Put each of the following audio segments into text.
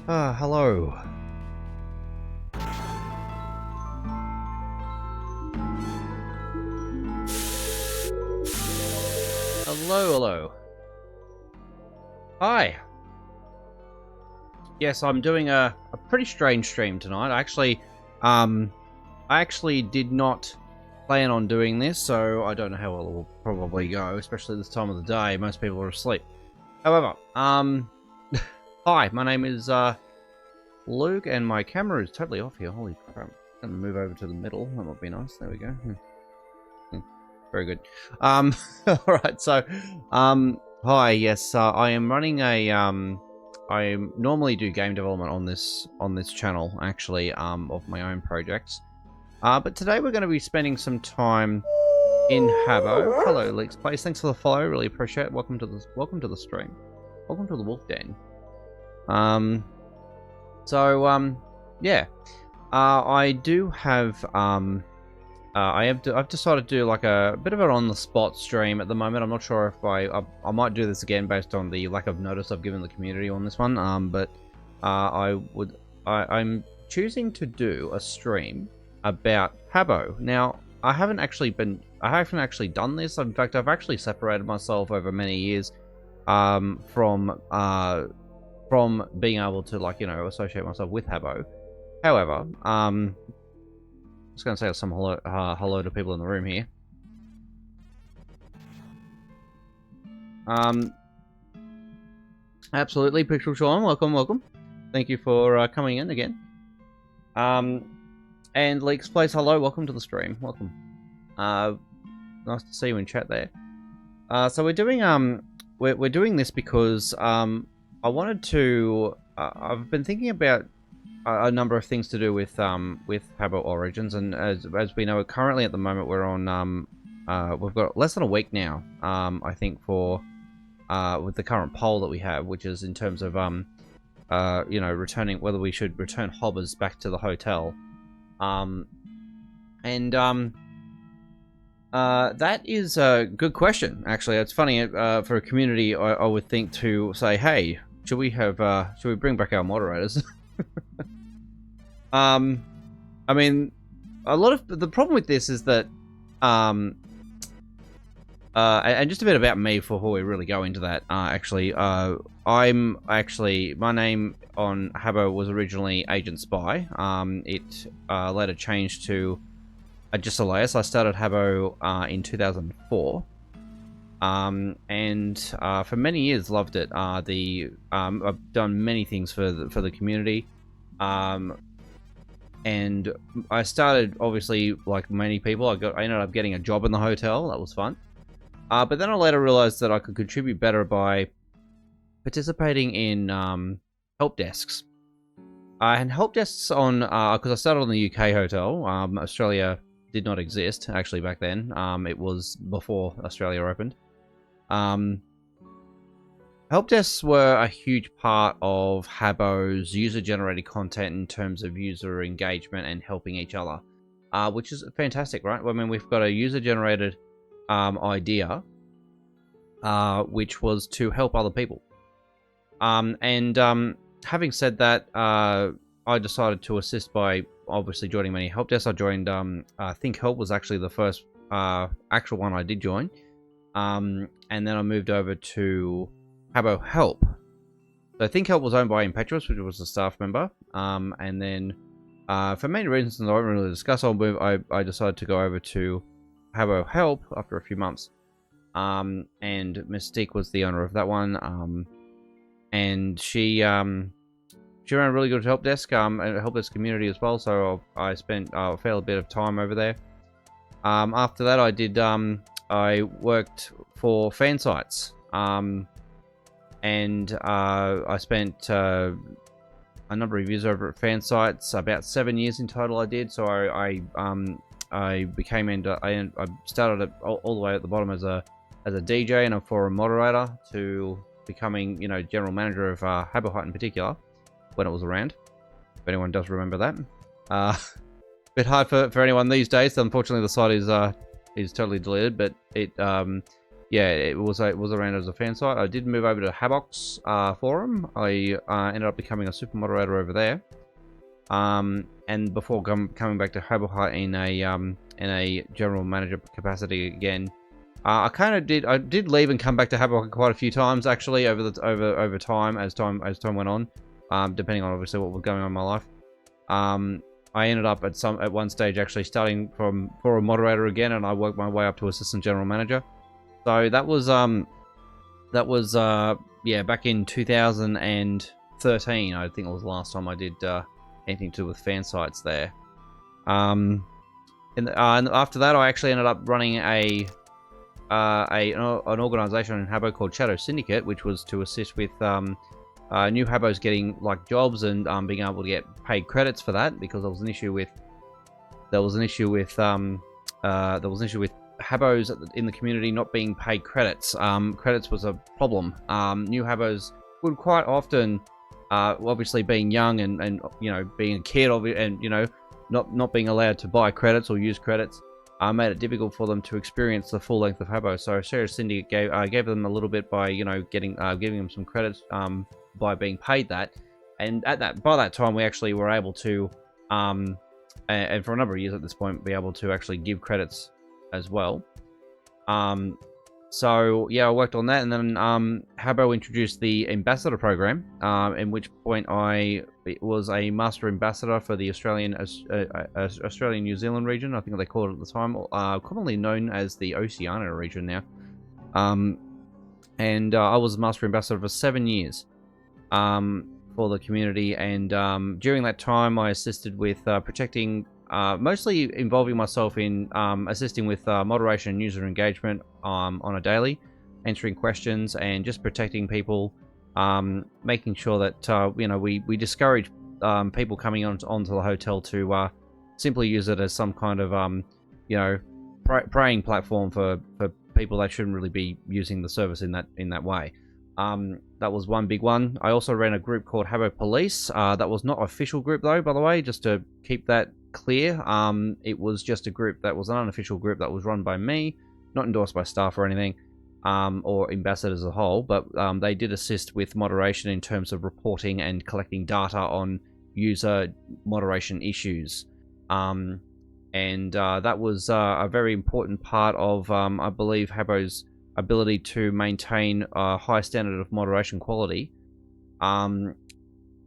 Hello. Hello. Hi. Yes, I'm doing a pretty strange stream tonight. I actually did not plan on doing this, so I don't know how well it will probably go, especially this time of the day. Most people are asleep. However, hi, my name is, Luke, and my camera is totally off here. Holy crap. I'm gonna move over to the middle. That might be nice. There we go. Very good. Alright, so, hi, yes, I am running a, I normally do game development on this channel, actually, of my own projects. But today we're going to be spending some time in Habbo. Hello, Leaks Place. Thanks for the follow. Really appreciate it. Welcome to the stream. Welcome to the Wolf Den. Yeah. I do have, I've decided to do like a bit of an on-the-spot stream at the moment. I'm not sure if I might do this again based on the lack of notice I've given the community on this one. I'm choosing to do a stream about Habbo. Now, I haven't actually done this. In fact, I've actually separated myself over many years from being able to, like, associate myself with Habbo. However, I'm just going to say some hello to people in the room here. Absolutely, Pixel Sean, welcome. Thank you for coming in again. And Leaks Place, hello, welcome to the stream. Welcome. Nice to see you in chat there. So we're doing we're doing this because I wanted to. I've been thinking about a number of things to do with Habbo Origins, and as we know, currently at the moment we're on we've got less than a week now. I think for with the current poll that we have, which is in terms of returning, whether we should return hobbers back to the hotel. That is a good question, actually. It's funny, for a community, I would think to say, hey, should we bring back our moderators? I mean, a lot of the problem with this is that, and just a bit about me before we really go into that. My name on Habbo was originally Agent Spy. It later changed to just Elias. I started Habbo in 2004. For many years loved it. I've done many things for the community. And I started, obviously, like many people, I ended up getting a job in the hotel. That was fun. But then I later realized that I could contribute better by participating in help desks. And help desks on, because I started on the UK hotel. Australia did not exist, actually, back then. It was before Australia opened. Help desks were a huge part of Habbo's user-generated content in terms of user engagement and helping each other, which is fantastic, right? I mean, we've got a user-generated idea, which was to help other people. Having said that, I decided to assist by obviously joining many help desks. I joined, Think Help was actually the first actual one I did join. And then I moved over to Habbo Help. So Think Help was owned by Impetuous, which was a staff member. And then, for many reasons that I won't really discuss, I decided to go over to Habbo Help after a few months. And Mystique was the owner of that one. And she ran a really good help desk, and a help desk community as well. So I spent a fair bit of time over there. After that, I worked for fan sites. I spent a number of years over at fan sites, about 7 years in total I did. So I started all the way at the bottom as a DJ and a forum moderator to becoming, general manager of Habbo Hut in particular when it was around. If anyone does remember that. Bit hard for anyone these days. Unfortunately, the site is totally deleted, but it yeah, it was around as a fan site. I did move over to Habbo's forum. I ended up becoming a super moderator over there. And before coming back to Habbo in a general manager capacity again. I did leave and come back to Habbo quite a few times actually over time as time went on, depending on obviously what was going on in my life. I ended up at one stage actually starting for a moderator again, and I worked my way up to assistant general manager. So that was yeah, back in 2013. I think it was the last time I did anything to do with fan sites there. And after that, I actually ended up running an organization in Habbo called Shadow Syndicate, which was to assist with new Habbos getting like jobs and being able to get paid credits for that, because there was an issue with Habbos in the community not being paid credits. Credits was a problem. New Habbos would quite often, obviously being young and you know, being a kid and you know, not being allowed to buy credits or use credits, made it difficult for them to experience the full length of Habbo. So Shadow Syndicate gave them a little bit by, you know, giving them some credits by being paid that. And by that time, we actually were able to, and for a number of years at this point, be able to actually give credits as well. So yeah, I worked on that, and then Habbo introduced the ambassador program, in which point I was a master ambassador for the Australian New Zealand region. I think they called it at the time, commonly known as the Oceania region now. And I was master ambassador for 7 years for the community, and during that time I assisted with protecting, mostly involving myself in assisting with moderation and user engagement on a daily, answering questions and just protecting people, making sure that you know, we discourage people coming onto the hotel to simply use it as some kind of you know, preying platform for people that shouldn't really be using the service in that way. That was one big one. I also ran a group called Habbo Police. That was not an official group though, by the way, just to keep that clear. It was just a group that was an unofficial group that was run by me, not endorsed by staff or anything, or ambassadors as a whole, but they did assist with moderation in terms of reporting and collecting data on user moderation issues. And that was a very important part of, I believe, Habbo's ability to maintain a high standard of moderation quality.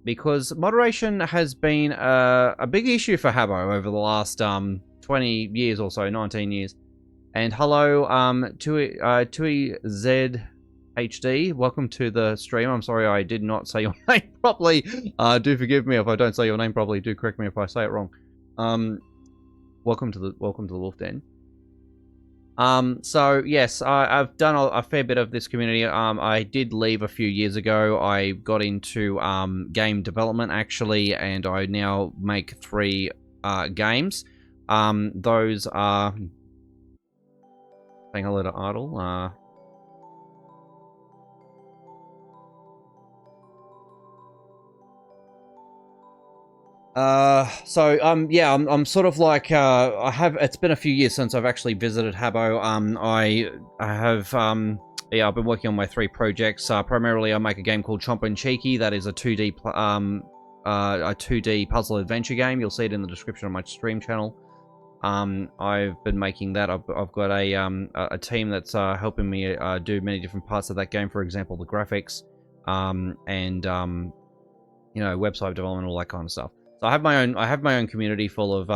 Because moderation has been a big issue for Habbo over the last 20 years or so, 19 years. And hello, Tui ZHD, welcome to the stream. I'm sorry I did not say your name properly. Do forgive me if I don't say your name properly. Do correct me if I say it wrong. Welcome to the Wolf Den. So yes, I've done a fair bit of this community. I did leave a few years ago. I got into game development actually, and I now make 3 games. Those are, saying hello to Idle. Yeah, I'm sort of like, it's been a few years since I've actually visited Habbo. I have, yeah, I've been working on my 3 projects. Primarily I make a game called Chomp and Cheeky. That is a 2D puzzle adventure game. You'll see it in the description of my stream channel. I've been making that. I've got a team that's helping me do many different parts of that game. For example, the graphics, and you know, website development, all that kind of stuff. So I have my own community full of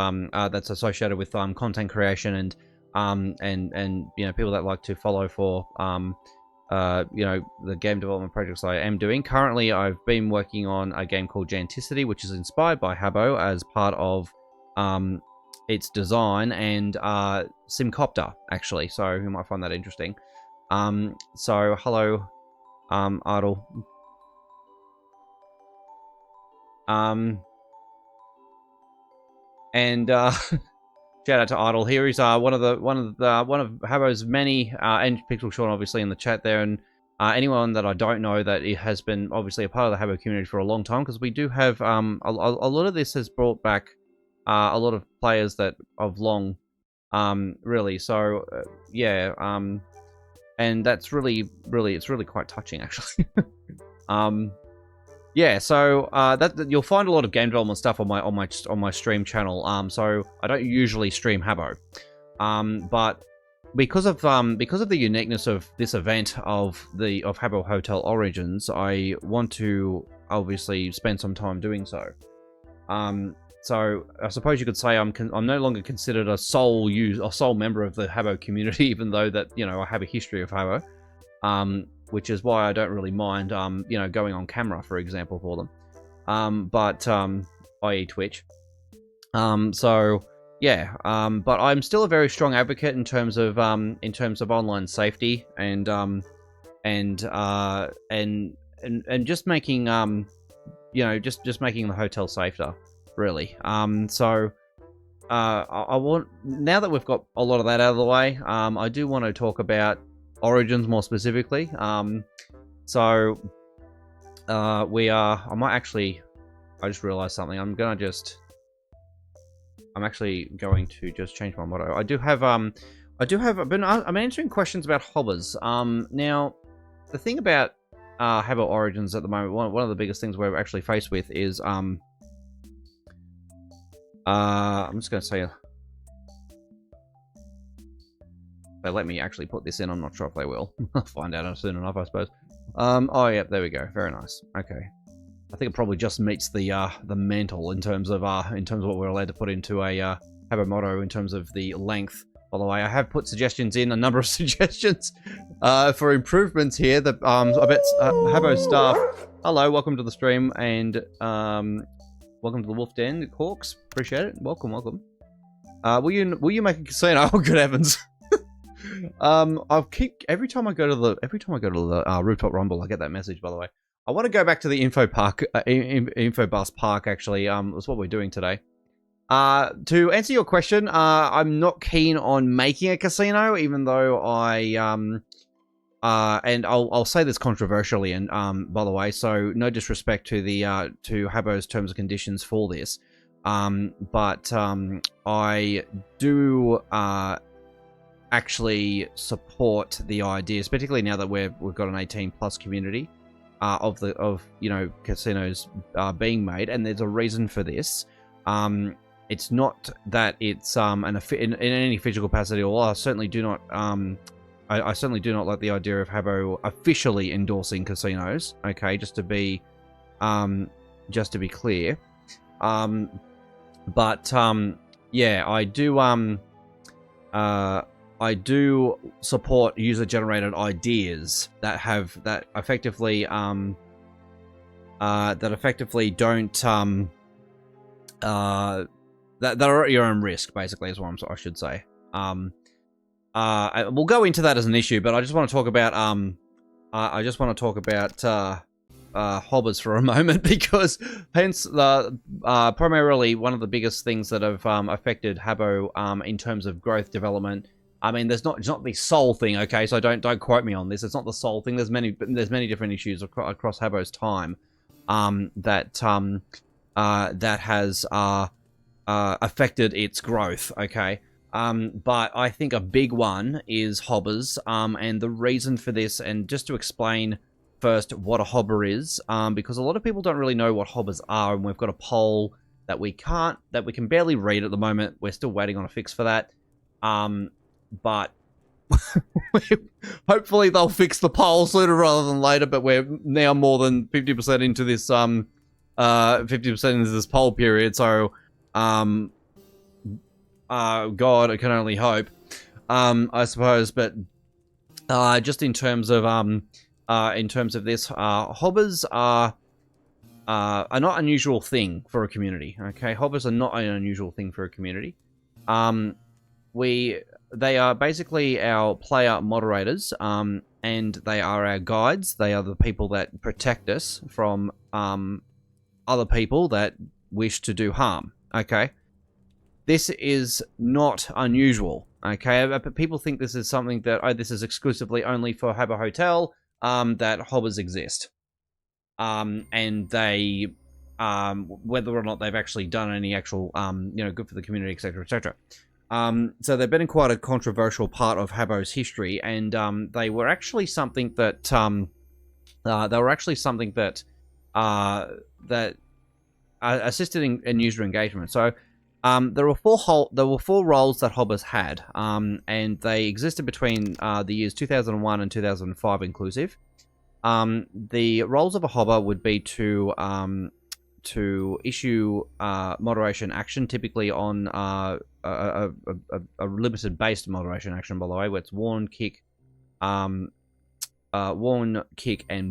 that's associated with content creation and you know, people that like to follow for you know, the game development projects I am doing. Currently, I've been working on a game called Janticity, which is inspired by Habbo as part of its design, and Simcopter actually. So you might find that interesting. So hello, Idle. And shout out to Idle here. He's one of Habbo's many, and Pixel Sean obviously in the chat there, and anyone that I don't know that it has been obviously a part of the Habbo community for a long time, because we do have a lot of this has brought back a lot of players that of long, really. So yeah, and that's really, it's really quite touching, actually. Yeah, so that you'll find a lot of game development stuff on my stream channel. So I don't usually stream Habbo, but because of the uniqueness of this event of Habbo Hotel Origins, I want to obviously spend some time doing so. So I suppose you could say I'm no longer considered a sole member of the Habbo community, even though that I have a history of Habbo. Which is why I don't really mind, going on camera, for example, for them. I.e. Twitch. So yeah, but I'm still a very strong advocate in terms of online safety and just making just making the hotel safer, really. So I want, now that we've got a lot of that out of the way, I do want to talk about Origins more specifically. So I just realized something. I'm actually going to just change my motto. I'm answering questions about hobbers. Now the thing about Habbo Origins at the moment, one of the biggest things we're actually faced with is I'm just going to say, they let me actually put this in. I'm not sure if they will. I'll find out soon enough, I suppose. Oh yeah, there we go. Very nice. Okay. I think it probably just meets the mantle in terms of what we're allowed to put into a Habbo motto in terms of the length. By the way, I have put suggestions in, a number of suggestions for improvements here. I bet Habbo staff. Hello, welcome to the stream, and welcome to the Wolf Den, Corks. Appreciate it. Welcome. Will you make a casino? Oh, good heavens. Every time I go to the Rooftop Rumble, I get that message, by the way. I want to go back to the Info Bus Park, actually. That's what we're doing today. To answer your question, I'm not keen on making a casino, even though and I'll say this controversially, and by the way, so no disrespect to to Habbo's terms and conditions for this, but I do actually support the ideas, particularly now that we've got an 18+ community of casinos being made, and there's a reason for this. It's not that it's in any physical capacity, or I certainly do not I certainly do not like the idea of Habbo officially endorsing casinos. Okay, just to be clear. Yeah, I do support user-generated ideas that effectively don't that are at your own risk, basically, is what I should say. We'll go into that as an issue, but I just want to talk about hobbers for a moment, because hence primarily one of the biggest things that have affected Habbo in terms of growth development. I mean, it's not the sole thing, okay? So don't quote me on this. It's not the sole thing. There's many different issues across Habbo's time that has affected its growth, okay? But I think a big one is hobbers, and the reason for this, and just to explain first what a hobber is, because a lot of people don't really know what hobbers are, and we've got a poll that we can barely read at the moment. We're still waiting on a fix for that. But hopefully they'll fix the poll sooner rather than later, but we're now more than 50% into this 50% into this poll period, so God, I can only hope, I suppose. But just in terms of this, hobbers are not an unusual thing for a community. Okay, hobbers are not an unusual thing for a community. They are basically our player moderators, and they are our guides. They are the people that protect us from other people that wish to do harm. Okay, this is not unusual. Okay, but people think this is something that this is exclusively only for Habbo Hotel. That hobbers exist, and they, whether or not they've actually done any actual, good for the community, etc., etc. So they've been in quite a controversial part of Habbo's history, and they were actually something that that assisted in user engagement. So there were four roles that Hobbers had, and they existed between the years 2001 and 2005 inclusive. The roles of a Hobber would be to issue moderation action, typically on a limited based moderation action, by the way, where it's warn, kick, and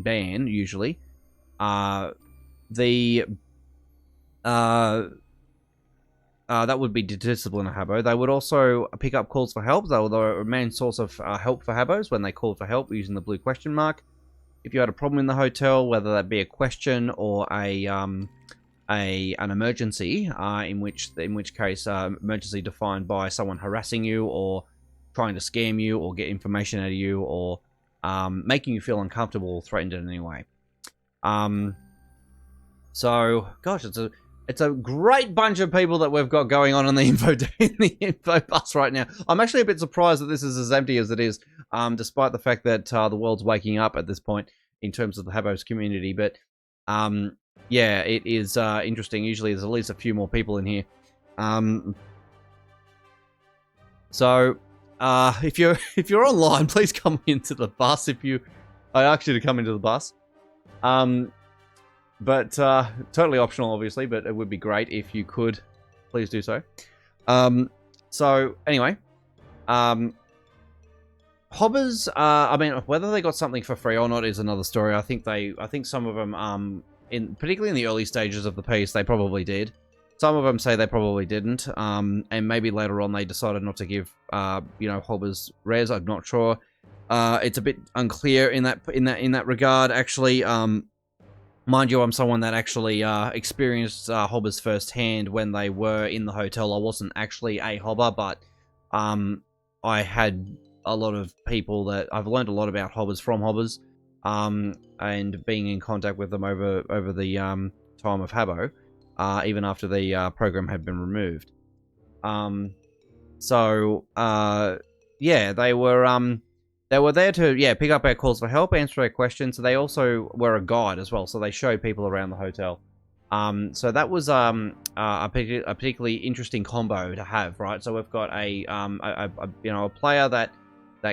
ban usually. That would be to discipline a Habbo. They would also pick up calls for help. They were a main source of help for Habbos when they called for help using the blue question mark. If you had a problem in the hotel, whether that be a question or an emergency, in which case emergency defined by someone harassing you or trying to scam you or get information out of you or making you feel uncomfortable or threatened in any way. So, gosh, it's a great bunch of people that we've got going on in the info bus right now. I'm actually a bit surprised that this is as empty as it is, despite the fact that the world's waking up at this point in terms of the Habbos community. But yeah, it is interesting. Usually, there's at least a few more people in here. So if you're online, please come into the bus. I ask you to come into the bus. But totally optional, obviously, but it would be great if you could. Please do so. So, anyway. Hobbers, I mean, whether they got something for free or not is another story. I think some of them, particularly in the early stages of the piece, they probably did. Some of them say they probably didn't, and maybe later on they decided not to give, Hobbers res. I'm not sure. It's a bit unclear in that regard, actually. Mind you, I'm someone that actually experienced Hobbers firsthand when they were in the hotel. I wasn't actually a Hobber, but I had a lot of people that I've learned a lot about Hobbers from Hobbers, and being in contact with them over the time of Habbo, even after the program had been removed. Yeah, they were there to pick up our calls for help, answer our questions. So they also were a guide as well, so they show people around the hotel. So that was a particularly interesting combo to have, right? So we've got a player that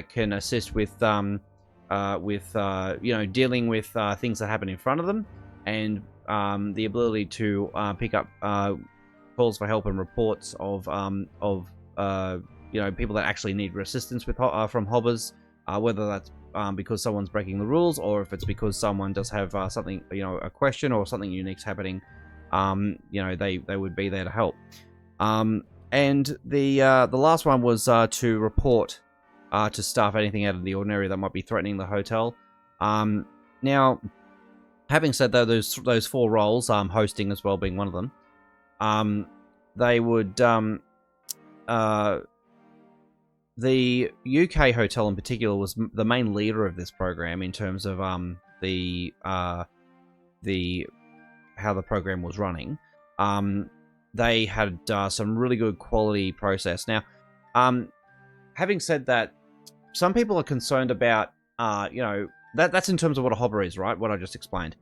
can assist with dealing with things that happen in front of them, and the ability to pick up calls for help and reports of people that actually need assistance with from Hobbers. Whether that's because someone's breaking the rules, or if it's because someone does have something, a question or something unique's happening, they would be there to help. And the last one was to report to staff anything out of the ordinary that might be threatening the hotel. Now, having said that, those four roles, hosting as well being one of them, they would the UK hotel in particular was the main leader of this program in terms of how the program was running. They had some really good quality process. Now, having said that, some people are concerned about that's in terms of what a Hobber is, right? What I just explained.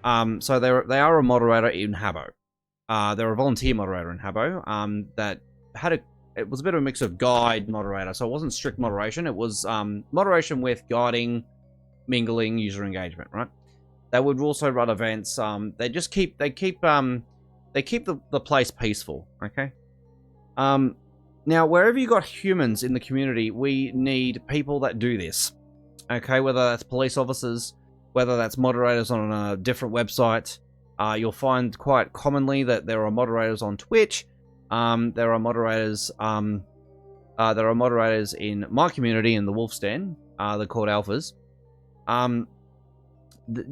So they are a moderator in Habbo. They're a volunteer moderator in Habbo that had it was a bit of a mix of guide moderator, so it wasn't strict moderation. It was moderation with guiding, mingling, user engagement, right? They would also run events. They keep the place peaceful, okay? Now, wherever you got humans in the community, we need people that do this, okay? Whether that's police officers, whether that's moderators on a different website. You'll find quite commonly that there are moderators on Twitch. There are moderators in my community in the Wolf's Den. They're called alphas.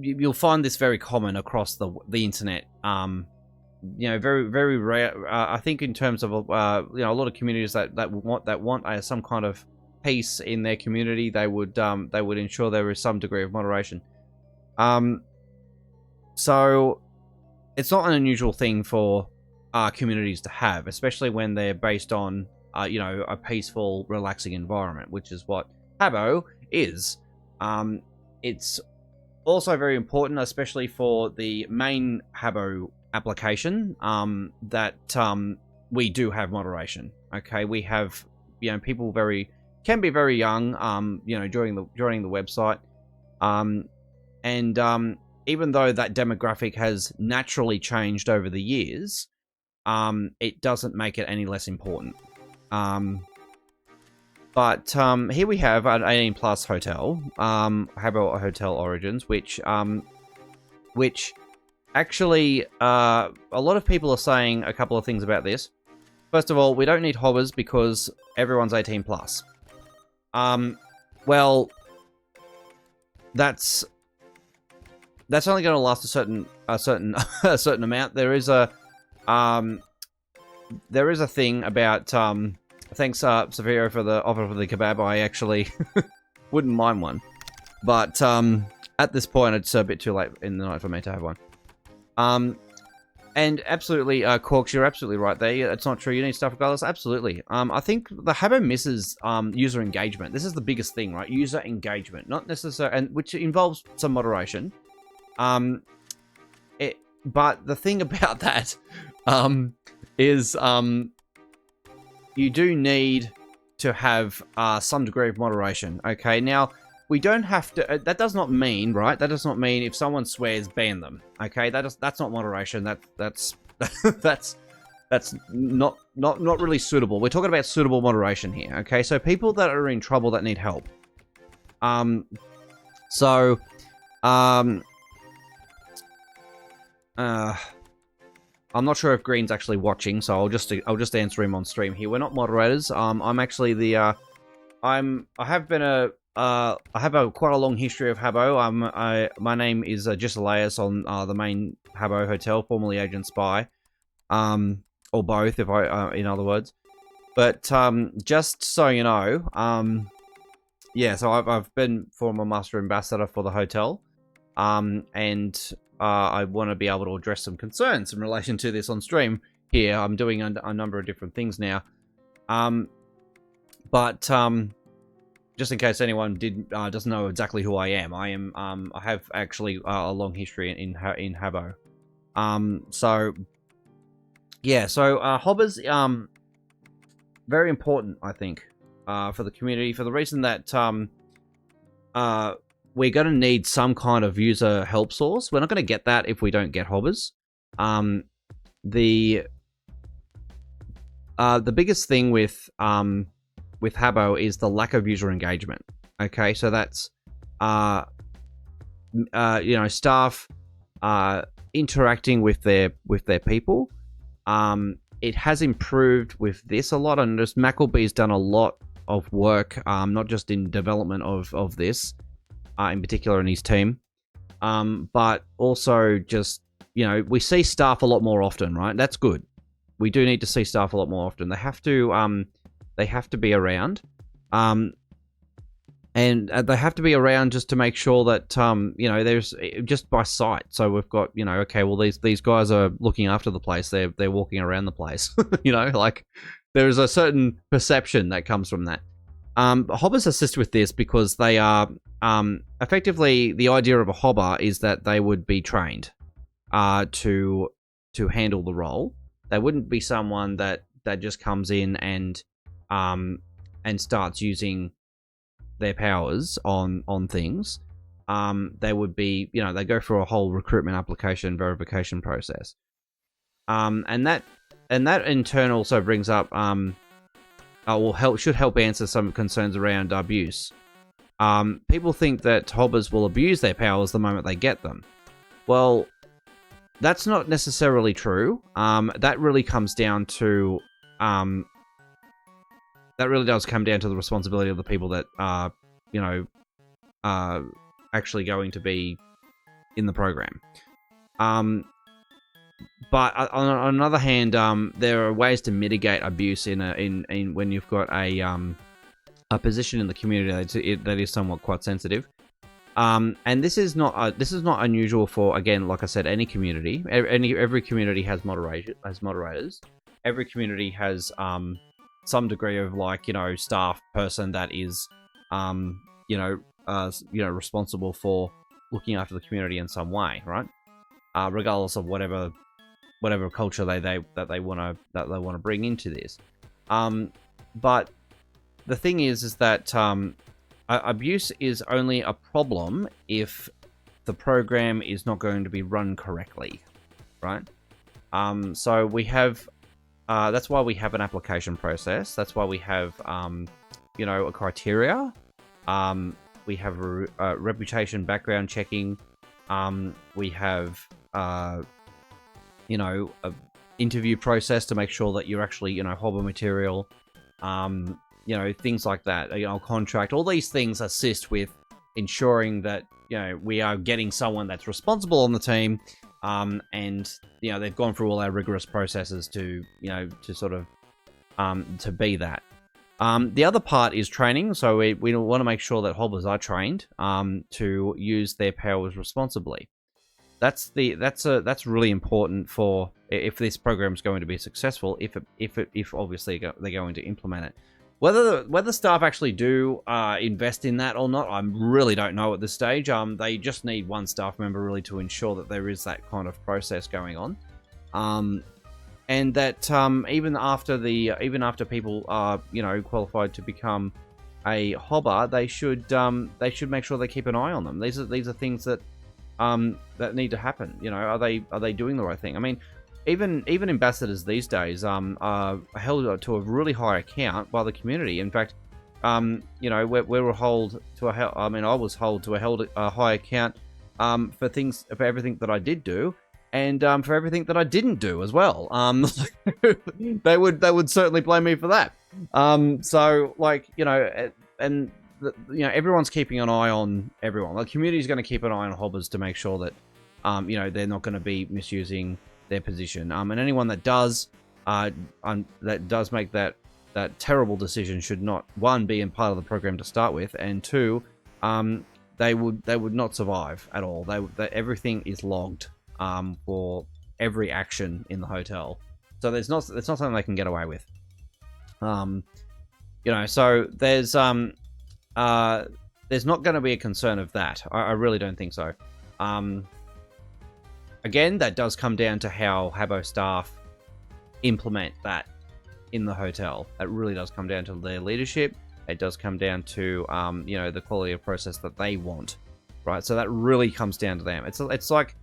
You'll find this very common across the internet. Very very rare. I think in terms of a lot of communities that want some kind of peace in their community, they would ensure there is some degree of moderation. So it's not an unusual thing for communities to have, especially when they're based on you know, a peaceful, relaxing environment, which is what Habbo is. It's also very important, especially for the main Habbo application, that we do have moderation. Okay, we have, you know, people can be very young, you know, joining the website, and even though that demographic has naturally changed over the years, it doesn't make it any less important. But here we have an 18 plus hotel, Habbo Hotel Origins, which actually, a lot of people are saying a couple of things about this. First of all, we don't need hobbers because everyone's 18 plus. Well, that's only going to last a certain a certain amount. There is a thing about thanks Savio for the offer for the kebab. I actually wouldn't mind one, but at this point it's a bit too late in the night for me to have one. And absolutely, Corks, you're absolutely right there. It's not true. You need stuff regardless. Absolutely. I think the Habbo misses user engagement. This is the biggest thing, right? User engagement, not necessarily, and which involves some moderation. But the thing about that is you do need to have some degree of moderation. Okay, now we don't have to. That does not mean, right? That does not mean if someone swears, ban them. Okay, that's not moderation. That's that's not really suitable. We're talking about suitable moderation here. Okay, so people that are in trouble that need help. I'm not sure if Green's actually watching, so I'll just answer him on stream here. We're not moderators. I'm actually the I have quite a long history of Habbo. My name is Giselaeus on the main Habbo hotel, formerly Agent Spy, or both, if in other words. But just so you know, yeah. So I've been former master ambassador for the hotel, and I want to be able to address some concerns in relation to this on stream here. I'm doing a number of different things now, but just in case anyone doesn't know exactly who I am, I have actually a long history in Habbo. So yeah, so hobbers very important, I think, for the community, for the reason that we're going to need some kind of user help source. We're not going to get that if we don't get hobbers. The biggest thing with Habbo is the lack of user engagement. Okay, so that's you know, staff interacting with their people. It has improved with this a lot, and just Mackleby's done a lot of work, not just in development of this, in particular in his team, but also just, you know, we see staff a lot more often, right? That's good. We do need to see staff a lot more often. They have to be around, and they have to be around just to make sure that you know, there's just by sight. So we've got, you know, okay, well these guys are looking after the place. They're walking around the place. You know, like there is a certain perception that comes from that. Hobbers assist with this because they are effectively, the idea of a hobber is that they would be trained to handle the role. They wouldn't be someone that just comes in and starts using their powers on things. They would be, you know, they go through a whole recruitment application verification process. And that in turn also brings up should help answer some concerns around abuse. People think that hobbers will abuse their powers the moment they get them. Well, that's not necessarily true. That really comes down to that really does come down to the responsibility of the people that are, you know, actually going to be in the program. But on another hand, there are ways to mitigate abuse in when you've got a position in the community that is somewhat quite sensitive. And this is not unusual for, again, like I said, any community. Every community has moderators. Every community has some degree of like, staff person that is, responsible for looking after the community in some way, right? Regardless of whatever culture that they want to bring into this. But the thing is that abuse is only a problem if the program is not going to be run correctly, right? So we have, that's why we have an application process. That's why we have, a criteria. We have a reputation background checking. We have, a interview process to make sure that you're actually, Habbo material. Things like that. Contract. All these things assist with ensuring that we are getting someone that's responsible on the team. And they've gone through all our rigorous processes to sort of to be that. The other part is training. So we want to make sure that Habbos are trained to use their powers responsibly. That's really important for if this program is going to be successful. If obviously they're going to implement it. Whether staff actually do invest in that or not, I really don't know at this stage. They just need one staff member really to ensure that there is that kind of process going on, and that even after people are qualified to become a Habbo, they should make sure they keep an eye on them. These are things that need to happen. Are they doing the right thing? I mean, even ambassadors these days are held to a really high account by the community. In fact, we were held to I was held to a high account for everything that I did do, and for everything that I didn't do as well. They would certainly blame me for that. So like and everyone's keeping an eye on everyone. The community's going to keep an eye on Habbos to make sure that they're not going to be misusing their position. And anyone that does make that terrible decision should not, one, be in part of the program to start with, and two, they would not survive at all. Everything is logged for every action in the hotel, so it's not something they can get away with. So there's not going to be a concern of that. I really don't think so. Again, that does come down to how Habbo staff implement that in the hotel. It really does come down to their leadership. It does come down to the quality of process that they want, right? So that really comes down to them. It's like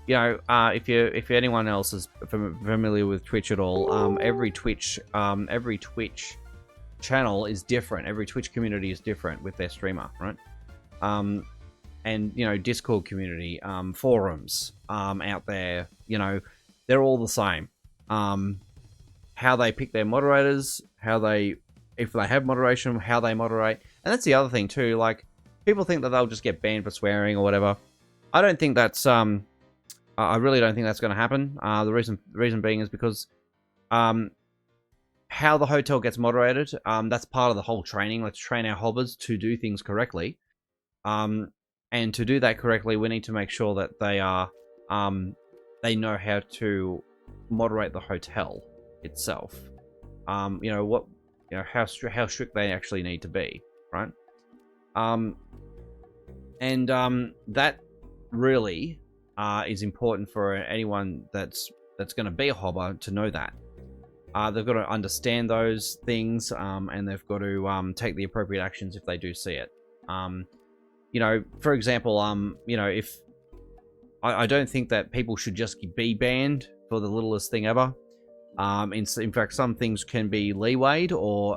if anyone else is familiar with Twitch at all, every Twitch channel is different. Every Twitch community is different with their streamer, right? And Discord community, forums out there, they're all the same. How they pick their moderators, if they have moderation, how they moderate. And that's the other thing too, like people think that they'll just get banned for swearing or whatever. I don't think that's I really don't think that's going to happen. The reason being is because how the hotel gets moderated, that's part of the whole training. Let's train our Habbos to do things correctly. And to do that correctly, we need to make sure that they are, they know how to moderate the hotel itself. How strict they actually need to be, right? That really is important for anyone that's going to be a Habbo to know that. They've got to understand those things, and they've got to take the appropriate actions if they do see it. For example, if I don't think that people should just be banned for the littlest thing ever. In fact, some things can be leewayed, or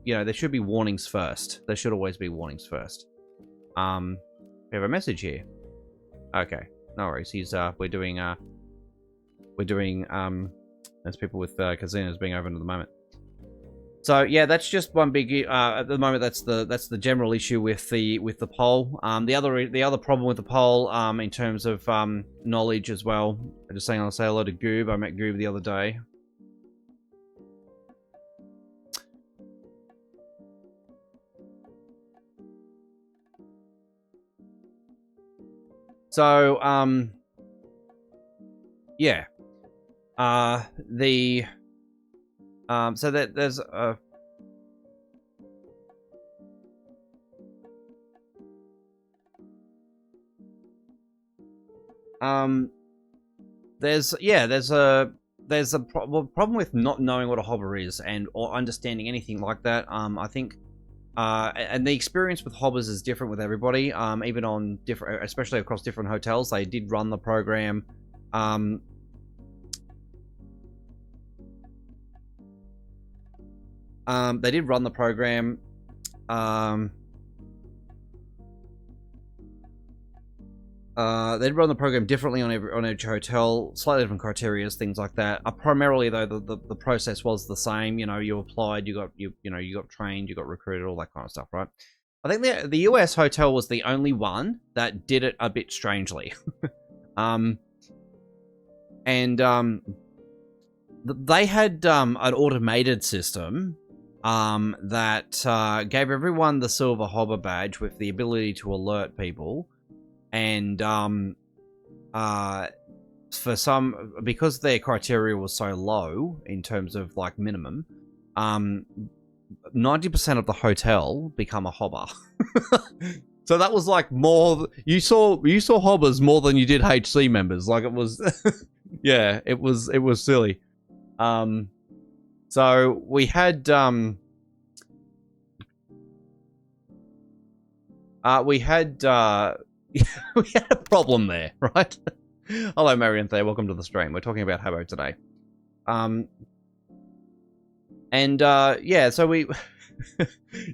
there should be warnings first. There should always be warnings first. We have a message here. Okay, no worries. We're doing there's people with casinos being open at the moment. So yeah, that's just one big. At the moment, that's the general issue with the poll. The other problem with the poll, in terms of knowledge as well. I'm just saying, I'll say hello to Goob. I met Goob the other day. So yeah, so that there's there's a problem with not knowing what a hobber is or understanding anything like that. I think, and the experience with hobbers is different with everybody. Even on different, especially across different hotels, they did run the program. They did run the program. They'd run the program differently on each hotel, slightly different criteria, things like that. Primarily, though, the process was the same. You know, you applied, you got trained, you got recruited, all that kind of stuff, right? I think the US hotel was the only one that did it a bit strangely. They had an automated system that gave everyone the silver hobber badge with the ability to alert people. And for some, because their criteria was so low in terms of like minimum, 90% of the hotel become a hobber. So that was like more. You saw hobbers more than you did HC members. Like it was, yeah, it was silly. So we had we had a problem there, right? Hello, Marion Thayer. Welcome to the stream. We're talking about Habbo today. Yeah, so we...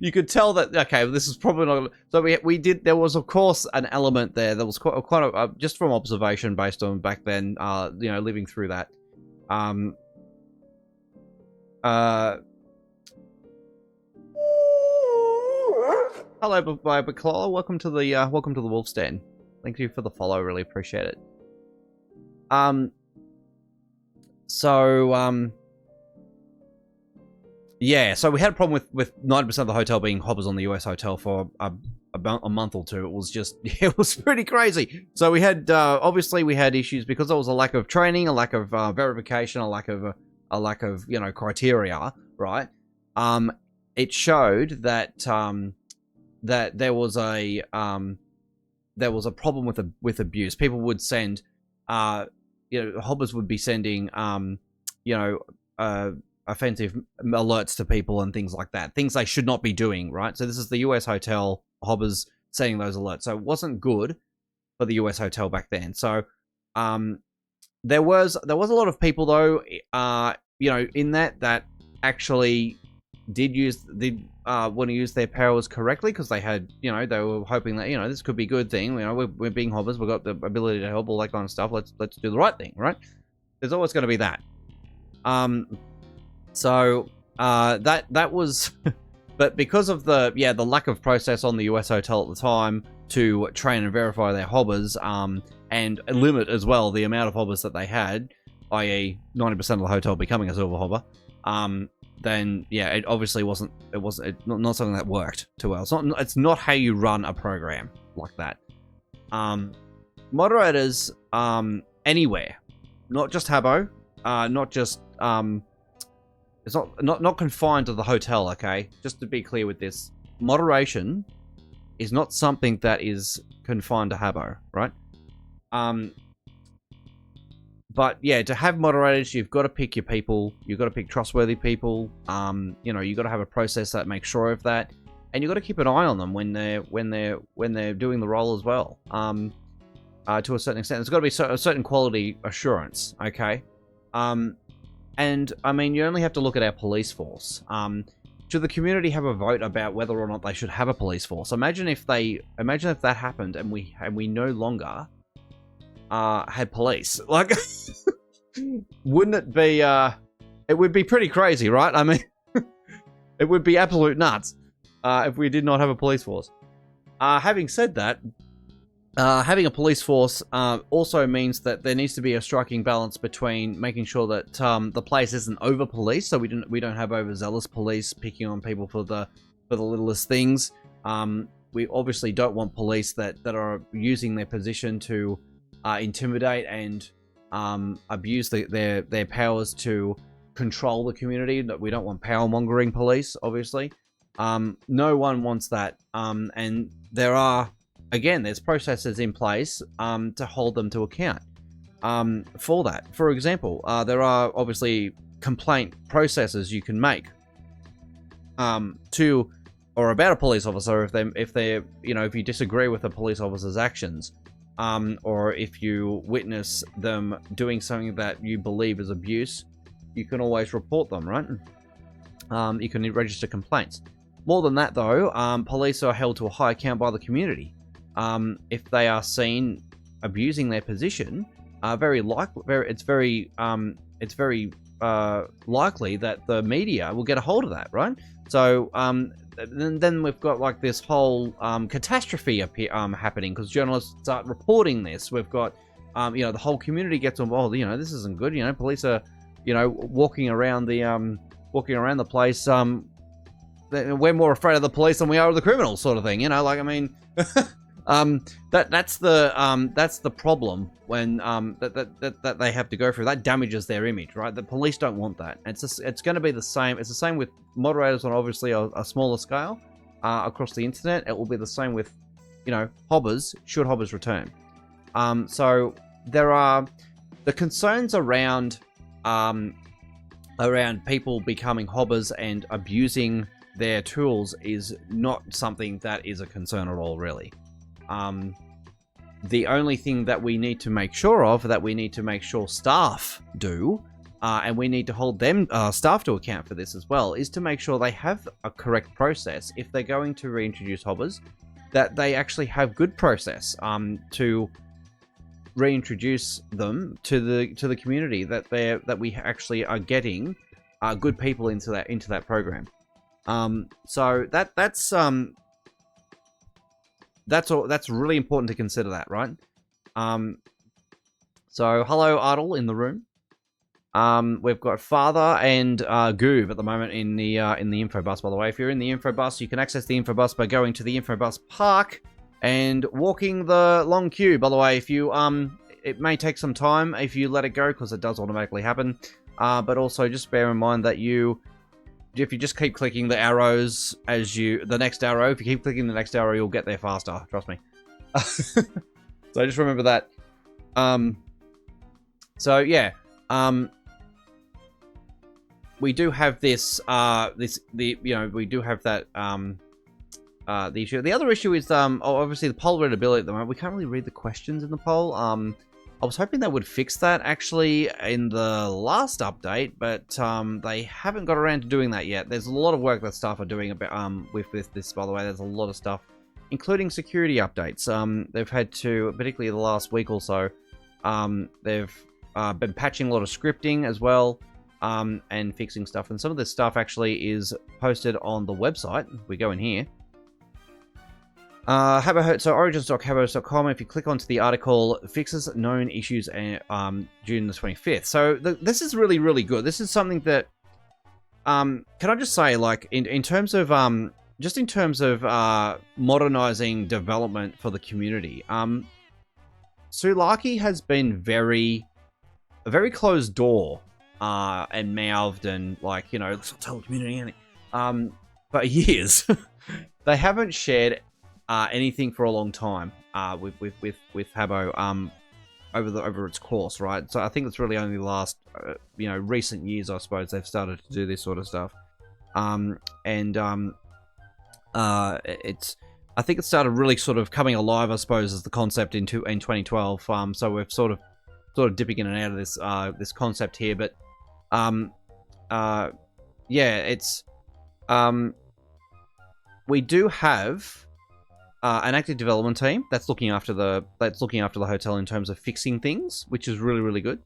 you could tell that, okay, this is probably not... So we did... There was, of course, an element there that was quite just from observation based on back then, you know, living through that. Hello, Baklola. Welcome to the Wolf's Den. Thank you for the follow. Really appreciate it. Yeah. So we had a problem with 90% of the hotel being hobbers on the US hotel for about a month or two. It was just, it was pretty crazy. So we had obviously we had issues because there was a lack of training, a lack of verification, a lack of you know, criteria, right? It showed that that there was a problem with abuse. People would send, you know, hobbers would be sending, you know, offensive alerts to people and things like that. Things they should not be doing, right? So this is the US hotel hobbers sending those alerts. So it wasn't good for the US hotel back then. So there was a lot of people though, you know, in that actually did want to use their powers correctly because they had, you know, they were hoping that, you know, this could be a good thing. You know, we're being hobbers, we've got the ability to help, all that kind of stuff. Let's do the right thing, right? There's always going to be that. So that was, but because of the lack of process on the US hotel at the time to train and verify their hobbers, and limit as well the amount of hobbers that they had, i.e. 90% of the hotel becoming a silver hobber, then yeah, it obviously wasn't not something that worked too well. It's not how you run a program like that. Moderators anywhere, not just Habbo, not just it's not confined to the hotel, okay? Just to be clear with this, moderation is not something that is confined to Habbo, right? But yeah, to have moderators, you've got to pick your people. You've got to pick trustworthy people. You know, you've got to have a process that makes sure of that, and you've got to keep an eye on them when they're doing the role as well. To a certain extent, there's got to be a certain quality assurance. Okay. And I mean, you only have to look at our police force. Should the community have a vote about whether or not they should have a police force? Imagine if that happened and we no longer had police. Like, wouldn't it be? It would be pretty crazy, right? I mean, it would be absolute nuts if we did not have a police force. Having said that, having a police force also means that there needs to be a striking balance between making sure that the place isn't over-policed, so we don't have overzealous police picking on people for the littlest things. We obviously don't want police that are using their position to intimidate and abuse their powers to control the community. We don't want power-mongering police, obviously. No one wants that. And there are again, there's processes in place to hold them to account for that. For example, there are obviously complaint processes you can make to or about a police officer if you disagree with a police officer's actions, or if you witness them doing something that you believe is abuse, you can always report them, right? You can register complaints. More than that, though, police are held to a high account by the community. If they are seen abusing their position, it's very likely that the media will get a hold of that, right? So then we've got like this whole catastrophe happening because journalists start reporting this. We've got the whole community gets involved. This isn't good. Police are walking around the place. We're more afraid of the police than we are of the criminals, sort of thing. That's the problem when that they have to go through. That damages their image, right? The police don't want that. It's going to be the same. It's the same with moderators on obviously a smaller scale across the internet. It will be the same with hobbers. Should hobbers return? So there are the concerns around people becoming hobbers and abusing their tools is not something that is a concern at all, really. The only thing that we need to make sure of, that we need to make sure staff do, and we need to hold them staff to account for this as well, is to make sure they have a correct process. If they're going to reintroduce hobbers, that they actually have good process to reintroduce them to the community, that we actually are getting good people into that program. So that's really important to consider that, right? So hello Idle in the room. We've got Father and Goob at the moment in the info bus. By the way, if you're in the info bus, you can access the info bus by going to the info bus park and walking the long queue. By the way, if you it may take some time if you let it go, because it does automatically happen. But also just bear in mind that if you just keep clicking the arrows if you keep clicking the next arrow, you'll get there faster. Trust me. So just remember that. So yeah. We do have this. We do have that. The issue. The other issue is obviously the poll readability at the moment. We can't really read the questions in the poll. I was hoping they would fix that actually in the last update, but they haven't got around to doing that yet. There's a lot of work that staff are doing about with this. By the way, there's a lot of stuff, including security updates. They've had to, particularly the last week or so, they've been patching a lot of scripting as well, and fixing stuff. And some of this stuff actually is posted on the website. We go in here. Habbo, so origins.habbo.com. If you click onto the article, fixes known issues June the 25th. So this is really, really good. This is something that, can I just say, like, in terms of, modernizing development for the community, Sulaki has been a very closed door, and mouthed and like, let's not tell the community anything. But years, they haven't shared anything for a long time with Habbo over its course, right? So I think it's really only the last recent years, I suppose, they've started to do this sort of stuff. I think it started really sort of coming alive, I suppose, as the concept in 2012. So we're sort of dipping in and out of this concept here, but yeah, it's we do have an active development team that's looking after the hotel in terms of fixing things, which is really, really good.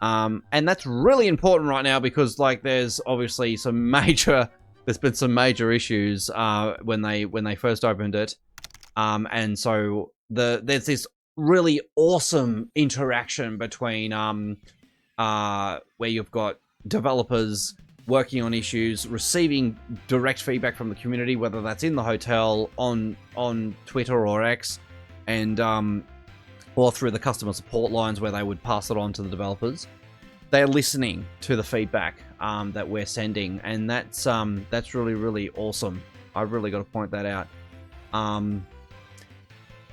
And that's really important right now because, like, there's obviously there's been some major issues when they first opened it, and so there's this really awesome interaction between where you've got developers working on issues, receiving direct feedback from the community, whether that's in the hotel, on Twitter or X, and or through the customer support lines where they would pass it on to the developers. They're listening to the feedback that we're sending, and that's really, really awesome. I've really got to point that out.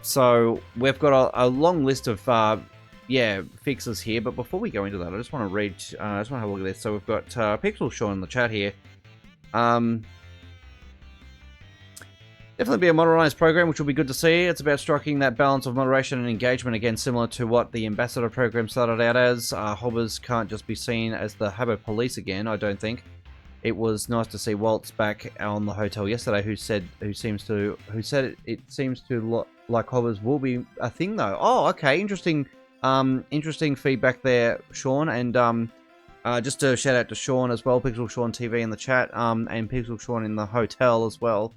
So we've got a long list of fixes here, but before we go into that, I just want to read. I just want to have a look at this. So we've got Pixel Sean in the chat here. Definitely be a modernized program, which will be good to see. It's about striking that balance of moderation and engagement, again, similar to what the Ambassador program started out as. Hobbers can't just be seen as the Habbo police again, I don't think. It was nice to see Waltz back on the hotel yesterday, who said it seems to like Hobbers will be a thing though. Oh, okay, interesting feedback there, Sean, and just a shout out to Sean as well, Pixel Sean TV in the chat, and Pixel Sean in the hotel as well.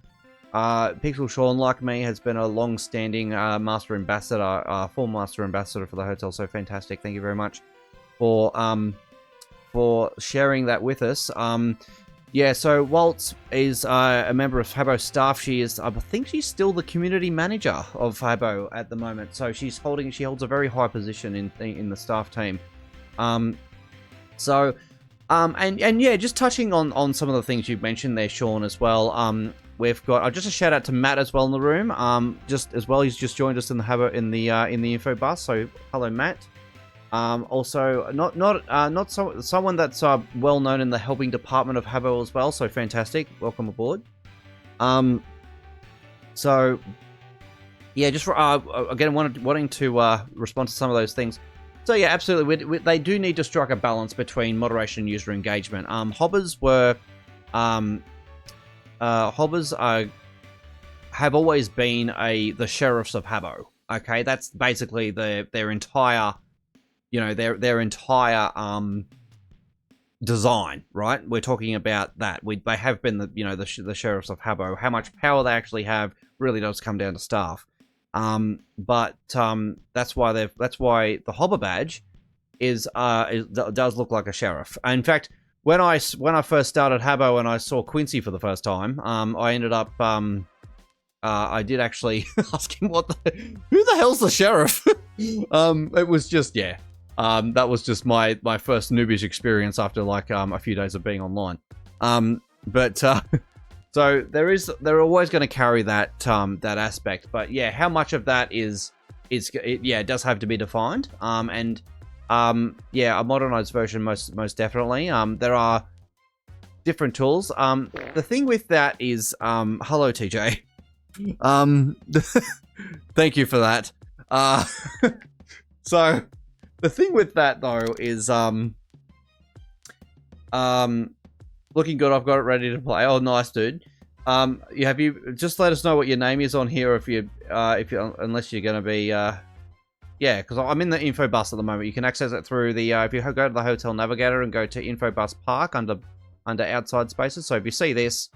Pixel Sean, like me, has been a long-standing Master Ambassador, former Master Ambassador for the hotel, so fantastic. Thank you very much for sharing that with us. Yeah, so Waltz is a member of Habbo staff. She is, I think she's still the community manager of Habbo at the moment, so she holds a very high position in the staff team. And yeah, just touching on some of the things you've mentioned there, Sean, as well. We've got just a shout out to Matt as well in the room. Just as well, he's just joined us in the Habbo in the info bus. So hello, Matt. Also, someone that's well known in the helping department of Habbo as well. So fantastic, welcome aboard. So yeah, just again wanting to respond to some of those things. So yeah, absolutely, they do need to strike a balance between moderation and user engagement. Hobbers were have always been the sheriffs of Habbo. Okay, that's basically their entire, their entire design, right? We're talking about that. They have been the sheriffs of Habbo. How much power they actually have really does come down to staff. But that's why the Hobber badge does look like a sheriff. In fact, when I first started Habbo and I saw Quincy for the first time, I ended up I did actually ask him who the hell's the sheriff? It was just that was just my first noobish experience after like a few days of being online. So they're always going to carry that that aspect, but yeah, how much of that it does have to be defined. Yeah, a modernized version most definitely. There are different tools. The thing with that is, hello TJ. Thank you for that. So the thing with that though is, looking good. I've got it ready to play. Oh, nice, dude. You just let us know what your name is on here if you unless you're gonna be yeah, because I'm in the info bus at the moment. You can access it through the if you go to the hotel navigator and go to info bus park under outside spaces. So if you see this,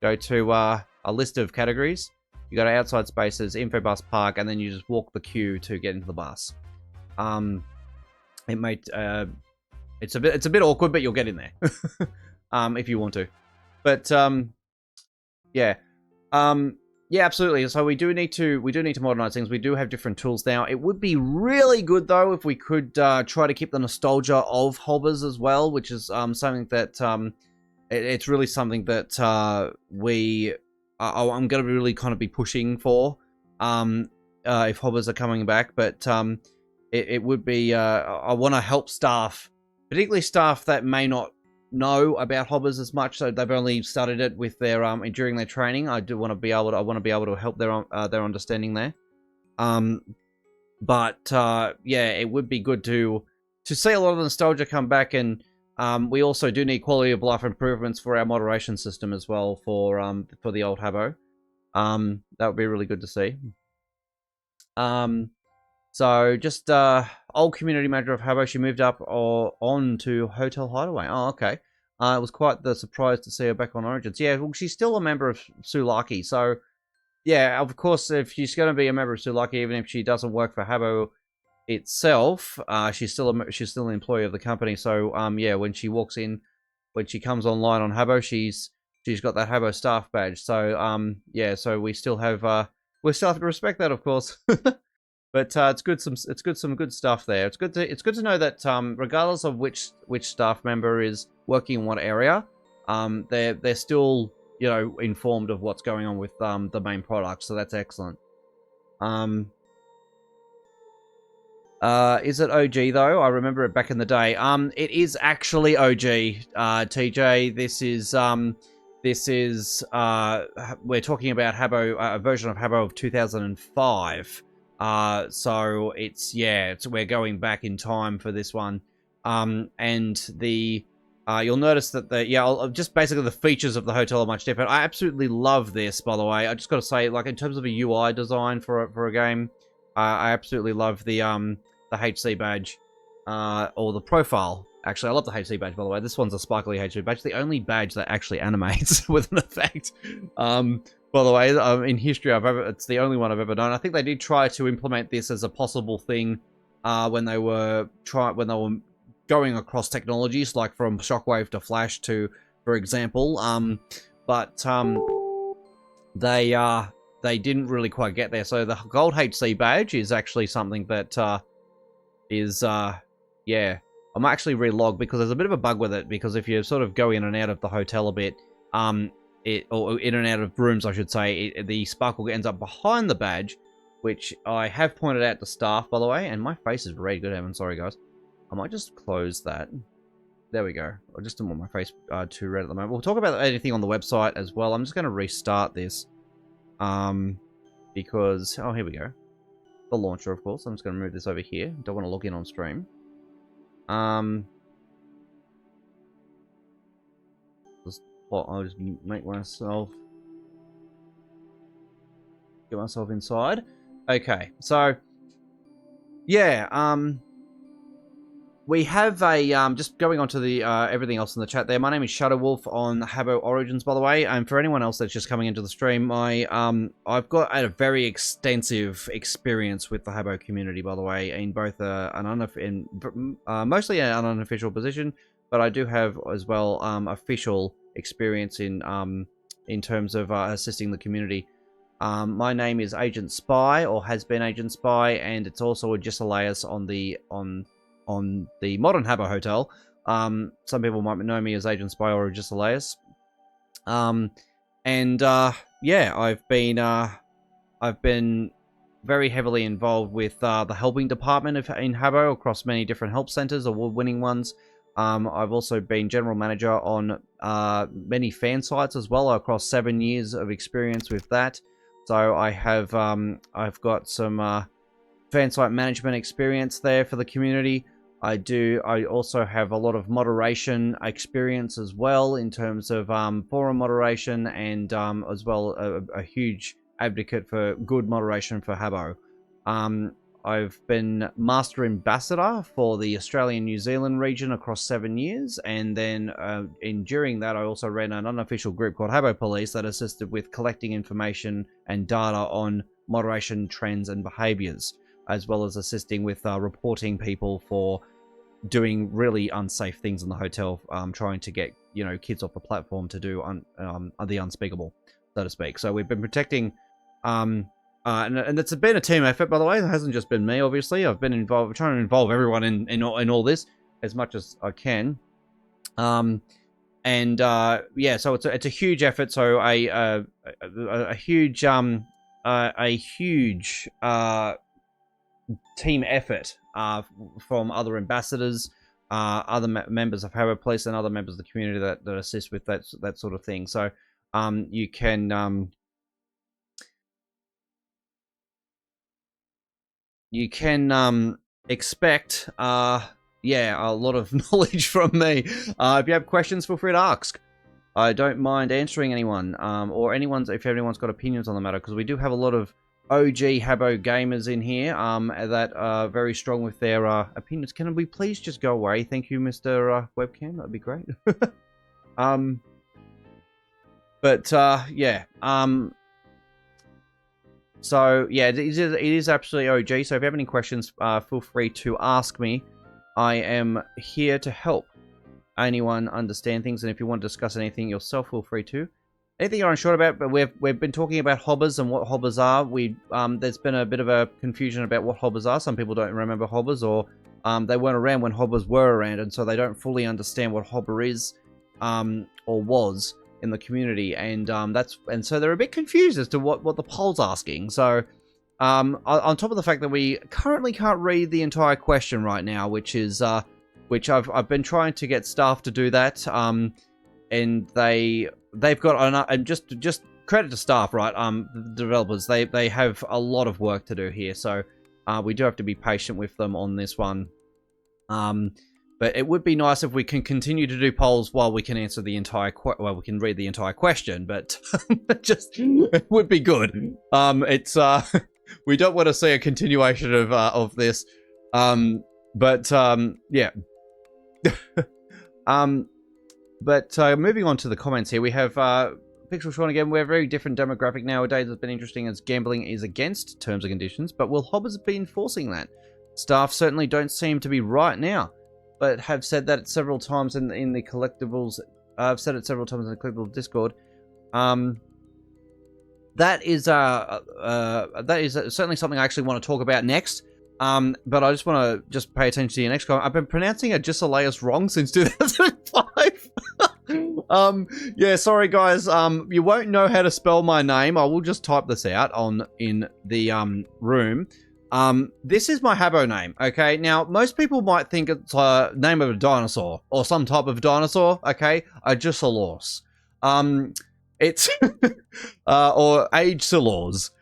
go to a list of categories. You go to outside spaces, info bus park, and then you just walk the queue to get into the bus. It may it's a bit awkward, but you'll get in there if you want to. But yeah. Yeah, absolutely. So we do need to modernize things. We do have different tools now. It would be really good though if we could try to keep the nostalgia of Hobbers as well, which is something that it's really something that I'm going to really kind of be pushing for if Hobbers are coming back. But it would be I want to help staff, particularly staff that may not know about Hobbers as much, so they've only started it with their during their training. I want to be able to help their understanding there. But yeah, it would be good to see a lot of the nostalgia come back, and we also do need quality of life improvements for our moderation system as well for the old Habbo. That would be really good to see. So just old community manager of Habbo, she moved up on to Hotel Hideaway. Oh, okay. It was quite the surprise to see her back on Origins. Yeah, well, she's still a member of Sulaki. So, yeah, of course, if she's going to be a member of Sulaki, even if she doesn't work for Habbo itself, she's still an employee of the company. So, yeah, when she walks in, when she comes online on Habbo, she's got that Habbo staff badge. So, yeah, so we still have to respect that, of course. But it's good some good stuff there. It's good to know that regardless of which staff member is working in what area, they're still informed of what's going on with the main product. So that's excellent. Is it OG though? I remember it back in the day. It is actually OG. TJ, this is we're talking about Habbo, a version of Habbo of 2005. So we're going back in time for this one. And you'll notice that just basically the features of the hotel are much different. I absolutely love this, by the way. I just got to say, like in terms of a UI design for a game, I absolutely love the HC badge, or the profile. Actually, I love the HC badge, by the way. This one's a sparkly HC badge, the only badge that actually animates with an effect. By the way, in history, it's the only one I've ever done. I think they did try to implement this as a possible thing when they were going across technologies, like from Shockwave to Flash to, for example. But they didn't really quite get there. So the gold HC badge is actually something that I'm actually relog because there's a bit of a bug with it, because if you sort of go in and out of the hotel a bit, or in and out of rooms, I should say, the sparkle ends up behind the badge, which I have pointed out to staff, by the way, and my face is red. Good heavens, sorry guys. I might just close that. There we go. I just don't want my face too red at the moment. We'll talk about anything on the website as well. I'm just going to restart this. Because, oh, here we go. The launcher, of course. I'm just going to move this over here. Don't want to log in on stream. I'll just make myself... get myself inside. Okay, so... yeah, we have a, just going on to the, everything else in the chat there. My name is Shadowwolf on Habbo Origins, by the way. And for anyone else that's just coming into the stream, I've got a very extensive experience with the Habbo community, by the way, in both mostly an unofficial position, but I do have as well official experience in terms of assisting the community. My name is Agent Spy, or has been Agent Spy, and it's also a Giseleus on the modern Habbo Hotel. Some people might know me as Agent Spy or Giseleus. Yeah, I've been very heavily involved with the helping department in Habbo across many different help centers, award-winning ones. I've also been general manager on many fan sites as well, across 7 years of experience with that. So I have I've got some fan site management experience there for the community. I also have a lot of moderation experience as well, in terms of forum moderation, and as well a huge advocate for good moderation for Habbo. I've been Master Ambassador for the Australian New Zealand region across 7 years, and then during that I also ran an unofficial group called Habbo Police that assisted with collecting information and data on moderation trends and behaviours, as well as assisting with reporting people for doing really unsafe things in the hotel, trying to get kids off the platform to do the unspeakable, so to speak. So we've been protecting, and it's been a team effort, by the way. It hasn't just been me, obviously. I've been involved, trying to involve everyone in all this as much as I can. Yeah, so it's a huge effort. So a huge team effort from other ambassadors, other members of Habbo Police, and other members of the community that assist with that sort of thing. So you can expect a lot of knowledge from me. If you have questions, feel free to ask. I don't mind answering anyone, or if anyone's got opinions on the matter, because we do have a lot of OG Habbo gamers in here that are very strong with their opinions. Can we please just go away? Thank you, Mr. Webcam. That'd be great. Yeah. So yeah, it is absolutely OG. So if you have any questions, feel free to ask me. I am here to help anyone understand things, and if you want to discuss anything yourself, feel free to. Anything you're unsure about, but we've been talking about hobbers and what hobbers are. There's been a bit of a confusion about what hobbers are. Some people don't remember hobbers, or they weren't around when hobbers were around, and so they don't fully understand what hobber is or was in the community, and so they're a bit confused as to what the poll's asking. So On top of the fact that we currently can't read the entire question right now, which is which I've been trying to get staff to do that. And they've got and just credit to staff, right? The developers, they have a lot of work to do here, so we do have to be patient with them on this one. But it would be nice if we can continue to do polls while we can answer the entire we can read the entire question, but just it would be good. It's we don't want to see a continuation of this. Yeah. But moving on to the comments here, we have Pixel Sean again. We're a very different demographic nowadays. It's been interesting as gambling is against terms and conditions, but will Hobbers be enforcing that? Staff certainly don't seem to be right now, but have said that several times in the collectibles. I've said it several times in the collectibles Discord. That is certainly something I actually want to talk about next. But I just want to pay attention to your next comment. I've been pronouncing Agesilaus wrong since 2005. Yeah, sorry guys. You won't know how to spell my name. I will just type this out in the room. This is my Habbo name. Okay, now most people might think it's a name of a dinosaur or some type of dinosaur. Okay, Agesilaus. It's or Agesilaus.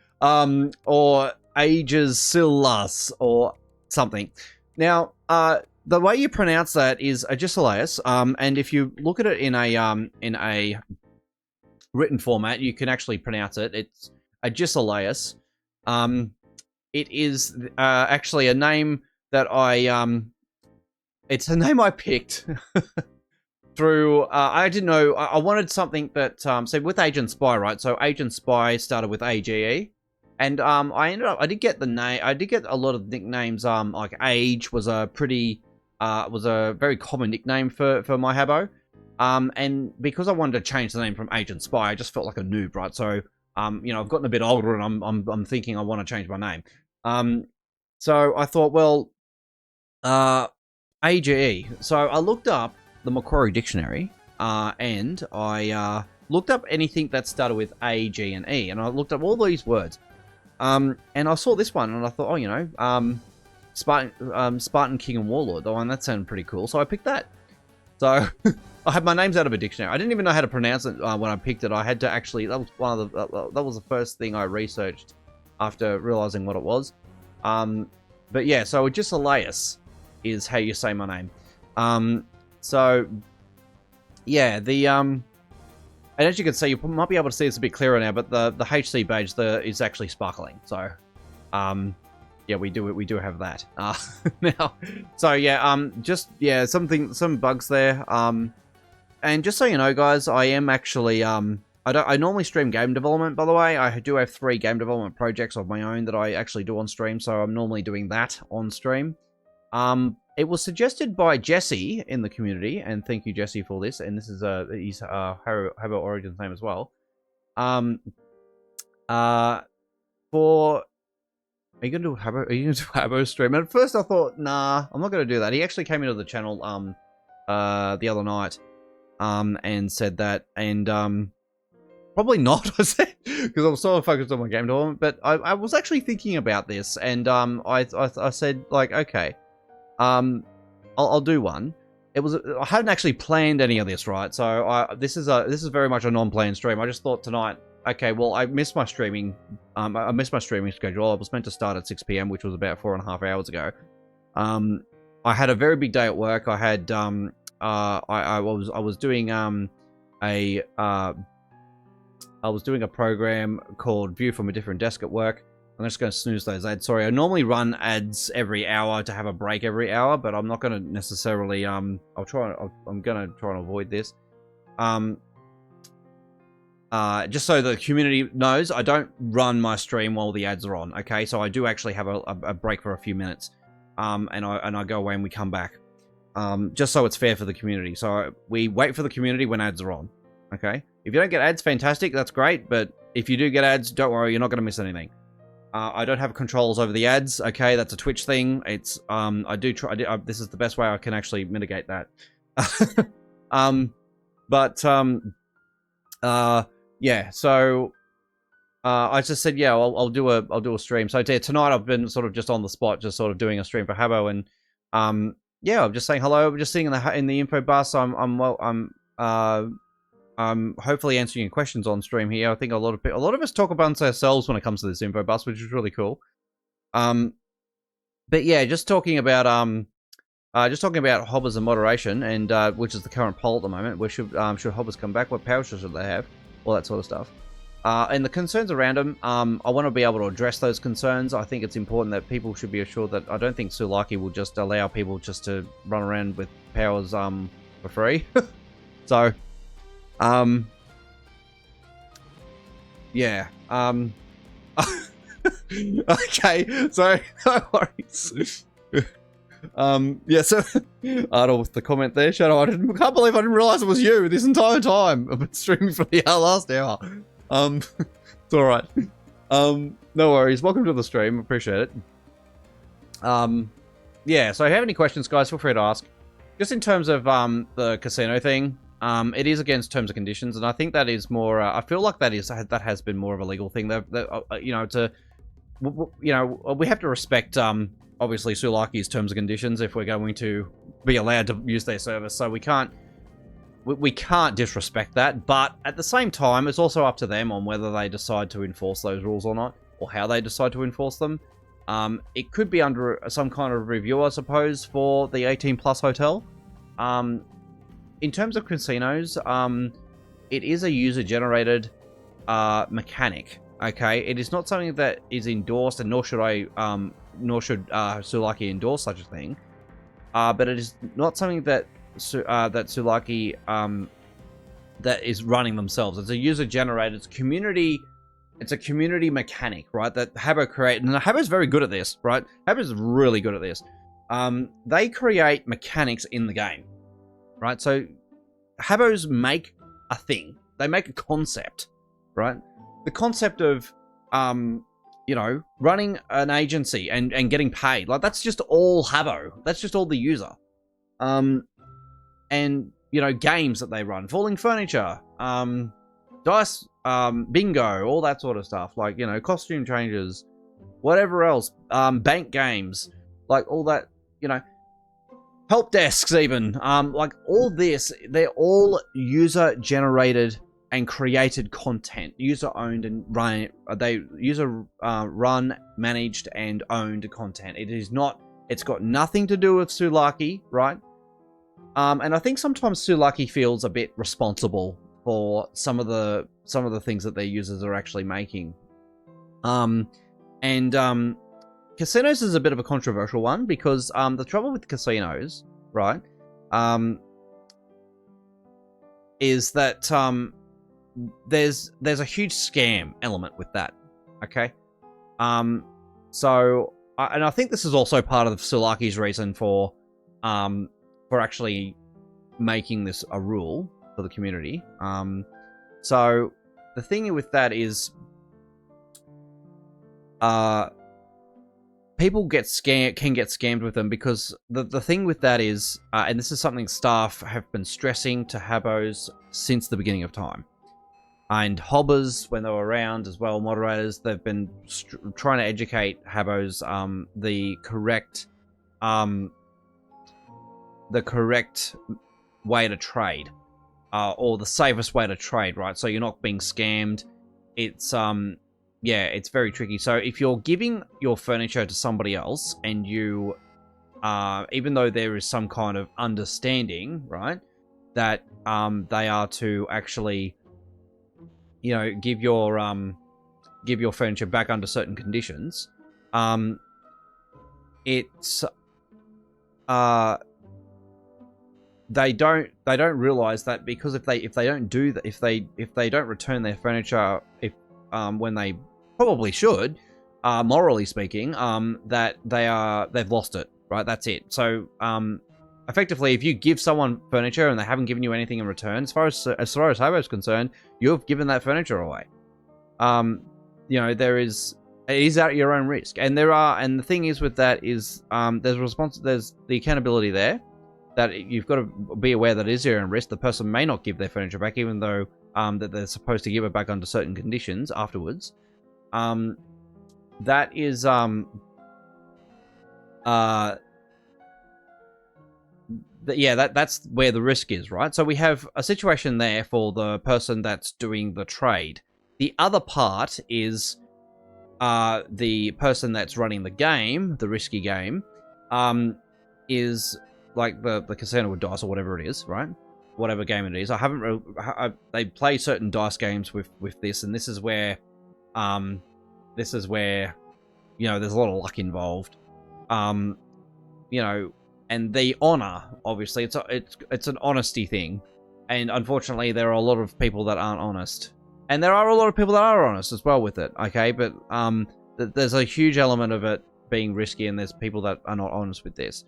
Or Ages Silas or something. Now, the way you pronounce that is Agesilaus. And if you look at it in a written format, you can actually pronounce it. It's Agesilaus. It is actually a name that it's a name I picked through. I didn't know. I wanted something that so with Agent Spy, right? So Agent Spy started with AGE. And I did get the name. I did get a lot of nicknames. Like Age was a very common nickname for my Habbo. And because I wanted to change the name from Agent Spy, I just felt like a noob, right? So I've gotten a bit older, and I'm thinking I want to change my name. So I thought, well, AGE. So I looked up the Macquarie Dictionary, and I looked up anything that started with A, G, and E, and I looked up all these words. And I saw this one, and I thought, Spartan King and Warlord. The one that sounded pretty cool, so I picked that. So I had my names out of a dictionary. I didn't even know how to pronounce it when I picked it. I had to actually. That was the first thing I researched after realizing what it was. But yeah, so Agesilaus is how you say my name. So yeah, and as you can see, you might be able to see this a bit clearer now, but the HC badge is actually sparkling. So, yeah, we do have that now. So yeah, some bugs there. And just so you know, guys, I am actually I normally stream game development. By the way, I do have 3 game development projects of my own that I actually do on stream. So I'm normally doing that on stream. It was suggested by Jesse in the community, and thank you, Jesse, for this. And this is his Habbo Origins name as well. Are you gonna do Habbo? Are you gonna do Habbo stream? And at first I thought, nah, I'm not gonna do that. He actually came into the channel the other night, and said that, and probably not. I said, because I was so focused on my game development. But I was actually thinking about this, and I said, like, okay. I'll do one. I hadn't actually planned any of this, right? So this is very much a non-planned stream. I just thought tonight, okay, well, I missed my streaming. I missed my streaming schedule. I was meant to start at 6 p.m., which was about 4.5 hours ago. I had a very big day at work. I had I was doing a program called View from a Different Desk at work. I'm just going to snooze those ads. Sorry, I normally run ads every hour to have a break every hour, but I'm not going to necessarily. I'm going to try and avoid this. Just so the community knows, I don't run my stream while the ads are on. Okay, so I do actually have a break for a few minutes, and I go away and we come back. Just so it's fair for the community. So we wait for the community when ads are on. Okay, if you don't get ads, fantastic, that's great. But if you do get ads, don't worry, you're not going to miss anything. I don't have controls over the ads. Okay, that's a Twitch thing. It's I do try. This is the best way I can actually mitigate that. Yeah. So I just said, yeah, I'll do a stream. So yeah, tonight I've been sort of just on the spot, just sort of doing a stream for Habbo, and yeah, I'm just saying hello. I'm just sitting in the info bus. I'm hopefully answering your questions on stream here. I think a lot of us talk amongst ourselves when it comes to this info bus, which is really cool. But yeah, just talking about hobbers and moderation, and which is the current poll at the moment. Where should hobbers come back? What powers should they have? All that sort of stuff. And the concerns around them, I want to be able to address those concerns. I think it's important that people should be assured that I don't think Sulaki will just allow people just to run around with powers for free. So, yeah. Okay, so no worries. Yeah, so Ardle with the comment there. Shadow, can't believe I didn't realize it was you this entire time. I've been streaming for the last hour. It's alright. No worries. Welcome to the stream. Appreciate it. Yeah, so if you have any questions, guys, feel free to ask. Just in terms of the casino thing, it is against terms and conditions, and I think that is more. I feel like that has been more of a legal thing. You know, we have to respect obviously Sulaki's terms and conditions if we're going to be allowed to use their service. So we can't disrespect that, but at the same time, it's also up to them on whether they decide to enforce those rules or not, or how they decide to enforce them. It could be under some kind of review, I suppose, for the 18+ hotel. In terms of casinos, it is a user-generated mechanic. Okay, it is not something that is endorsed, and nor should Sulaki endorse such a thing. But it is not something that Sulaki that is running themselves. It's a user-generated. It's a community mechanic, right? That Habbo create, and Habbo's very good at this, right? Habbo's really good at this. They create mechanics in the game, right? So Habbos make a thing. They make a concept, right? The concept of you know, running an agency and getting paid. Like, that's just all Habbo. That's just all the user. And, you know, games that they run. Falling Furniture. Dice, bingo, all that sort of stuff. Like, you know, costume changes. Whatever else. Bank games. Like, all that, you know. Help desks, even. Like, all this, they're all user-generated and created content, user-owned and run. They run, managed, and owned content. It is not. It's got nothing to do with Sulaki, right? And I think sometimes Sulaki feels a bit responsible for some of the things that their users are actually making. Casinos is a bit of a controversial one because the trouble with casinos, right, is that there's a huge scam element with that. Okay, so I think this is also part of Sulaki's reason for actually making this a rule for the community. So the thing with that is, people can get scammed with them because the thing with that is, and this is something staff have been stressing to Habbos since the beginning of time. And Hobbers, when they were around as well, moderators, they've been trying to educate Habbos the correct way to trade, or the safest way to trade, right? So you're not being scammed. It's yeah, it's very tricky. So if you're giving your furniture to somebody else, and you, even though there is some kind of understanding, right, that they are to actually, you know, give your furniture back under certain conditions, it's they don't realize that, because if they don't do that, if they don't return their furniture when they probably should, morally speaking, that they've lost it, right? That's it. So effectively, if you give someone furniture and they haven't given you anything in return, as far as Habbo is concerned, you've given that furniture away. You know, it is at your own risk, and the thing is with that is, there's the accountability there, that you've got to be aware that it is your own risk. The person may not give their furniture back, even though that they're supposed to give it back under certain conditions afterwards. That is that's where the risk is, right? So we have a situation there for the person that's doing the trade. The other part is the person that's running the game, the risky game, is like the casino with dice or whatever it is, right? Whatever game it is. They play certain dice games with this, and this is where there's a lot of luck involved. And the honor, obviously, it's an honesty thing, and unfortunately, there are a lot of people that aren't honest, and there are a lot of people that are honest as well with it. Okay, but there's a huge element of it being risky, and there's people that are not honest with this.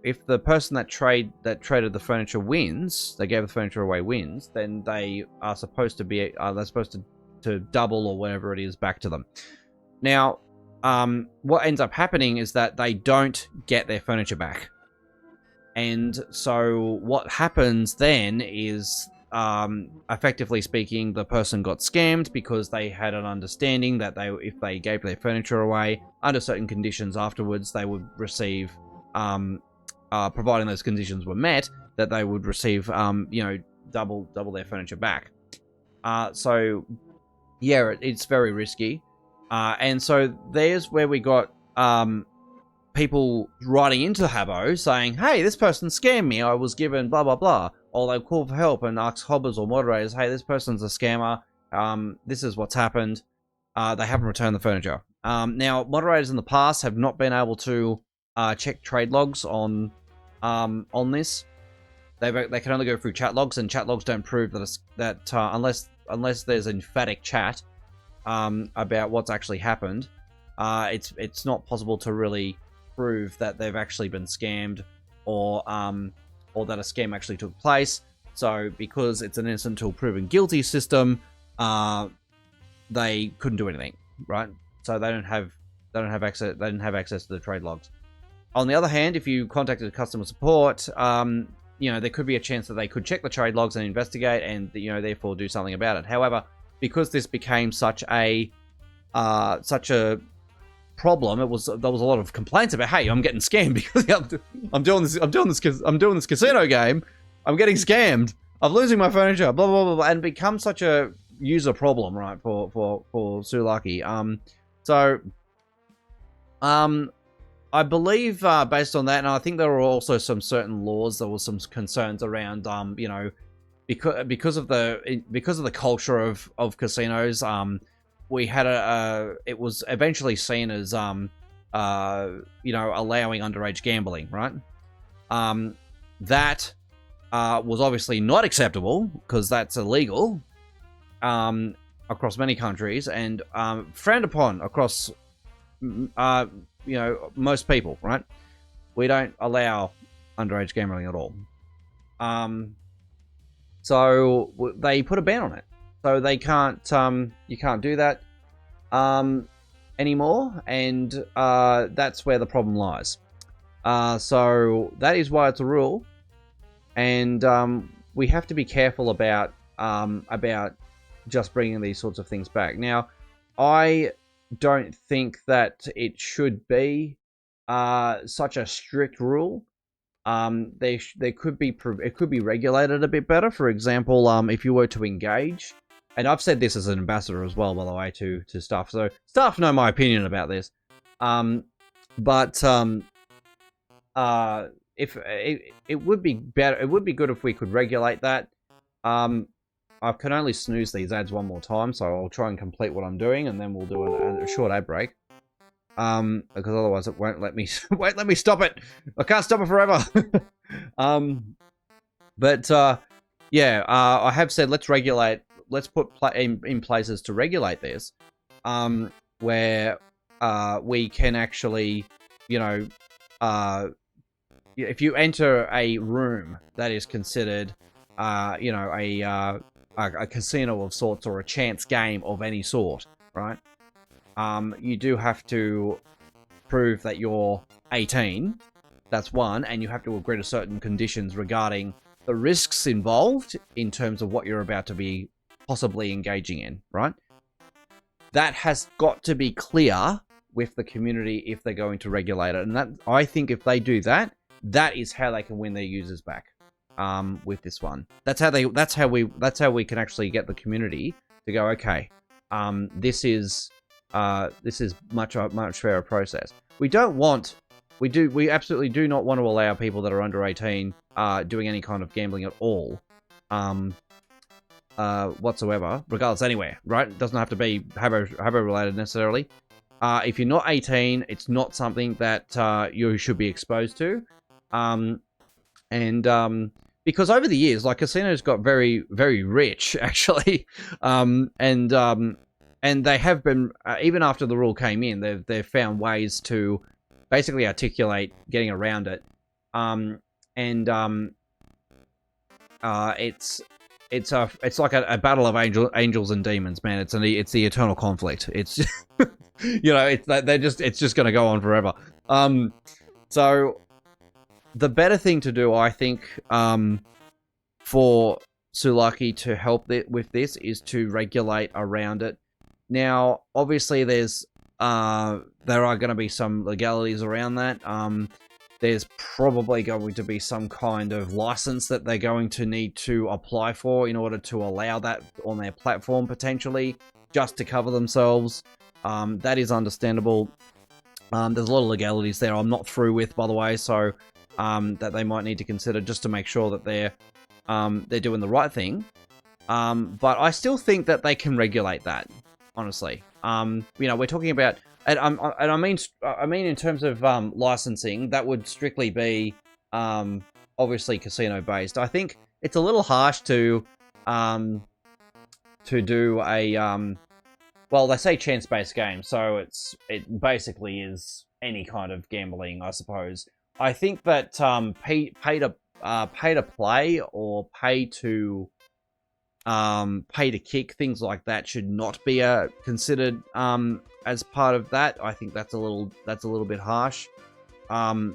If the person that traded the furniture wins, they gave the furniture away wins, then they are supposed to double or whatever it is back to them. Now, what ends up happening is that they don't get their furniture back. And so what happens then is, effectively speaking, the person got scammed because they had an understanding that if they gave their furniture away under certain conditions afterwards, they would receive, providing those conditions were met, that they would receive, double their furniture back. So yeah, it's very risky. And so there's where we got people writing into Habbo saying, hey, this person scammed me. I was given blah, blah, blah. Or they call for help and ask hobbers or moderators, hey, this person's a scammer. This is what's happened. They haven't returned the furniture. Now, moderators in the past have not been able to check trade logs on this. They can only go through chat logs, and chat logs don't prove that unless there's emphatic chat about what's actually happened, it's not possible to really prove that they've actually been scammed or that a scam actually took place. So because it's an innocent until proven guilty system, they couldn't do anything, right? So they don't have access. They didn't have access to the trade logs. On the other hand, if you contacted customer support, there could be a chance that they could check the trade logs and investigate, and therefore do something about it. However, because this became such a problem, there was a lot of complaints about, hey, I'm getting scammed because I'm doing this casino game, I'm getting scammed, I'm losing my furniture, blah blah blah, blah, and become such a user problem, right, for Sulaki. I believe based on that, and I think there were also some certain laws, there was some concerns around because of the culture of casinos, we had it was eventually seen as allowing underage gambling, right? That was obviously not acceptable because that's illegal across many countries, and frowned upon across most people, right? We don't allow underage gambling at all. So they put a ban on it. So they can't, you can't do that anymore, and that's where the problem lies. So that is why it's a rule, and we have to be careful about just bringing these sorts of things back. Now, I don't think that it should be such a strict rule. There could be it could be regulated a bit better. For example, if you were to engage, and I've said this as an ambassador as well, by the way, to staff. So staff know my opinion about this. If it would be better, it would be good if we could regulate that. I can only snooze these ads one more time, so I'll try and complete what I'm doing, and then we'll do a short ad break. Because otherwise it won't let me stop it. I can't stop it forever. I have said let's put in places to regulate this, where we can actually, if you enter a room that is considered, a casino of sorts or a chance game of any sort, right? You do have to prove that you're 18. That's one, and you have to agree to certain conditions regarding the risks involved in terms of what you're about to be possibly engaging in, right? That has got to be clear with the community if they're going to regulate it. And that, I think if they do that, that is how they can win their users back. With this one, that's how we can actually get the community to go, okay, this is much fairer process. We absolutely do not want to allow people that are under 18 doing any kind of gambling at all, whatsoever, regardless anywhere, right? It doesn't have to be Habbo related necessarily. If you're not 18, it's not something that you should be exposed to, because over the years, like, casinos got very, very rich, actually, and they have been, even after the rule came in, they've found ways to basically articulate getting around it, it's like a battle of angels and demons, man. It's the eternal conflict. It's it's just gonna go on forever. So the better thing to do, I think, for Sulaki to help with this is to regulate around it. Now, obviously, there are going to be some legalities around that. There's probably going to be some kind of license that they're going to need to apply for in order to allow that on their platform, potentially, just to cover themselves. That is understandable. There's a lot of legalities there I'm not through with, by the way, so that they might need to consider just to make sure that they're doing the right thing. But I still think that they can regulate that, honestly. We're talking about, and I mean in terms of licensing, that would strictly be obviously casino based. I think it's a little harsh to do a well, they say chance based game, so it basically is any kind of gambling, I suppose. I think that pay to play or pay to kick, things like that should not be considered as part of that. I think that's a little bit harsh, But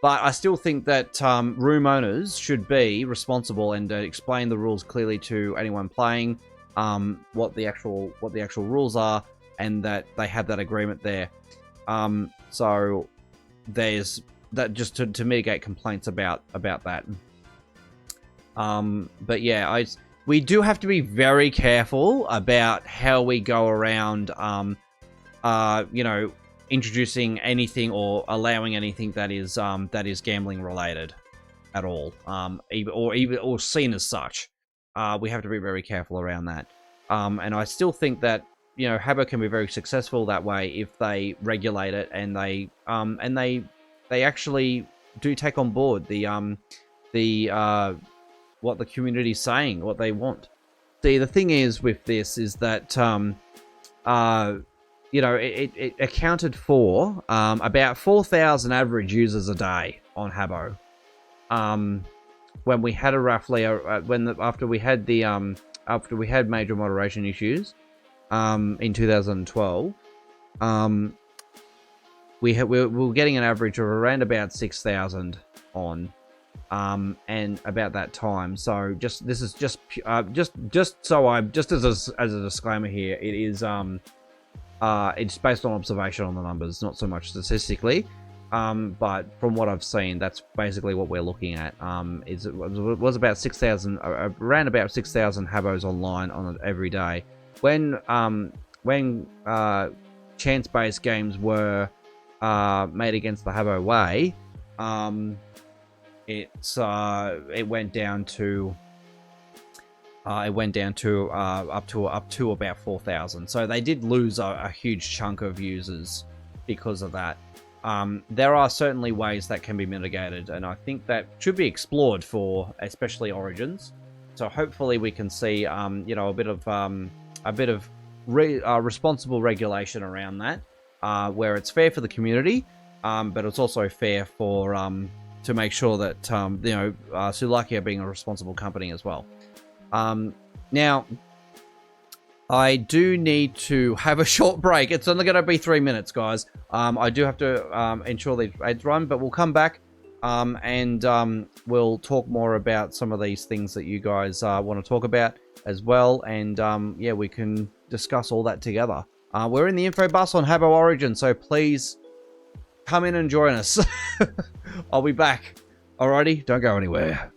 I still think that room owners should be responsible and explain the rules clearly to anyone playing, what the actual rules are, and that they have that agreement there. So there's that, just to mitigate complaints about that. But yeah, we do have to be very careful about how we go around, introducing anything or allowing anything that is gambling related at all, or seen as such. We have to be very careful around that. And I still think that Habbo can be very successful that way if they regulate it and they actually do take on board what the community's saying, what they want. See, the thing is with this is that it accounted for about 4,000 average users a day on Habbo. When we had after we had major moderation issues in 2012, we were getting an average of around about 6,000 on, and about that time. So just as a disclaimer here, it is it's based on observation on the numbers, not so much statistically. But from what I've seen, that's basically what we're looking at. It was about 6,000, around about 6,000 Habbos online on it every day. When chance-based games were made against the Habbo way, it went down to up to about 4,000. So they did lose a huge chunk of users because of that. There are certainly ways that can be mitigated, and I think that should be explored for especially Origins. So hopefully we can see a bit of responsible regulation around that, where it's fair for the community, but it's also fair for to make sure that Sulaki are being a responsible company as well. Now, I do need to have a short break. It's only going to be 3 minutes, guys. I do have to ensure these ads run, but we'll come back and we'll talk more about some of these things that you guys want to talk about as well. And yeah, we can discuss all that together. We're in the info bus on Habbo Origin, so please come in and join us. I'll be back. Alrighty, don't go anywhere.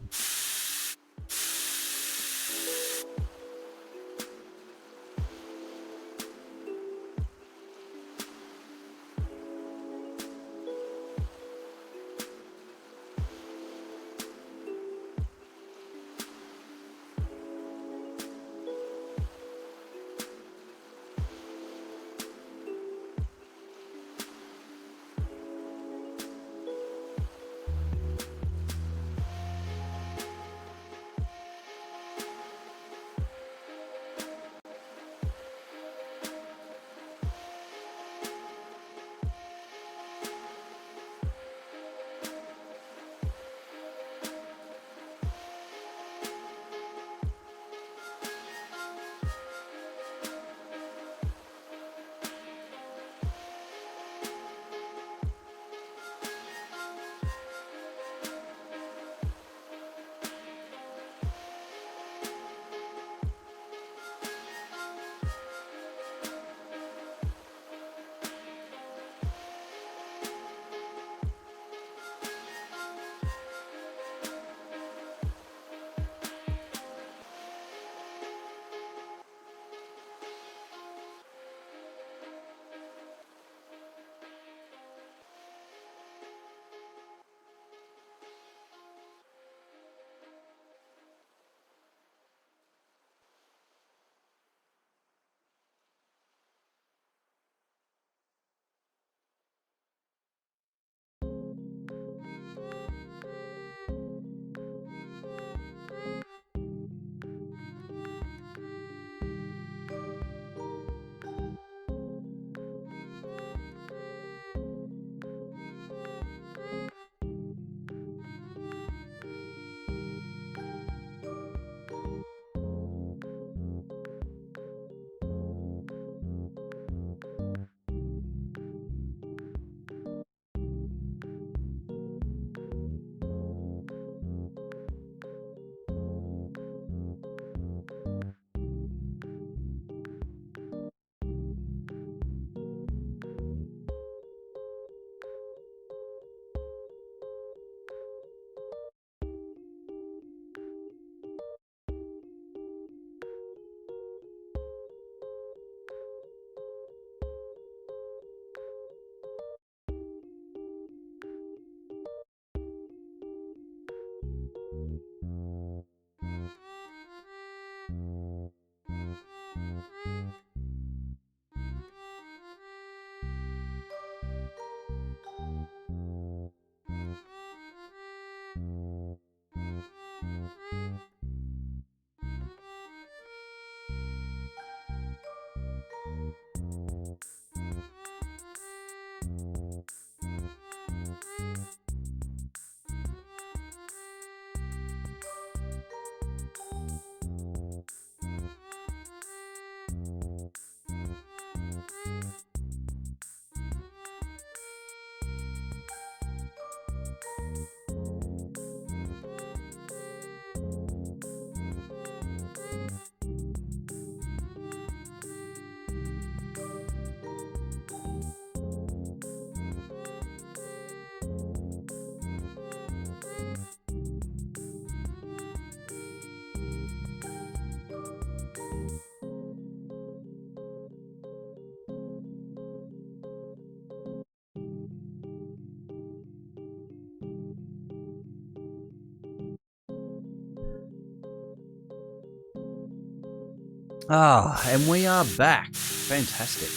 Ah, and we are back. Fantastic.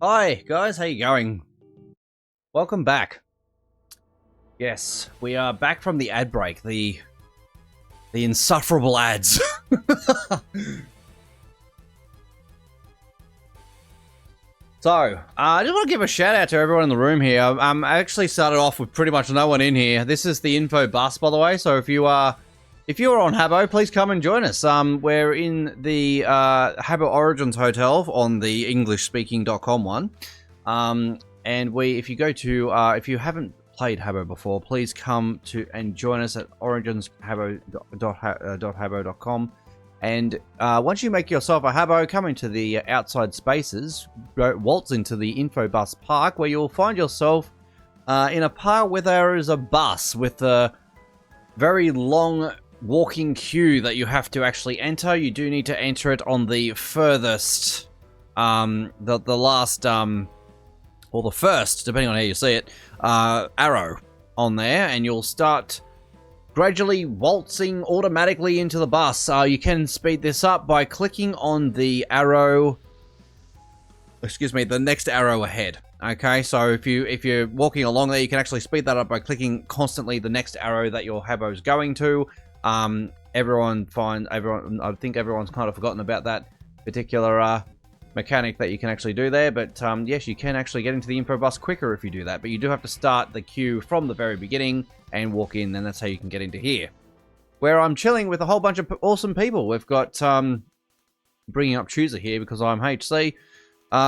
Hi, guys. How you going? Welcome back. Yes, we are back from the ad break. The insufferable ads. So, I just want to give a shout out to everyone in the room here. I actually started off with pretty much no one in here. This is the info bus, by the way. So if you are on Habbo, please come and join us. We're in the Habbo Origins Hotel on the EnglishSpeaking.com one. And if you go to, if you haven't played Habbo before, please come to and join us at origins.habbo.com. And once you make yourself a Habbo, come into the outside spaces, waltz into the Infobus Park, where you'll find yourself in a park where there is a bus with a very long walking queue that you have to actually enter. You do need to enter it on the furthest, the last, or the first, depending on how you see it, arrow on there, and you'll start gradually waltzing automatically into the bus. You can speed this up by clicking on the arrow, the next arrow ahead. Okay, so if you're walking along there, you can actually speed that up by clicking constantly the next arrow that your Habbo's going to. I think everyone's kind of forgotten about that particular mechanic that you can actually do there, but yes, you can actually get into the info bus quicker if you do that, but you do have to start the queue from the very beginning and walk in, and that's how you can get into here, where I'm chilling with a whole bunch of awesome people. We've got bringing up Chooser here because I'm HC.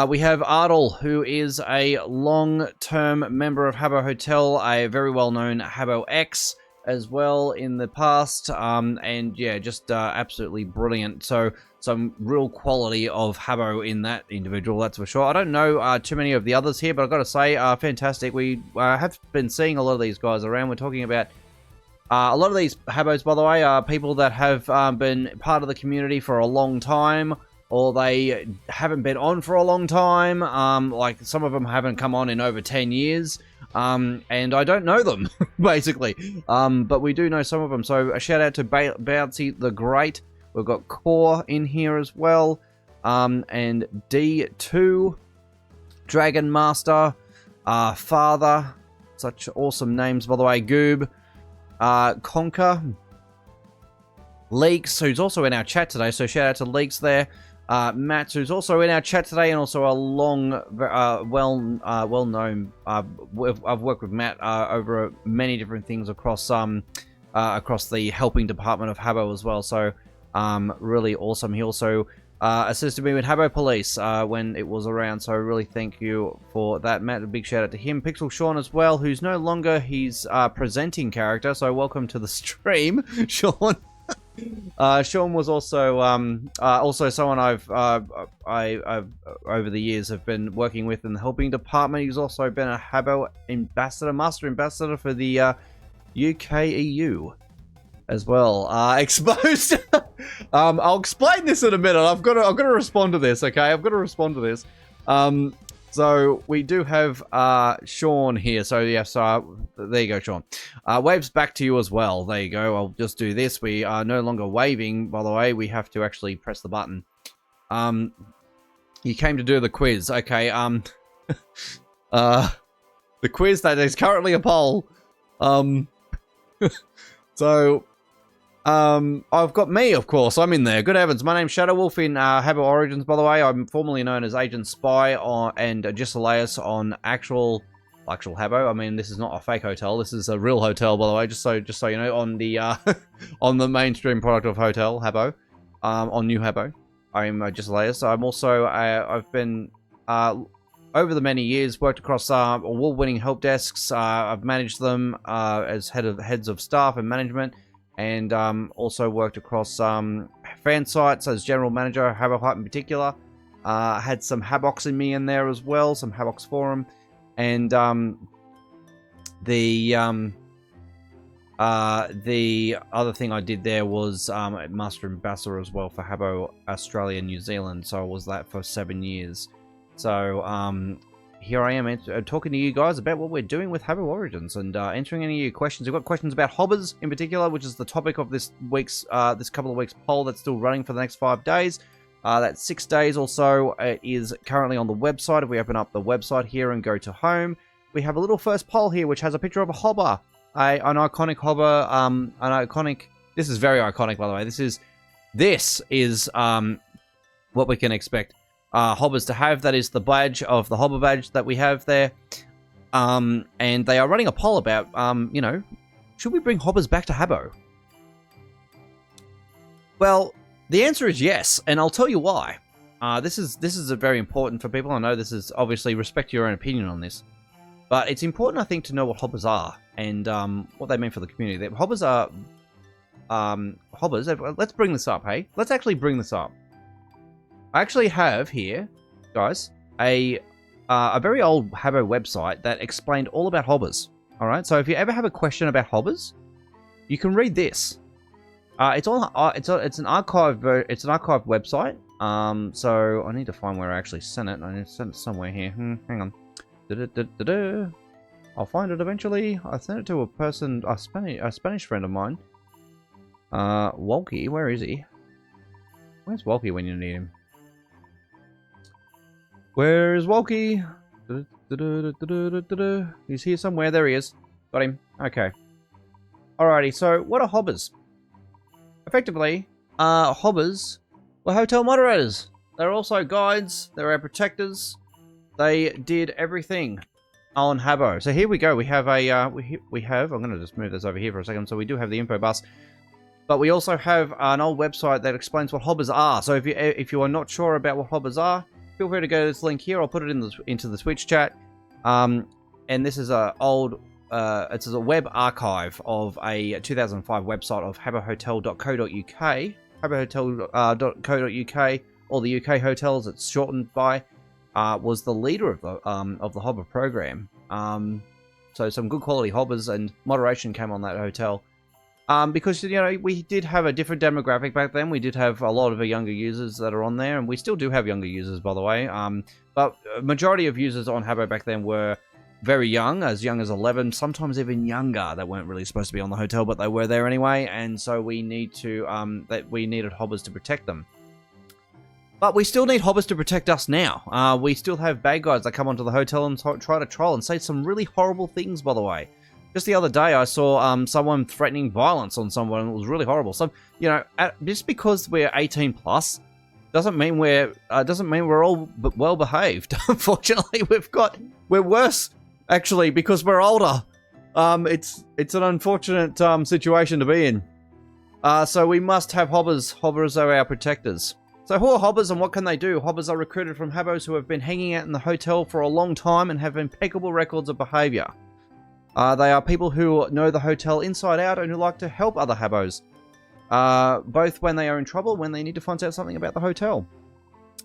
We have Ardle, who is a long-term member of Habbo Hotel, a very well-known Habbo X as well in the past, and yeah, just absolutely brilliant. So some real quality of Habbo in that individual, that's for sure. I don't know too many of the others here, but I've got to say, fantastic. We have been seeing a lot of these guys around. We're talking about a lot of these Habbos, by the way, are people that have been part of the community for a long time, or they haven't been on for a long time. Like some of them haven't come on in over 10 years. And I don't know them, basically. But we do know some of them. So a shout out to Bouncy the Great. We've got Core in here as well. And D2, Dragon Master, Father, such awesome names, by the way. Goob, Conquer, Leaks, who's also in our chat today. So shout out to Leaks there. Matt, who's also in our chat today, and also a long, well-known. I've worked with Matt over many different things across the helping department of Habbo as well. So really awesome. He also assisted me with Habbo Police when it was around. So really thank you for that, Matt. A big shout out to him. Pixel Sean as well, who's no longer his presenting character. So welcome to the stream, Sean. Sean was also someone I've over the years have been working with in the helping department. He's also been a Habbo master ambassador for the UK-EU as well. Exposed. I'll explain this in a minute. I've got to respond to this. Okay, I've got to respond to this. So we do have Sean here. So yes, there you go, Sean. Waves back to you as well. There you go. I'll just do this. We are no longer waving, by the way. We have to actually press the button. You came to do the quiz. Okay. The quiz that is currently a poll. So I've got me, of course. I'm in there. Good heavens. My name's Shadow Wolf in Habbo Origins, by the way. I'm formerly known as Agent Spy and Gislaeus on actual Habbo. I mean, this is not a fake hotel. This is a real hotel, by the way. Just so you know, on the on the mainstream product of Hotel Habbo, on New Habbo. I'm Gislaeus. I'm also I've been over the many years worked across award-winning help desks. I've managed them as heads of staff and management. And also worked across fan sites as general manager, Habbo Hype in particular. Had some Habbox in me in there as well, some Habbox Forum. And the other thing I did there was Master Ambassador as well for Habbo Australia and New Zealand. So I was that for 7 years. So here I am talking to you guys about what we're doing with Habbo Origins and answering any of your questions. We've got questions about hobbers in particular, which is the topic of this couple of weeks poll that's still running for the next 5 days. That's 6 days or so. It is currently on the website. If we open up the website here and go to home, we have a little first poll here, which has a picture of a hobber, an iconic hobber, This is very iconic, by the way. This is what we can expect hobbers to have. That is the badge of the hobber badge that we have there. And they are running a poll about, should we bring hobbers back to Habbo? Well, the answer is yes, and I'll tell you why. This is very important for people. I know this is obviously respect your own opinion on this. But it's important, I think, to know what hobbers are and what they mean for the community. Hobbers are hobbers. Let's bring this up, hey? Let's actually bring this up. I actually have here, guys, a very old Habbo website that explained all about hobbers. All right, so if you ever have a question about hobbers, you can read this. It's an archived website. So I need to find where I actually sent it. I need to send it somewhere here. Hang on. I'll find it eventually. I sent it to a person, a Spanish friend of mine. Walkie, where is he? Where's Walkie when you need him? Where is Walkie? He's here somewhere. There he is. Got him. Okay. Alrighty, so what are hobbers? Effectively, hobbers were hotel moderators. They're also guides. They're our protectors. They did everything on Habbo. So here we go. We have a we have. I'm going to just move this over here for a second. So we do have the info bus, but we also have an old website that explains what hobbers are. So if you are not sure about what hobbers are, feel free to go to this link here. I'll put it into the Twitch chat. And this is a old. It's a web archive of a 2005 website of habbohotel.co.uk. Habbohotel.co.uk, or the UK hotels it's shortened by, was the leader of the hobber program. So some good quality hobbers and moderation came on that hotel. Because, you know, we did have a different demographic back then. We did have a lot of younger users that are on there, and we still do have younger users, by the way. But a majority of users on Habbo back then were very young as 11, sometimes even younger. They weren't really supposed to be on the hotel, but they were there anyway, and so we need to we needed hobbers to protect them. But we still need hobbers to protect us now. We still have bad guys that come onto the hotel and try to troll and say some really horrible things, by the way. Just the other day, I saw someone threatening violence on someone. It was really horrible. So, you know, just because we're 18 plus doesn't mean we're all well behaved. Unfortunately, we're worse actually because we're older. It's an unfortunate situation to be in. So we must have hobbers. Hobbers are our protectors. So who are hobbers and what can they do? Hobbers are recruited from Habbos who have been hanging out in the hotel for a long time and have impeccable records of behaviour. They are people who know the hotel inside out and who like to help other Habbos, both when they are in trouble, when they need to find out something about the hotel.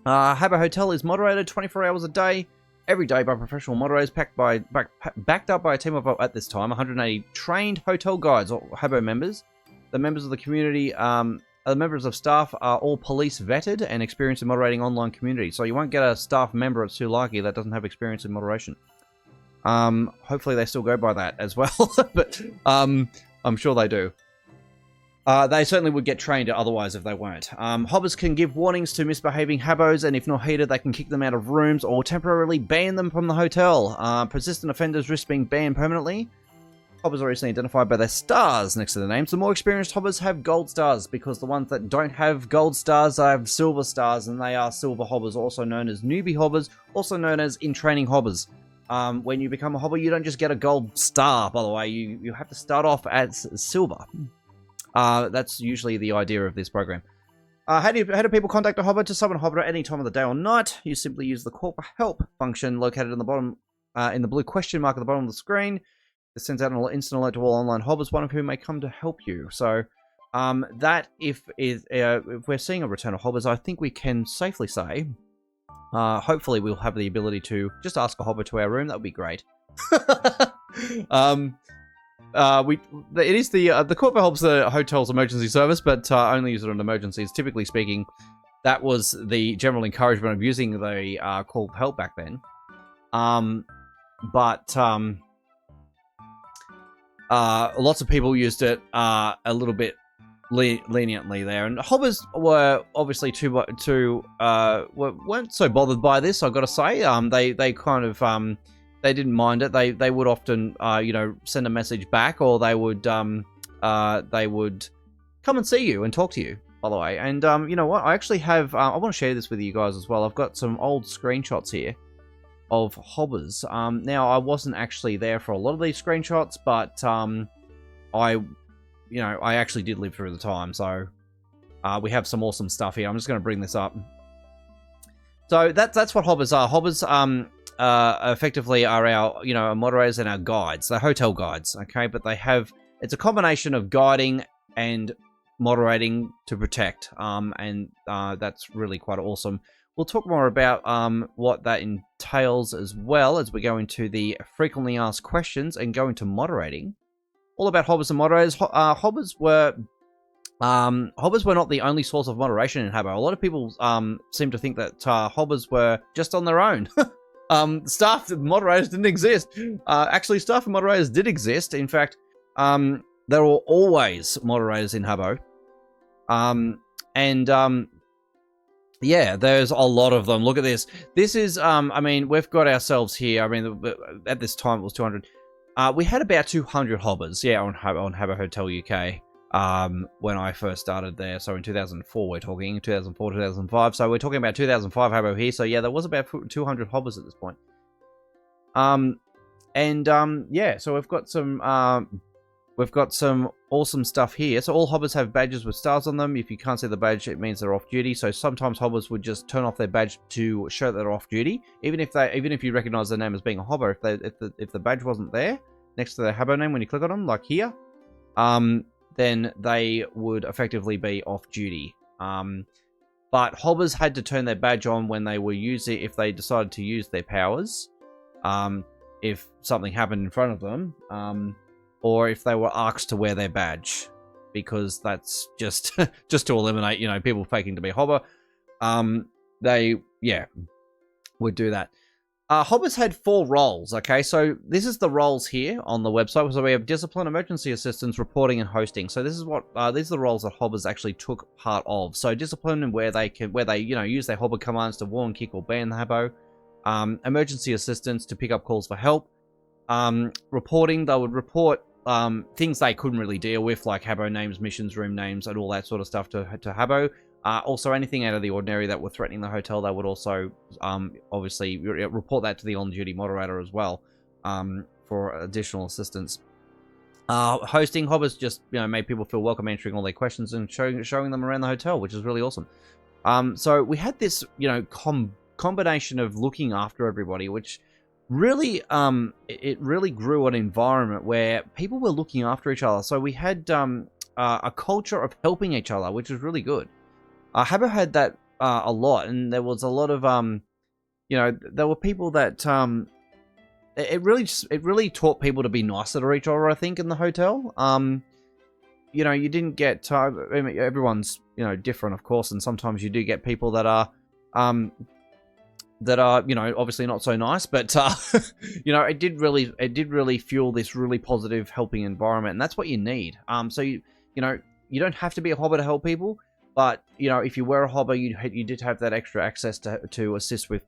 Habbo Hotel is moderated 24 hours a day, every day by professional moderators, backed up by a team of, at this time, 180 trained hotel guides or Habbo members. The members of the community, the members of staff are all police vetted and experienced in moderating online communities. So you won't get a staff member at Sulaki that doesn't have experience in moderation. Hopefully they still go by that as well, but I'm sure they do. They certainly would get trained otherwise if they weren't. Hobbers can give warnings to misbehaving Habbos, and if not heeded, they can kick them out of rooms or temporarily ban them from the hotel. Persistent offenders risk being banned permanently. Hobbers are recently identified by their stars next to their names. The more experienced hobbers have gold stars, because the ones that don't have gold stars have silver stars, and they are silver hobbers, also known as newbie hobbers, also known as in-training hobbers. When you become a hobber, you don't just get a gold star, by the way. You have to start off as silver. That's usually the idea of this program. How do people contact a hobber? To summon a hobber at any time of the day or night, you simply use the call for help function located in the bottom, in the blue question mark at the bottom of the screen. It sends out an instant alert to all online hobbers, one of whom may come to help you. So, that if we're seeing a return of hobbers, I think we can safely say, hopefully we'll have the ability to just ask a hobber to our room. That would be great. It is the Court for Help's the hotel's emergency service, but only use it on emergencies. Typically speaking, that was the general encouragement of using the call for help back then. Lots of people used it a little bit leniently there, and hobbers were obviously weren't so bothered by this. I've got to say, they kind of they didn't mind it. They would often send a message back, or they would come and see you and talk to you, by the way. And you know what, I actually have I want to share this with you guys as well. I've got some old screenshots here of hobbers. Now I wasn't actually there for a lot of these screenshots, but I actually did live through the time, so we have some awesome stuff here. I'm just going to bring this up. So that's what hobbers are. Hobbers effectively are our, our moderators and our guides, the hotel guides, okay? But it's a combination of guiding and moderating to protect, and that's really quite awesome. We'll talk more about what that entails as well as we go into the frequently asked questions and go into moderating. All about hobbers and moderators. Hobbers were not the only source of moderation in Habbo. A lot of people seem to think that hobbers were just on their own. Staff moderators didn't exist. Actually, staff and moderators did exist. In fact, there were always moderators in Habbo. Yeah, there's a lot of them. Look at this. This is, I mean, we've got ourselves here. I mean, at this time it was 200. We had about 200 hobbers, yeah, on Habbo Hotel UK. When I first started there. So in 2004, we're talking 2004, 2005. So we're talking about 2005 Habbo here. So yeah, there was about 200 hobbers at this point. Yeah, so we've got some awesome stuff here. So all hobbers have badges with stars on them. If you can't see the badge, it means they're off duty. So sometimes hobbers would just turn off their badge to show that they're off duty, even if you recognize their name as being a hobber. If the badge wasn't there next to their Habbo name when you click on them, like here, then they would effectively be off duty. But hobbers had to turn their badge on when they were using, if they decided to use their powers, if something happened in front of them, or if they were asked to wear their badge, because that's just just to eliminate, people faking to be a hobber. They would do that. Hobbers had 4 roles, okay? So this is the roles here on the website. So we have discipline, emergency assistance, reporting, and hosting. So this is what these are the roles that hobbers actually took part of. So discipline, and where they use their hobber commands to warn, kick, or ban the Habbo. Emergency assistance, to pick up calls for help. Reporting, they would report things they couldn't really deal with, like Habbo names, missions, room names, and all that sort of stuff to Habbo. Also, anything out of the ordinary that were threatening the hotel, they would also obviously report that to the on-duty moderator as well, for additional assistance. Hosting, hobbers just made people feel welcome, answering all their questions and showing them around the hotel, which is really awesome. So we had this combination of looking after everybody, which really it really grew an environment where people were looking after each other. So we had a culture of helping each other, which was really good. Habbo had that a lot, and there was a lot of there were people that it really taught people to be nicer to each other, I think, in the hotel. You didn't get I mean, everyone's different, of course, and sometimes you do get people that are obviously not so nice, but it did really fuel this really positive helping environment, and that's what you need. So you don't have to be a hobber to help people. But if you were a hobber, you did have that extra access to assist with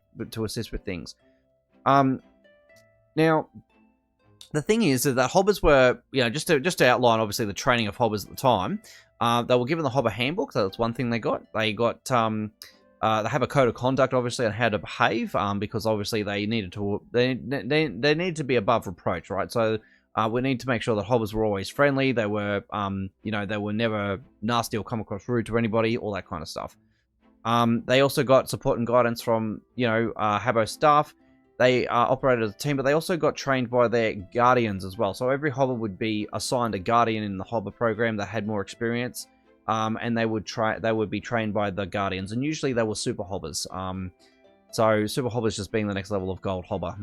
things. Now, the thing is that hobbers were, just to outline obviously the training of hobbers at the time. They were given the hobber handbook, so that's one thing they got. They got they have a code of conduct, obviously, on how to behave, because obviously they needed to be above reproach, right? So we need to make sure that hobbers were always friendly. They were, they were never nasty or come across rude to anybody, all that kind of stuff. They also got support and guidance from, Habbo staff. They operated as a team, but they also got trained by their guardians as well. So every hobber would be assigned a guardian in the hobber program that had more experience, and they would be trained by the guardians, and usually they were super hobbers. So super hobbers just being the next level of gold hobber.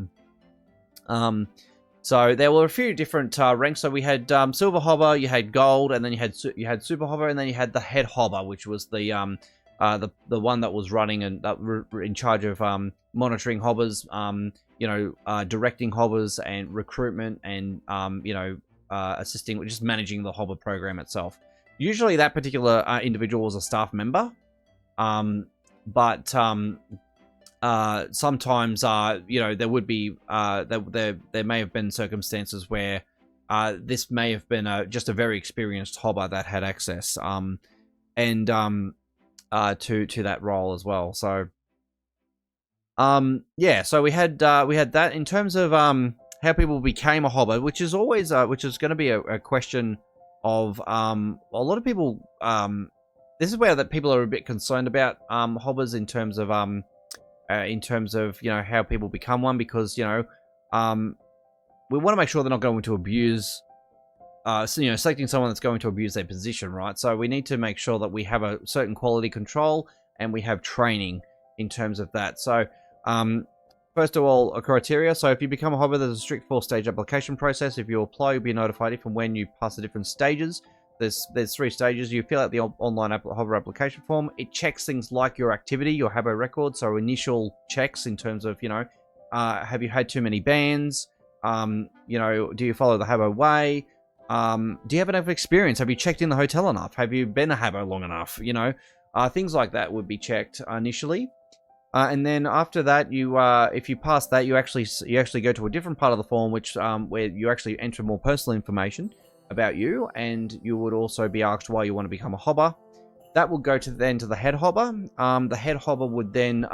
So there were a few different ranks. So we had silver hobber, you had gold, and then you had super hobber, and then you had the head hobber, which was the one that was running and in charge of monitoring hobbers, directing hobbers and recruitment, and assisting, just managing the hobber program itself. Usually that particular individual was a staff member, but sometimes there would be there may have been circumstances where this may have been just a very experienced hobber that had access to that role as well. So so we had that in terms of how people became a hobber, which is always going to be a question of a lot of people. This is where that people are a bit concerned about hobbers in terms of in terms of, you know, how people become one, because, you know, we want to make sure they're not going to abuse, so, you know, selecting someone that's going to abuse their position, right? So we need to make sure that we have a certain quality control and we have training in terms of that. So, first of all, a criteria. So if you become a hobby, there's a strict 4-stage application process. If you apply, you'll be notified if and when you pass the different stages. There's 3 stages. You fill out the online Habbo application form. It checks things like your activity, your Habbo record. So initial checks in terms of, you know, have you had too many bans? You know, do you follow the Habbo way? Do you have enough experience? Have you checked in the hotel enough? Have you been a Habbo long enough? You know, things like that would be checked initially. And then after that, you if you pass that, you actually go to a different part of the form, which where you actually enter more personal information about you, and you would also be asked why you want to become a hobber. That will go to the head hobber. The head hobber would then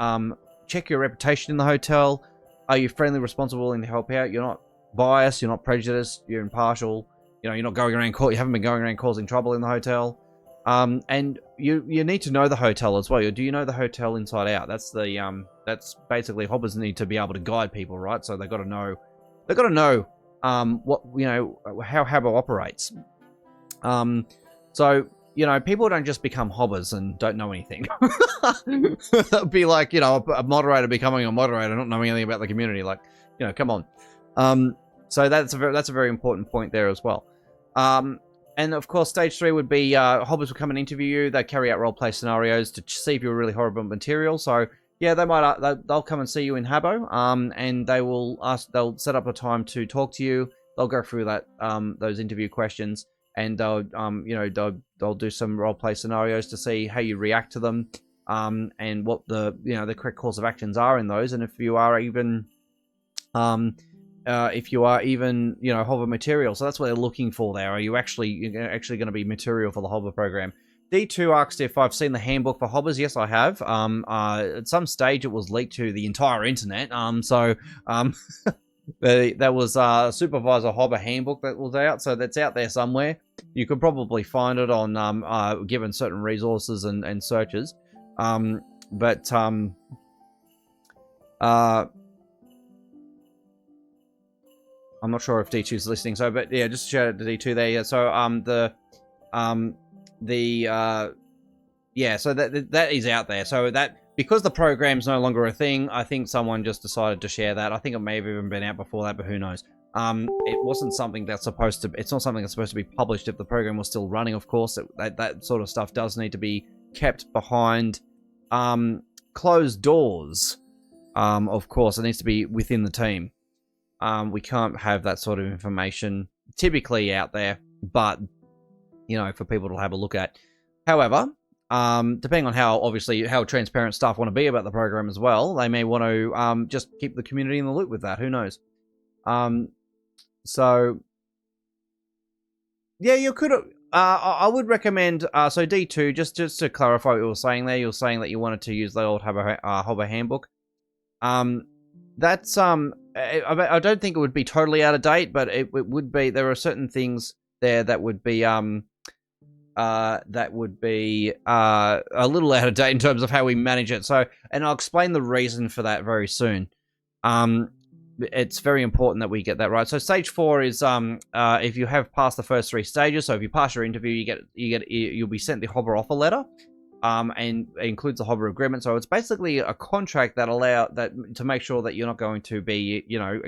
check your reputation in the hotel. Are you friendly, responsible, willing to help out? You're not biased. You're not prejudiced. You're impartial. You know, you're not going around. You haven't been going around causing trouble in the hotel. And you need to know the hotel as well. Do you know the hotel inside out? That's the that's basically, hobbers need to be able to guide people, right? So they've got to know what, you know, how Habbo operates. So, you know, people don't just become hobbers and don't know anything. That'd be like, you know, a moderator becoming a moderator, not knowing anything about the community. Like, you know, come on. So that's a very important point there as well. And of course, stage 3 would be hobbers will come and interview you. They carry out role-play scenarios to see if you're really horrible material. So yeah, they might they'll come and see you in Habbo, and they'll set up a time to talk to you. They'll go through that those interview questions, and they'll you know, they'll do some role-play scenarios to see how you react to them, and what the, you know, the correct course of actions are in those, and if you are even you know, hobber material. So that's what they're looking for there. Are you actually going to be material for the hobber program? D2 asked if I've seen the handbook for hobbers. Yes, I have. At some stage, it was leaked to the entire internet. There was a supervisor hobber handbook that was out, so that's out there somewhere. You could probably find it on given certain resources and searches. I'm not sure if D2's listening, so, but yeah, just shout out to D2 there. Yeah, so yeah, so that is out there. So that, because the program's no longer a thing, I think someone just decided to share that. I think it may have even been out before that, but who knows? It wasn't something that's supposed to. It's not something that's supposed to be published if the program was still running. Of course, that sort of stuff does need to be kept behind closed doors. Of course, it needs to be within the team. We can't have that sort of information typically out there, but, you know, for people to have a look at. However, depending on how transparent staff want to be about the program as well, they may want to just keep the community in the loop with that. Who knows? So yeah, you could. I would recommend. So D2, just to clarify what you were saying there, you were saying that you wanted to use the old Habbo handbook. That's I don't think it would be totally out of date, but it would be. There are certain things there that would be a little out of date in terms of how we manage it. So, and I'll explain the reason for that very soon. It's very important that we get that right. So stage 4 is if you have passed the first 3 stages. So if you pass your interview, you'll be sent the hobber offer letter. And it includes a hobber agreement. So it's basically a contract that to make sure that you're not going to be, you know,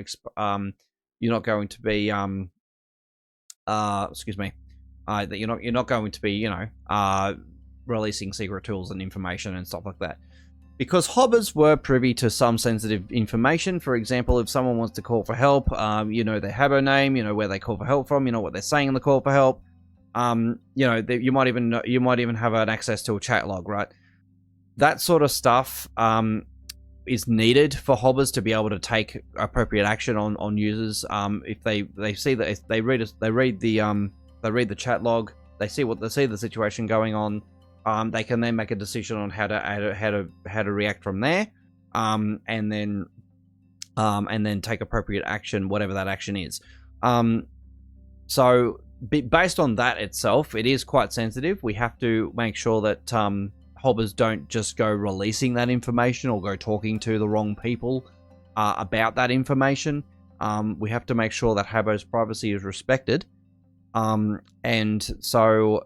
you're not going to be, excuse me, that you're not going to be, you know, releasing secret tools and information and stuff like that. Because hobbers were privy to some sensitive information. For example, if someone wants to call for help, you know their Habbo name, you know where they call for help from, you know what they're saying in the call for help. You know, you might even have an access to a chat log, right? That sort of stuff is needed for hobbers to be able to take appropriate action on users. If they see that, if they read the chat log, they see the situation going on. They can then make a decision on how to react from there, and then take appropriate action, whatever that action is. So based on that itself, it is quite sensitive. We have to make sure that hobbers don't just go releasing that information or go talking to the wrong people about that information. We have to make sure that Habbo's privacy is respected. And so,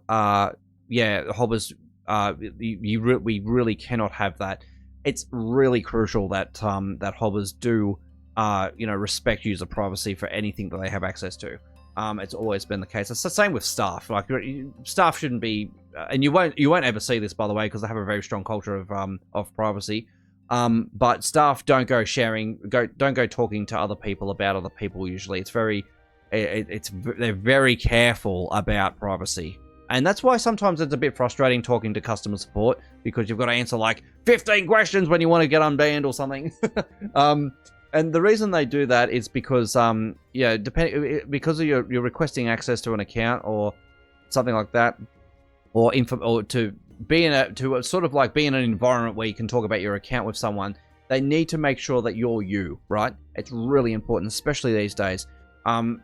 yeah, hobbers, we really cannot have that. It's really crucial that that hobbers do, respect user privacy for anything that they have access to. It's always been the case. It's the same with staff. Like, staff shouldn't be, and you won't ever see this, by the way, because they have a very strong culture of privacy. But staff don't go talking to other people about other people. Usually, they're very careful about privacy. And that's why sometimes it's a bit frustrating talking to customer support, because you've got to answer like 15 questions when you want to get unbanned or something. And the reason they do that is because, because of you're requesting access to an account or something like that, or to be to sort of like be in an environment where you can talk about your account with someone. They need to make sure that you're you, right? It's really important, especially these days.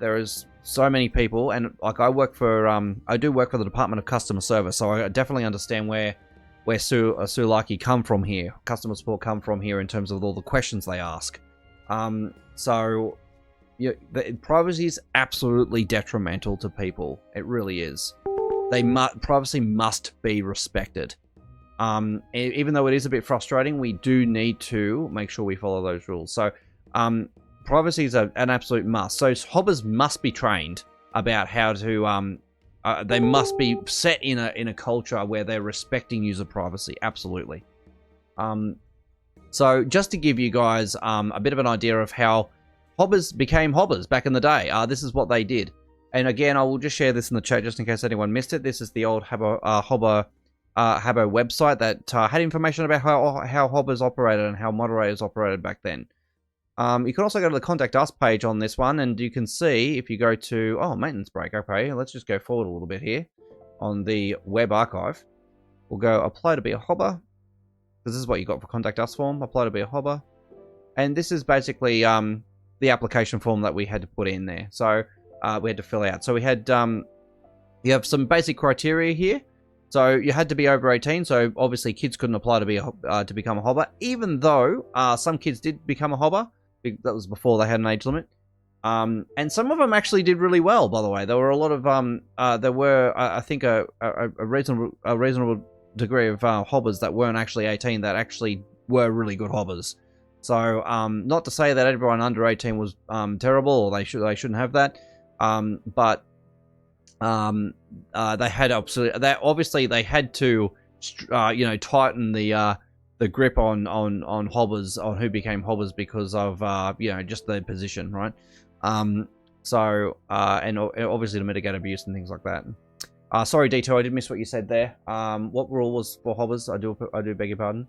There is so many people, and like I do work for the Department of Customer Service, so I definitely understand where Sulaki come from here, customer support come from here in terms of all the questions they ask. So the privacy is absolutely detrimental to people. It really is. Privacy must be respected. Even though it is a bit frustrating, we do need to make sure we follow those rules. So, privacy is an absolute must. So hobbers must be trained about how to. They must be set in a culture where they're respecting user privacy. Absolutely. So just to give you guys a bit of an idea of how hobbers became hobbers back in the day, this is what they did. And again, I will just share this in the chat just in case anyone missed it. This is the old Habbo website that had information about how hobbers operated and how moderators operated back then. You can also go to the Contact Us page on this one, and you can see if you go to... Oh, maintenance break. Okay, let's just go forward a little bit here on the web archive. We'll go apply to be a hobber. This is what you got for Contact Us form. Apply to be a hobber. And this is basically the application form that we had to put in there. So we had to fill out. So we had... you have some basic criteria here. So you had to be over 18, so obviously kids couldn't apply to become a hobber, even though some kids did become a hobber. That was before they had an age limit. And some of them actually did really well, by the way. There were a lot of, I think, a reasonable degree of hobbers that weren't actually 18 that actually were really good hobbers. So, not to say that everyone under 18 was terrible, or they shouldn't have that, but... they had they had to, tighten the grip on hobbers, on who became hobbers because of just their position, right? And obviously to mitigate abuse and things like that. Sorry, Dito, I did miss what you said there. What rule was for hobbers? I do beg your pardon.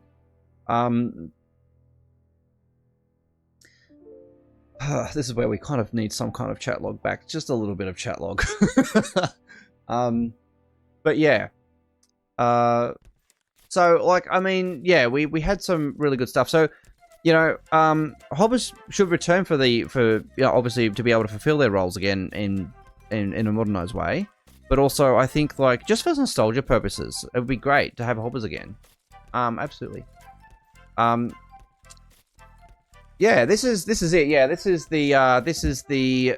This is where we kind of need some kind of chat log back. Just a little bit of chat log. But yeah. So, like, I mean, yeah, we had some really good stuff. So, hobbers should return obviously to be able to fulfill their roles again in a modernized way. But also, I think, like, just for nostalgia purposes, it would be great to have hobbers again. Absolutely. Yeah, this is it. Yeah, this is the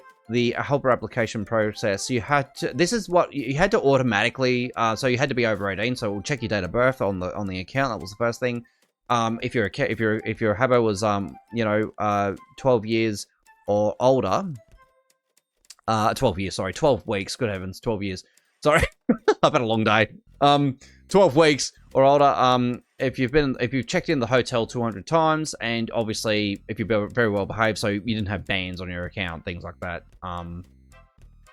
hobber application process. You had to. This is what you had to automatically. So you had to be over 18. So we'll check your date of birth on the account. That was the first thing. If your Habbo was 12 years or older. 12 years. Sorry, 12 weeks. Good heavens, 12 years. Sorry, I've had a long day. 12 weeks or older. If you've checked in the hotel 200 times, and obviously if you're very well behaved, so you didn't have bans on your account, things like that.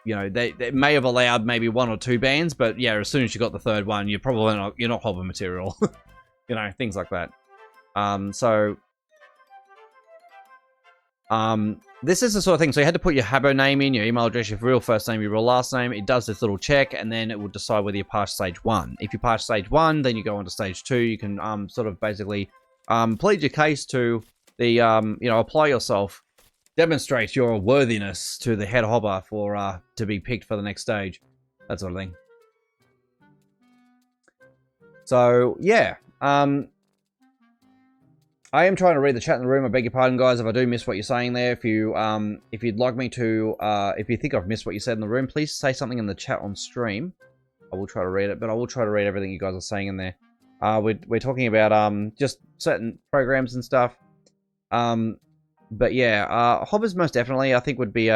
They may have allowed maybe 1 or 2 bans, but yeah, as soon as you got the third one, you're not hobber material. Things like that. This is the sort of thing. So you had to put your Habbo name in, your email address, your real first name, your real last name. It does this little check, and then it will decide whether you pass stage 1. If you pass stage 1, then you go on to stage 2. You can sort of basically plead your case to the apply yourself, demonstrate your worthiness to the head hobber for to be picked for the next stage, that sort of thing. So yeah, I am trying to read the chat in the room. I beg your pardon, guys, if I do miss what you're saying there. If you'd like me to, if you think I've missed what you said in the room, please say something in the chat on stream. I will try to read it, but I will try to read everything you guys are saying in there. We're talking about just certain programs and stuff. But yeah, Hobbers most definitely I think would be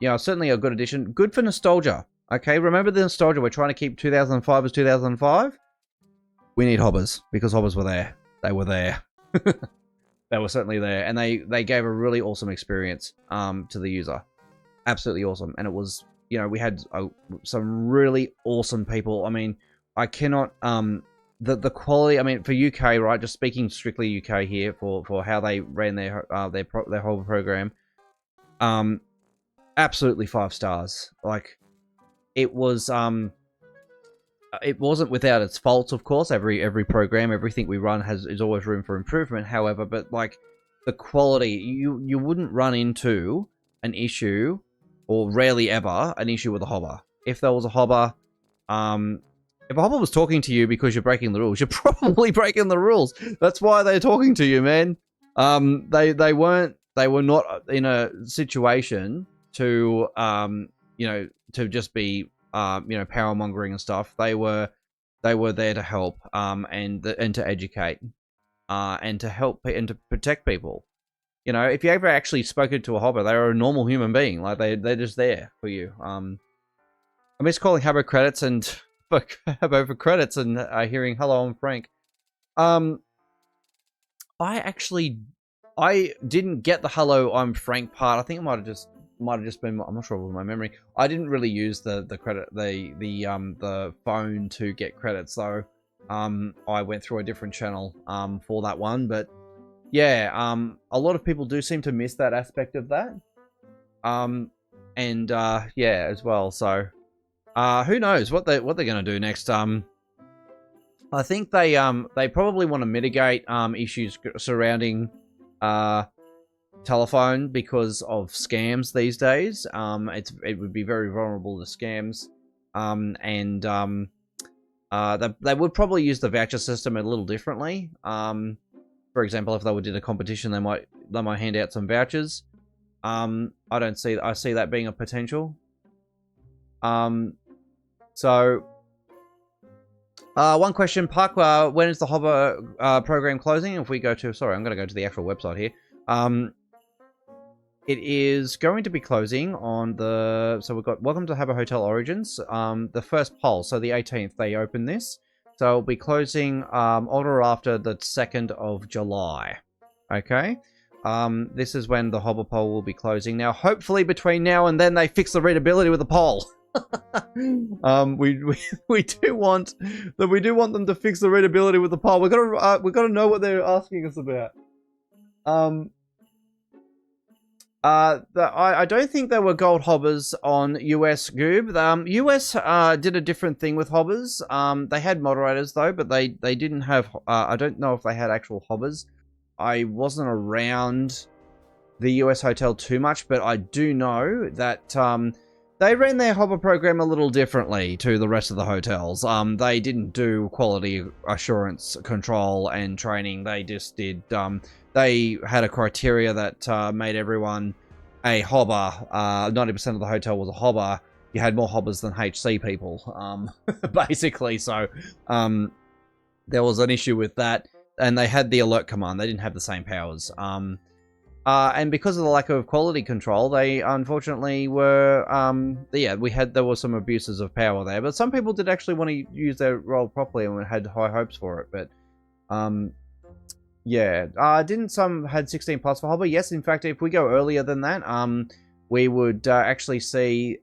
certainly a good addition. Good for nostalgia. Okay, remember the nostalgia. We're trying to keep 2005 as 2005. We need Hobbers because Hobbers were there. They were there. They were certainly there, and they gave a really awesome experience to the user. Absolutely awesome. And it was, we had some really awesome people. I mean, I cannot the quality, I mean, for UK, right, just speaking strictly UK here for how they ran their whole program, absolutely 5 stars. Like, it was it wasn't without its faults, of course. Every program, everything we run is always room for improvement. However, but like the quality, you wouldn't run into an issue, or rarely ever an issue with a hobber. If there was a hobber, if a hobber was talking to you because you're breaking the rules, you're probably breaking the rules. That's why they're talking to you, man. They were not in a situation to to just be power mongering and stuff. They were there to help and to educate and to help and to protect people. If you ever actually spoken to a hobber, they are a normal human being. Like they're just there for you. I miss calling Habbo credits and Habbo for credits and hearing hello, I'm Frank. I didn't get the hello, I'm Frank part. I think it might have just been, I'm not sure with my memory. I didn't really use the credit, the phone to get credits, so I went through a different channel for that one. But yeah, a lot of people do seem to miss that aspect of that, and yeah, as well. So who knows what they're gonna do next? I think they probably want to mitigate issues surrounding telephone because of scams these days. It would be very vulnerable to scams, and they would probably use the voucher system a little differently. For example, if they did a competition, they might hand out some vouchers. I see that being a potential. So one question, Puck, when is the Hobber program closing? If we go to, sorry, I'm going to go to the actual website here. It is going to be closing on so we've got Welcome to Habbo Hotel Origins, the first poll, so the 18th they open this. So it'll be closing on or after the 2nd of July. Okay? This is when the Hobber poll will be closing. Now, hopefully between now and then they fix the readability with the poll. We do want them to fix the readability with the poll. We've got to know what they're asking us about. I don't think there were gold hobbers on US Goob. US did a different thing with hobbers. They had moderators though, but they didn't have. I don't know if they had actual hobbers. I wasn't around the US hotel too much, but I do know that they ran their hobber program a little differently to the rest of the hotels. They didn't do quality assurance control and training. They just did. They had a criteria that made everyone a hobber. 90% of the hotel was a hobber. You had more hobbers than HC people, basically. So there was an issue with that. And they had the alert command. They didn't have the same powers. And because of the lack of quality control, they unfortunately were, there were some abuses of power there. But some people did actually want to use their role properly and had high hopes for it. But yeah, didn't some had 16 plus for hobber? Yes, in fact, if we go earlier than that, we would actually see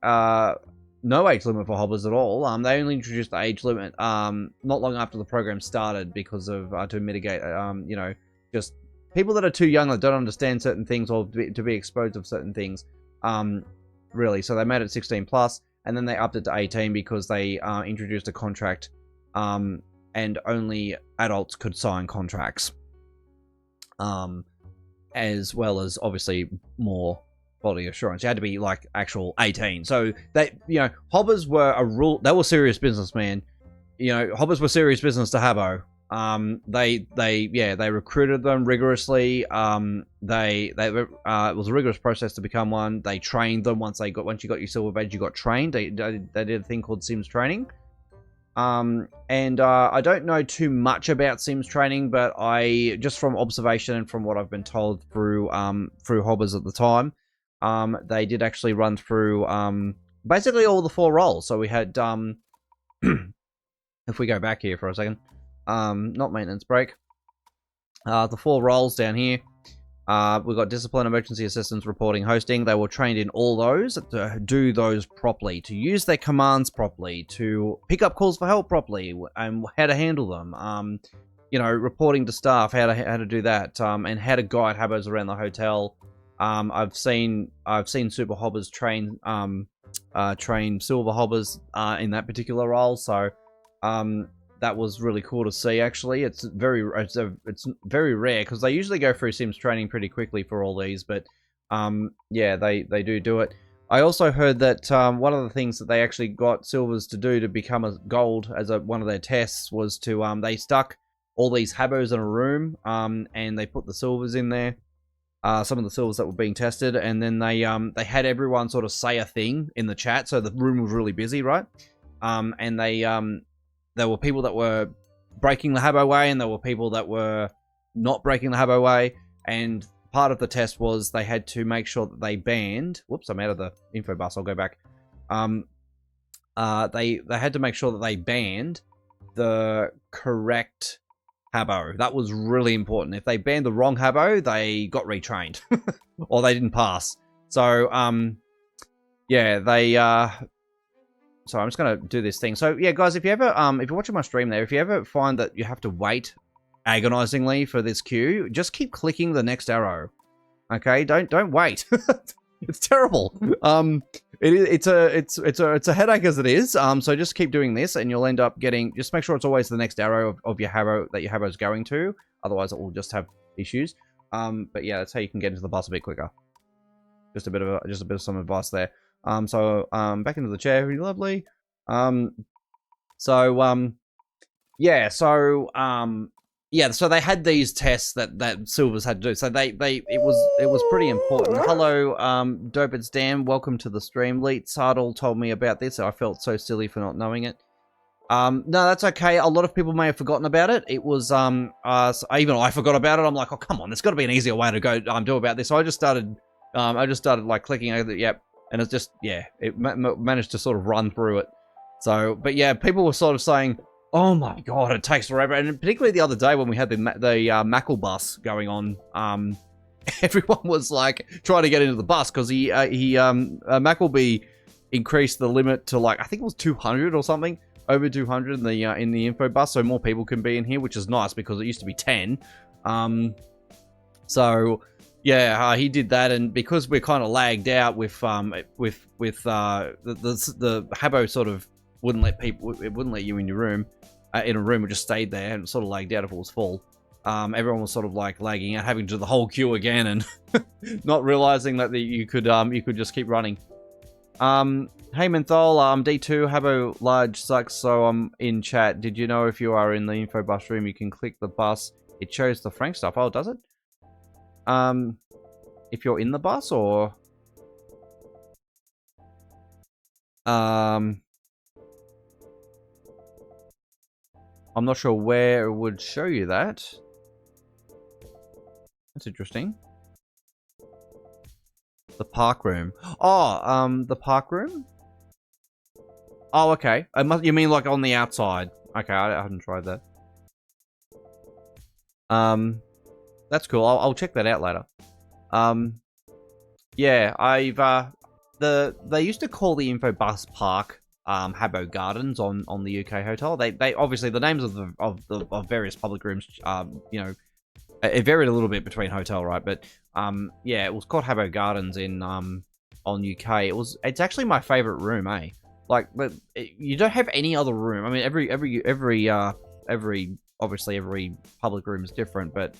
no age limit for hobbers at all. They only introduced the age limit not long after the program started because of to mitigate, just people that are too young that don't understand certain things or to be exposed to certain things, really. So they made it 16 plus, and then they upped it to 18 because they introduced a contract, and only adults could sign contracts. As well as obviously more quality assurance. You had to be like actual 18. So they, hobbers were a rule. They were serious business, man. Hobbers were serious business to Habbo. They recruited them rigorously. It was a rigorous process to become one. They trained them once you got your silver badge, you got trained. They did a thing called Sims training. I don't know too much about Sims training, but I just from observation and from what I've been told through Hobbers at the time, they did actually run through basically all the 4 roles. So we had if we go back here for a second, not maintenance break, the 4 roles down here. We've got discipline, emergency assistance, reporting, hosting. They were trained in all those to do those properly, to use their commands properly, to pick up calls for help properly, and how to handle them. Reporting to staff, how to do that, and how to guide Habbos around the hotel. I've seen Super Hobbers train Silver Hobbers in that particular role, so that was really cool to see. Actually, it's very rare because they usually go through Sims training pretty quickly for all these, but yeah, they do it. I also heard that one of the things that they actually got Silvers to do to become a gold as one of their tests was to they stuck all these Habbos in a room and they put the Silvers in there, some of the Silvers that were being tested, and then they had everyone sort of say a thing in the chat, so the room was really busy, right? And there were people that were breaking the Habbo way, and there were people that were not breaking the Habbo way. And part of the test was they had to make sure that they banned. Whoops, I'm out of the info bus. I'll go back. They had to make sure that they banned the correct Habbo. That was really important. If they banned the wrong Habbo, they got retrained, or they didn't pass. So yeah, they. So I'm just going to do this thing. So yeah, guys, if you're watching my stream there, if you ever find that you have to wait agonizingly for this queue, just keep clicking the next arrow. Okay, don't wait. It's terrible. It's a headache as it is. So just keep doing this, and you'll end up getting. Just make sure it's always the next arrow of your Habbo that your Habbo's going to. Otherwise, it will just have issues. But yeah, that's how you can get into the bus a bit quicker. Just a bit of some advice there. Back into the chair, really lovely. So they had these tests that Silvers had to do. So it was pretty important. Hello, Dope It's Dan, welcome to the stream. Leet Sardal told me about this. I felt so silly for not knowing it. No, that's okay. A lot of people may have forgotten about it. It was even I forgot about it. I'm like, oh come on, there's got to be an easier way to go do about this. So I just started like clicking over the yep. And it's just, yeah, it managed to sort of run through it. So, but yeah, people were sort of saying, oh my god, it takes forever. And particularly the other day when we had the Mackle bus going on, everyone was like trying to get into the bus because Mackleby increased the limit to like, I think it was 200 or something, over 200 in the info bus, so more people can be in here, which is nice because it used to be 10. So yeah, he did that, and because we're kind of lagged out with the Habbo sort of wouldn't let you in your room, in a room. It just stayed there and sort of lagged out if it was full. Everyone was sort of like lagging out, having to do the whole queue again, and not realizing that you could just keep running. Hey Menthol, D2 Habbo large sucks, so I'm in chat. Did you know if you are in the info bus room, you can click the bus? It shows the Frank stuff. Oh, does it? If you're in the bus, or I'm not sure where it would show you that. That's interesting. The park room. Oh, the park room? Oh, okay. You mean like on the outside? Okay, I haven't tried that. That's cool. I'll check that out later. Yeah, they used to call the info bus park Habbo Gardens on the UK hotel. They obviously the names of various public rooms it varied a little bit between hotel, right? But yeah, it was called Habbo Gardens on UK. It's actually my favorite room, eh? Like, but you don't have any other room. I mean, every obviously every public room is different, but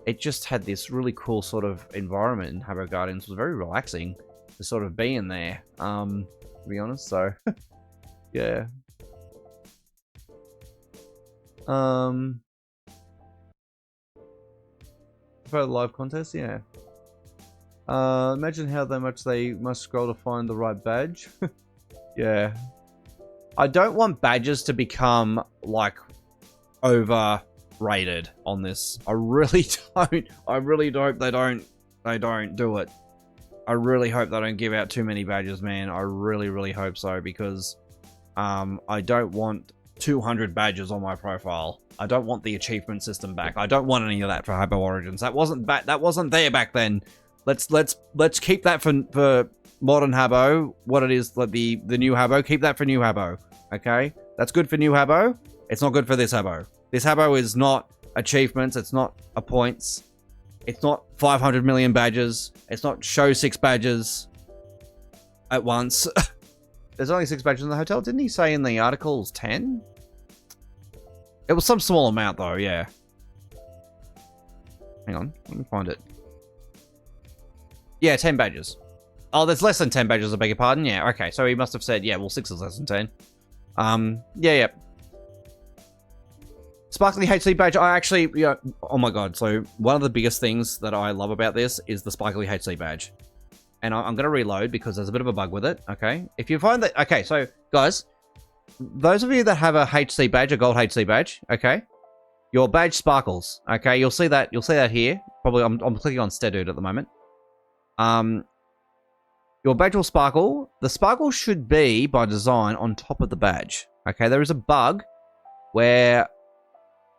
it just had this really cool sort of environment in Habbo Gardens. It was very relaxing to sort of be in there, to be honest. So, yeah. prefer the live contest? Yeah. Imagine how much they must scroll to find the right badge. Yeah. I don't want badges to become, like, overrated on this. I really don't. I really hope they don't do it. I really hope they don't give out too many badges, man. I really, really hope so, because I don't want 200 badges on my profile. I don't want the achievement system back. I don't want any of that for Habbo Origins. That wasn't there back then. Let's keep that for modern Habbo. What it is, like the new Habbo. Keep that for new Habbo. Okay, that's good for new Habbo. It's not good for this Habbo. This Habbo is not achievements. It's not a points. It's not 500 million badges. It's not show 6 badges at once. There's only 6 badges in the hotel. Didn't he say in the articles 10? It was some small amount though, yeah. Hang on, let me find it. Yeah, 10 badges. Oh, there's less than 10 badges, I beg your pardon. Yeah, okay, so he must have said, yeah, well, 6 is less than 10. Yeah. Sparkly HC badge, I actually, yeah, oh my god, so one of the biggest things that I love about this is the Sparkly HC badge. And I'm going to reload because there's a bit of a bug with it, okay? If you find that, okay, so, guys, those of you that have a HC badge, a gold HC badge, okay? Your badge sparkles, okay? You'll see that here. Probably, I'm clicking on Stedude at the moment. Your badge will sparkle. The sparkle should be, by design, on top of the badge, okay? There is a bug where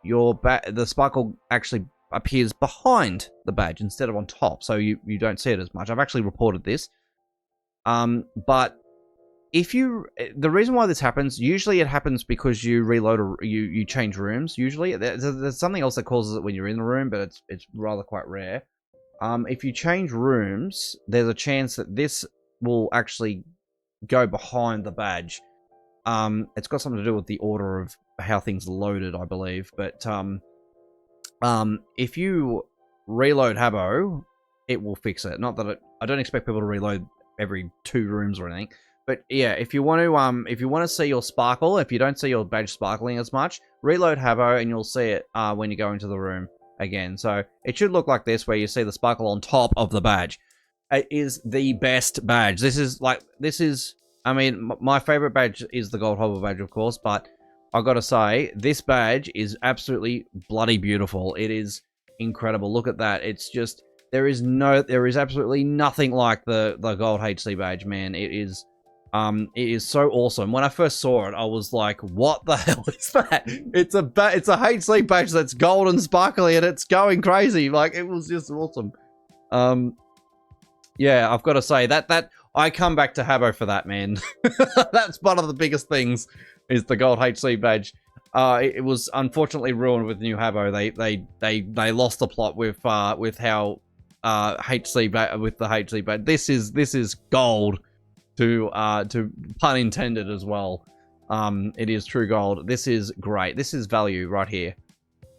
the sparkle actually appears behind the badge instead of on top, so you don't see it as much. I've actually reported this. But the reason why this happens, usually it happens because you reload or you change rooms. Usually there's something else that causes it when you're in the room, but it's rather quite rare. If you change rooms, there's a chance that this will actually go behind the badge. It's got something to do with the order of how things loaded, I believe. But if you reload Habbo, it will fix it. Not that I don't expect people to reload every 2 rooms or anything. But yeah, if you want to see your sparkle, if you don't see your badge sparkling as much, reload Habbo and you'll see it when you go into the room again. So it should look like this, where you see the sparkle on top of the badge. It is the best badge. This is, I mean, my favorite badge is the gold Habbo badge, of course, but I gotta say, this badge is absolutely bloody beautiful. It is incredible. Look at that. It's just, there is absolutely nothing like the gold HC badge, man. It is so awesome. When I first saw it, I was like, what the hell is that? It's a HC badge that's gold and sparkly and it's going crazy. Like, it was just awesome. Yeah, I've got to say that I come back to Habbo for that, man. That's one of the biggest things, is the gold HC badge. It was unfortunately ruined with new Habbo. They lost the plot with how with the HC badge. This is gold. To pun intended as well. It is true gold. This is great. This is value right here.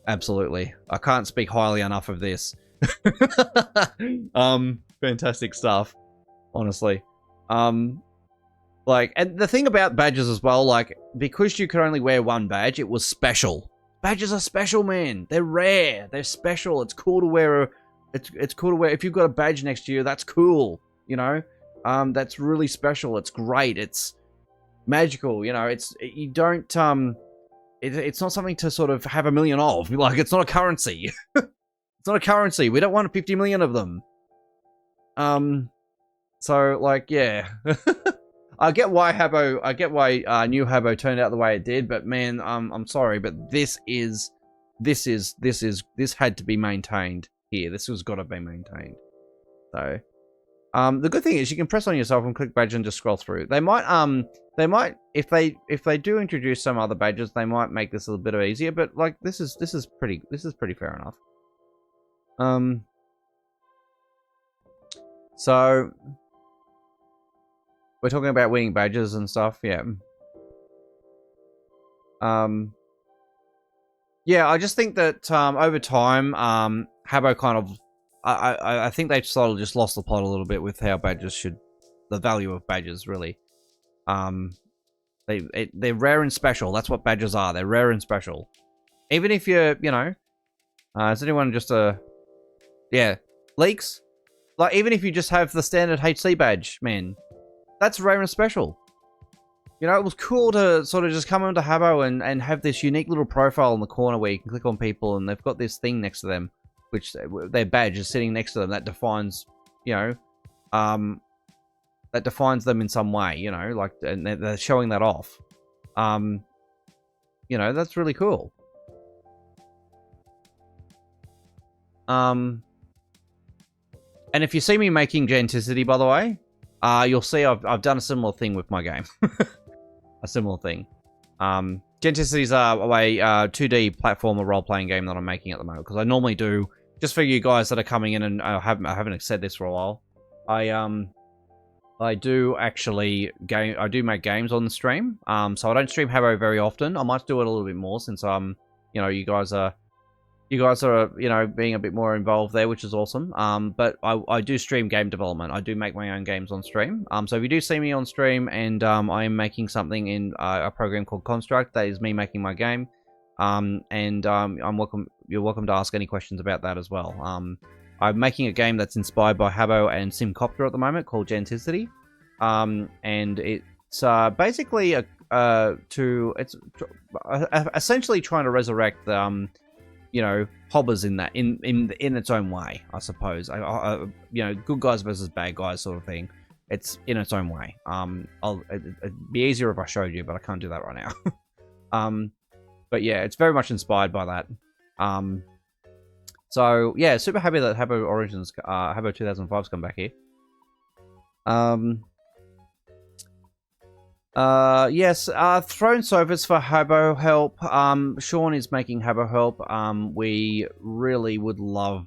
Absolutely. I can't speak highly enough of this. Fantastic stuff. Honestly. Like, and the thing about badges as well, like, because you could only wear one badge, it was special. Badges are special, man. They're rare. They're special. It's cool to wear it's cool to wear. If you've got a badge next to you, that's cool. You know? That's really special. It's great. It's magical. You know, it's not something to sort of have a million of. Like, it's not a currency. It's not a currency. We don't want 50 million of them. So, like, yeah. I get why new Habbo turned out the way it did, but man, I'm sorry, but this had to be maintained here. This has got to be maintained. So, the good thing is you can press on yourself and click badge and just scroll through. They might if they do introduce some other badges, they might make this a little bit easier. But like this is pretty fair enough. So we're talking about winning badges and stuff, yeah. Yeah, I just think that over time, Habbo kind of, I think they sort of just lost the plot a little bit with how badges the value of badges really. They're rare and special. That's what badges are. They're rare and special. Even if you're, is anyone just Yeah. Leaks? Like, even if you just have the standard HC badge, man, that's rare and special. You know, it was cool to sort of just come onto Habbo and have this unique little profile in the corner where you can click on people and they've got this thing next to them, which their badge is sitting next to them that defines, you know, that defines them in some way, you know, like, and they're showing that off. You know, that's really cool. And if you see me making Genticity, by the way, you'll see I've done a similar thing with my game. A similar thing. Genticity is a 2D platformer role-playing game that I'm making at the moment, because I normally do, just for you guys that are coming in, and I haven't said this for a while, I do actually I do make games on the stream. So I don't stream Habbo very often. I might do it a little bit more since you know, you guys are you know, being a bit more involved there, which is awesome. But I do stream game development. I do make my own games on stream. So if you do see me on stream and I am making something in a program called Construct, that is me making my game. You're welcome to ask any questions about that as well. I'm making a game that's inspired by Habbo and Simcopter at the moment called Genticity. And it's basically it's essentially trying to resurrect you know, hobbers in that in its own way, I suppose. You know, good guys versus bad guys sort of thing. It's in its own way. It'd be easier if I showed you, but I can't do that right now. But yeah, it's very much inspired by that. So yeah, super happy that Habbo Origins, Habbo 2005's come back here. Yes, Throne Sofas for Habbo Help. Sean is making Habbo Help. We really would love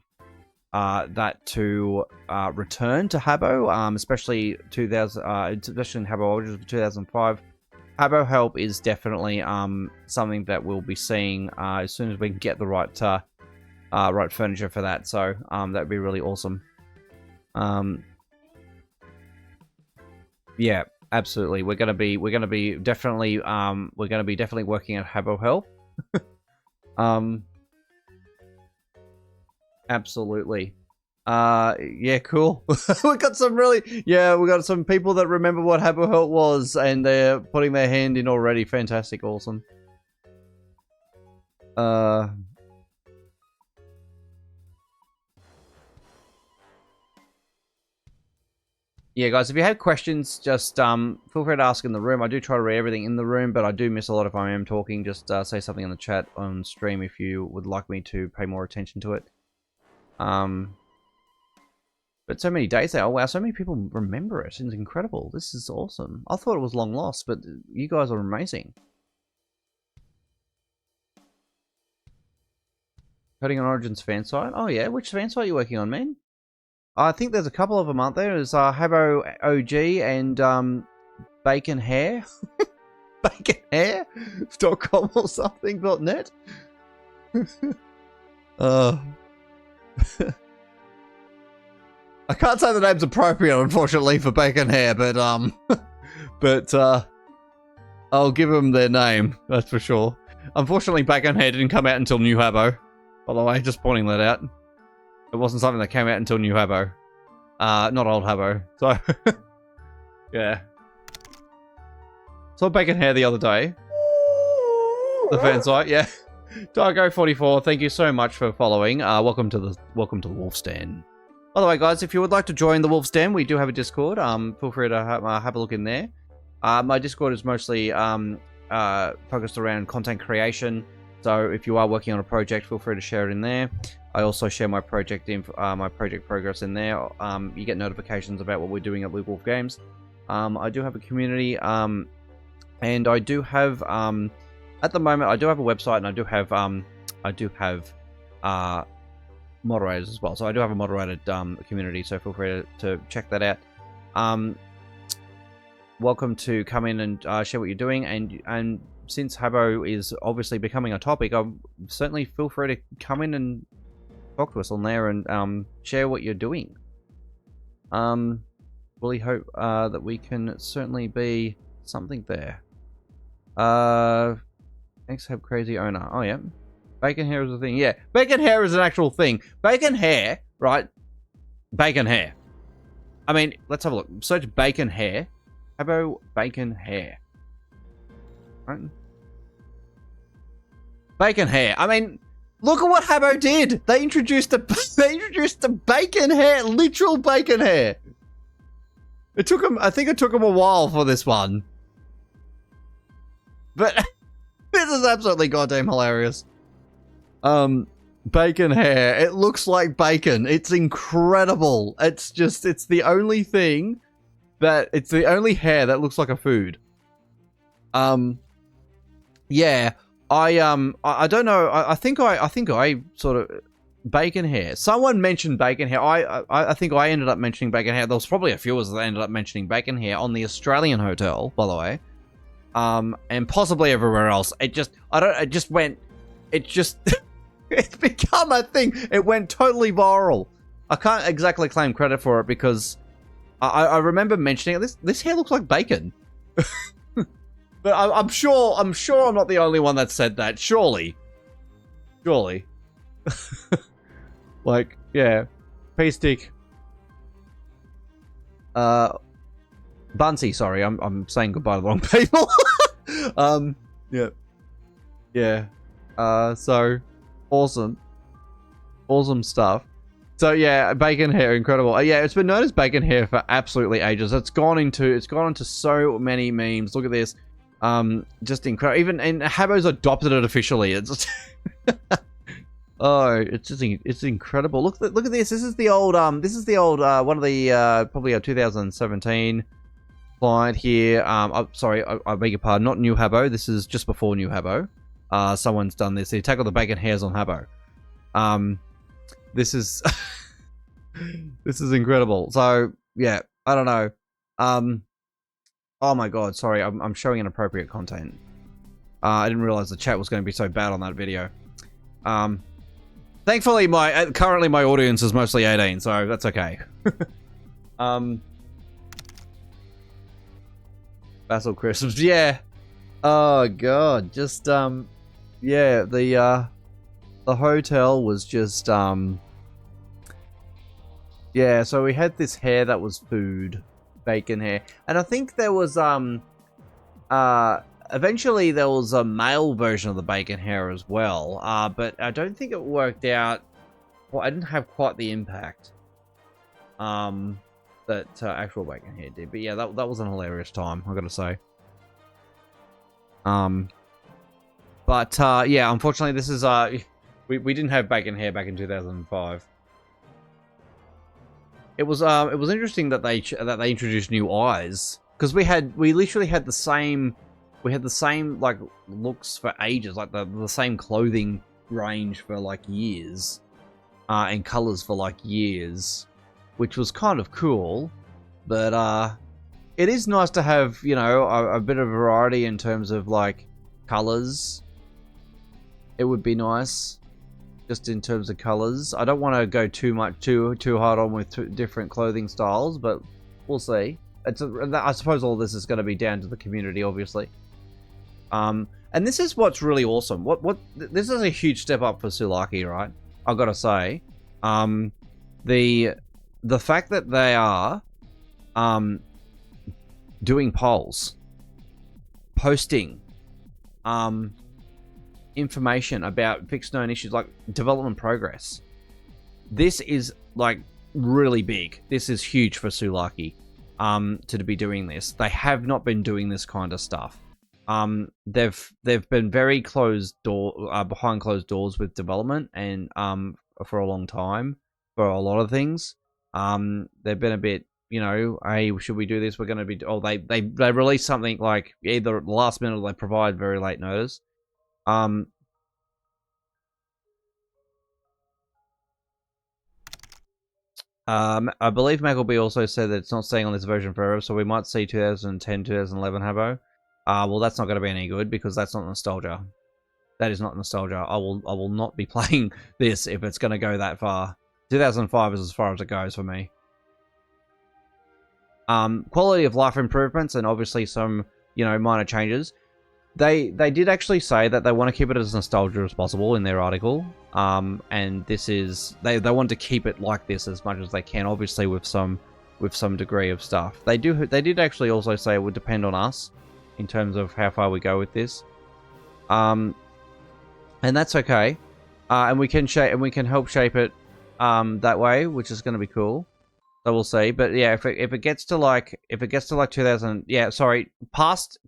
that to return to Habbo, especially especially in Habbo Origins for 2005. Habbo Help is definitely something that we'll be seeing as soon as we can get the right furniture for that. So that'd be really awesome. Yeah. Absolutely, we're gonna be definitely working at Habbo Help. Absolutely. Yeah, cool. we got some people that remember what Habbo Help was, and they're putting their hand in already. Fantastic, awesome. Yeah, guys, if you have questions, just feel free to ask in the room. I do try to read everything in the room, but I do miss a lot if I am talking. Just say something in the chat on stream if you would like me to pay more attention to it. But so many days there. Oh, wow, so many people remember it. It's incredible. This is awesome. I thought it was long lost, but you guys are amazing. Coding on Origins fan site? Oh, yeah. Which fan site are you working on, man? I think there's a couple of them, aren't there? There's Habbo OG and Bacon Hair. baconhair.com or something.net. I can't say the name's appropriate, unfortunately, for Bacon Hair, but I'll give them their name, that's for sure. Unfortunately, Bacon Hair didn't come out until New Habbo. By the way, just pointing that out. It wasn't something that came out until New Habbo. Not Old Habbo. So, yeah. Saw Bacon Hair the other day. The fan site, yeah. Dargo44, thank you so much for following. Welcome to the Wolf's Den. By the way, guys, if you would like to join the Wolf's Den, we do have a Discord. Feel free to have a look in there. My Discord is mostly focused around content creation. So if you are working on a project, feel free to share it in there. I also share my project progress in there. You get notifications about what we're doing at Luke Wolf Games. I do have a community, and I do have at the moment I do have a website, and I do have moderators as well. So I do have a moderated community. So feel free to check that out. Welcome to come in and share what you're doing, and since Habbo is obviously becoming a topic, certainly feel free to come in and talk to us on there and share what you're doing. Really hope that we can certainly be something there. Thanks, Hab Crazy Owner. Oh yeah, Bacon hair is a thing. Yeah, bacon hair is an actual thing. Bacon hair, right? Bacon hair. I mean, let's have a look. Search bacon hair. Habbo bacon hair. Right? Bacon hair. I mean, look at what Habbo did. They introduced the bacon hair, literal bacon hair. It took them. I think it took them a while for this one, but this is absolutely goddamn hilarious. Bacon hair. It looks like bacon. It's incredible. It's the only thing it's the only hair that looks like a food. Yeah. I don't know. I think I sort of bacon hair. Someone mentioned bacon hair. I think I ended up mentioning bacon hair. There was probably a few of us that ended up mentioning bacon hair on the Australian hotel, by the way. And possibly everywhere else. It's become a thing. It went totally viral. I can't exactly claim credit for it because I remember mentioning it. This hair looks like bacon. But I'm sure I'm not the only one that said that. Surely. Like, yeah. P-stick. Bunsey, sorry. I'm saying goodbye to the wrong people. Yeah. Yeah. So awesome stuff. So yeah, bacon hair, incredible. Yeah, it's been known as bacon hair for absolutely ages. It's gone into so many memes. Look at this. Just incredible. Even and Habbo's adopted it officially. It's oh, it's incredible. Look at this. This is the old one of the probably a 2017 client here. Sorry, I beg your pardon. Not new Habbo. This is just before new Habbo. Someone's done this. They tackle the bacon hairs on Habbo. This is this is incredible. So yeah, I don't know. Oh my god, sorry, I'm showing inappropriate content. I didn't realize the chat was going to be so bad on that video. Thankfully, currently my audience is mostly 18, so that's okay. Basil crisps, yeah. Oh god, just yeah, the hotel was just yeah. So we had this hair that was food. Bacon hair, and I think there was eventually there was a male version of the bacon hair as well, but I don't think it worked out. Well, I didn't have quite the impact that actual bacon hair did, but yeah, that was an hilarious time, I gotta say. But yeah, unfortunately this is we didn't have bacon hair back in 2005. It was interesting that they introduced new eyes, because we literally had the same like looks for ages, like the same clothing range for like years, and colors for like years, which was kind of cool. But it is nice to have, you know, a bit of variety in terms of like colors. It would be nice. Just in terms of colors, I don't want to go too hard on with different clothing styles, but we'll see. I suppose all this is going to be down to the community, obviously. And this is what's really awesome. This is a huge step up for Sulaki, right? I've got to say, the fact that they are doing polls, posting, information about fixed known issues like development progress. This is like really big. This is huge for Sulaki to be doing this. They have not been doing this kind of stuff. They've been very behind closed doors with development and for a long time for a lot of things. They've been a bit, you know, hey, should we do this? We're going to be they release something like either last minute or they provide very late notice. I believe Mackleby also said that it's not staying on this version forever, so we might see 2010, 2011 Habbo. Well, that's not going to be any good because that's not nostalgia. That is not nostalgia. I will not be playing this if it's going to go that far. 2005 is as far as it goes for me. Quality of life improvements and obviously some, you know, minor changes. they did actually say that they want to keep it as nostalgia as possible in their article. And this is they want to keep it like this as much as they can, obviously with some degree of stuff. They did actually also say it would depend on us in terms of how far we go with this. And that's okay. And we can help shape it that way, which is going to be cool. So we'll see. But yeah, if it gets to like 2000, yeah, sorry,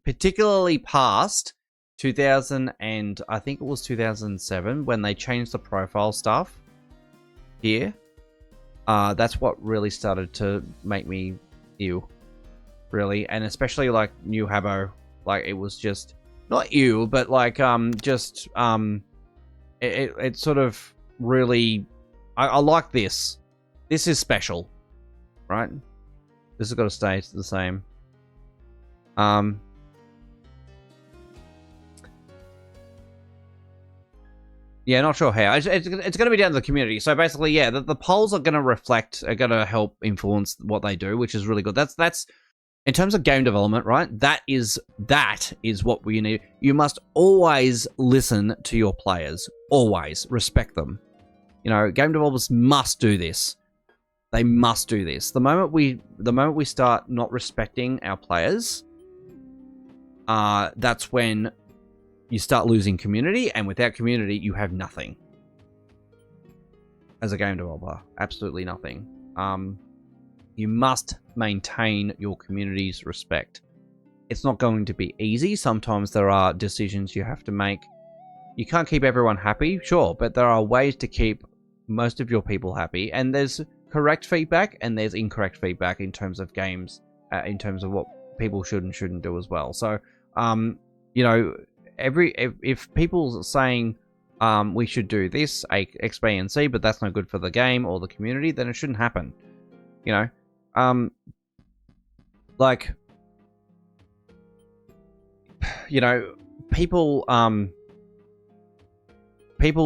particularly past 2000, and I think it was 2007 when they changed the profile stuff here. That's what really started to make me ew, really, and especially like new Habbo, like it was just not ew, but like it sort of really, I like this. This is special, right? This has got to stay the same. Yeah, not sure how. It's going to be down to the community. So basically, yeah, the polls are going to help influence what they do, which is really good. That's in terms of game development, right? That is what we need. You must always listen to your players. Always respect them. You know, game developers must do this. They must do this. The moment we start not respecting our players, that's when you start losing community, and without community, you have nothing. As a game developer, absolutely nothing. You must maintain your community's respect. It's not going to be easy. Sometimes there are decisions you have to make. You can't keep everyone happy, sure, but there are ways to keep most of your people happy, and there's correct feedback and there's incorrect feedback in terms of games, in terms of what people should and shouldn't do as well. So, you know, if people saying we should do this X, B, and C, but that's no good for the game or the community, then it shouldn't happen. You know, like, you know, people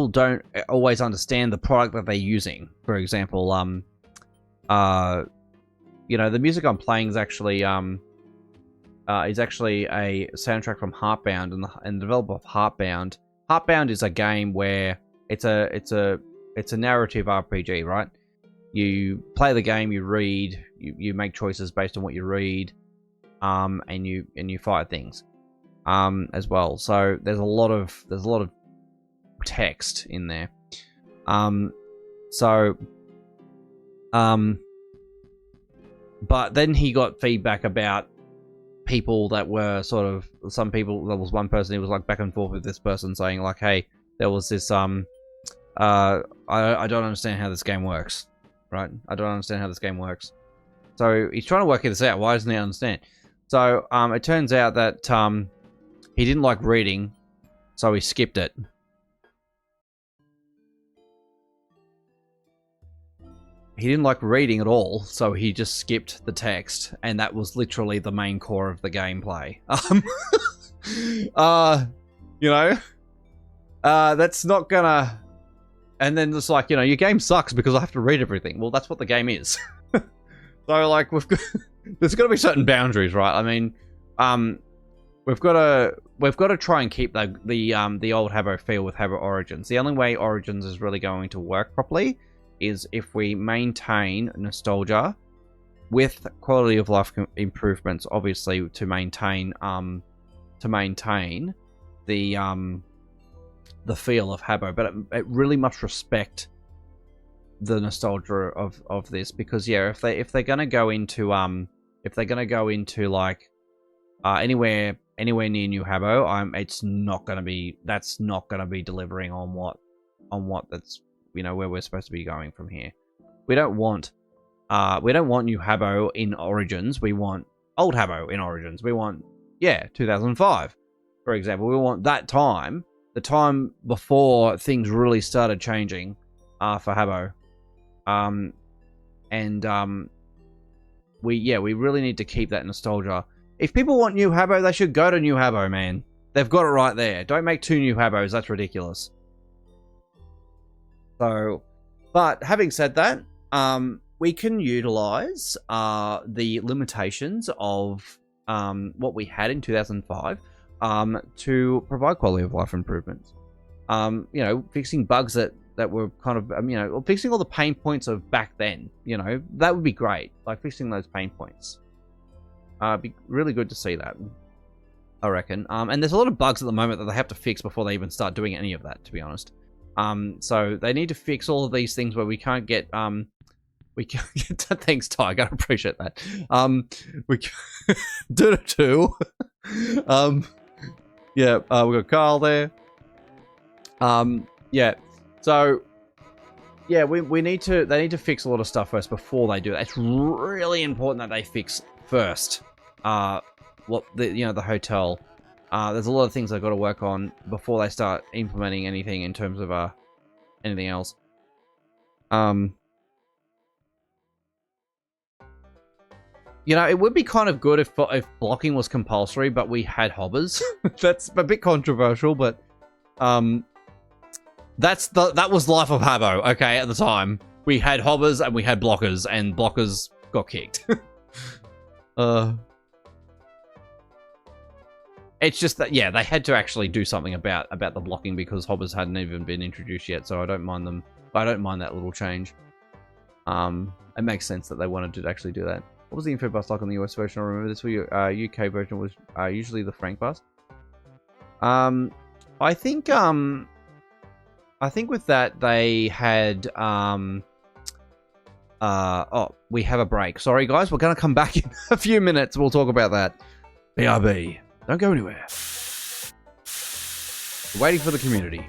don't always understand the product that they're using. For example, you know, the music I'm playing is actually a soundtrack from Heartbound, and the developer of Heartbound. Heartbound is a game where it's a narrative RPG, right? You play the game, you read, you make choices based on what you read, and you fight things, as well. So there's a lot of text in there. But then he got feedback about people that were sort of, some people, there was one person who was like back and forth with this person saying like, hey, there was this I don't understand how this game works, right? I don't understand how this game works. So he's trying to work this out. Why doesn't he understand? So it turns out that he didn't like reading, so he skipped it. He didn't like reading at all, so he just skipped the text, and that was literally the main core of the gameplay. You know, that's not gonna. And then it's like, you know, your game sucks because I have to read everything. Well, that's what the game is. So like, there's got to be certain boundaries, right? I mean, we've got to try and keep the old Habbo feel with Habbo Origins. The only way Origins is really going to work properly is if we maintain nostalgia with quality of life improvements, obviously to maintain the feel of Habbo, but it really must respect the nostalgia of this, because yeah, if they're gonna go into like anywhere near new Habbo, that's not gonna be delivering on what that's, you know, where we're supposed to be going from here. We don't want new Habbo in Origins. We want old Habbo in Origins. We want 2005, for example. We want that time, the time before things really started changing for Habbo. We really need to keep that nostalgia. If people want new Habbo, they should go to new Habbo, man. They've got it right there. Don't make 2 new Habbos. That's ridiculous. So, but having said that, we can utilize the limitations of what we had in 2005. to provide quality of life improvements. You know, fixing bugs that were kind of, you know, or fixing all the pain points of back then, you know, that would be great. Like fixing those pain points. Be really good to see that, I reckon. And there's a lot of bugs at the moment that they have to fix before they even start doing any of that, to be honest. So they need to fix all of these things where we can't get, we can't get, thanks, Tiger, I appreciate that. We do. Yeah, we got Carl there. Yeah, so yeah, we need to, they need to fix a lot of stuff first before they do that. It's really important that they fix first. What the, you know, the hotel. There's a lot of things they've got to work on before they start implementing anything in terms of anything else. You know, it would be kind of good if blocking was compulsory, but we had hobbers. That's a bit controversial, but that was life of Habbo. Okay, at the time we had hobbers and we had blockers, and blockers got kicked. It's just that, yeah, they had to actually do something about the blocking because hobbers hadn't even been introduced yet. So I don't mind them. I don't mind that little change. It makes sense that they wanted to actually do that. What was the info bus like on the US version? I remember this UK version was usually the Frank bus. I think with that they had oh, we have a break. Sorry guys, we're gonna come back in a few minutes. We'll talk about that. BRB. Don't go anywhere. We're waiting for the community.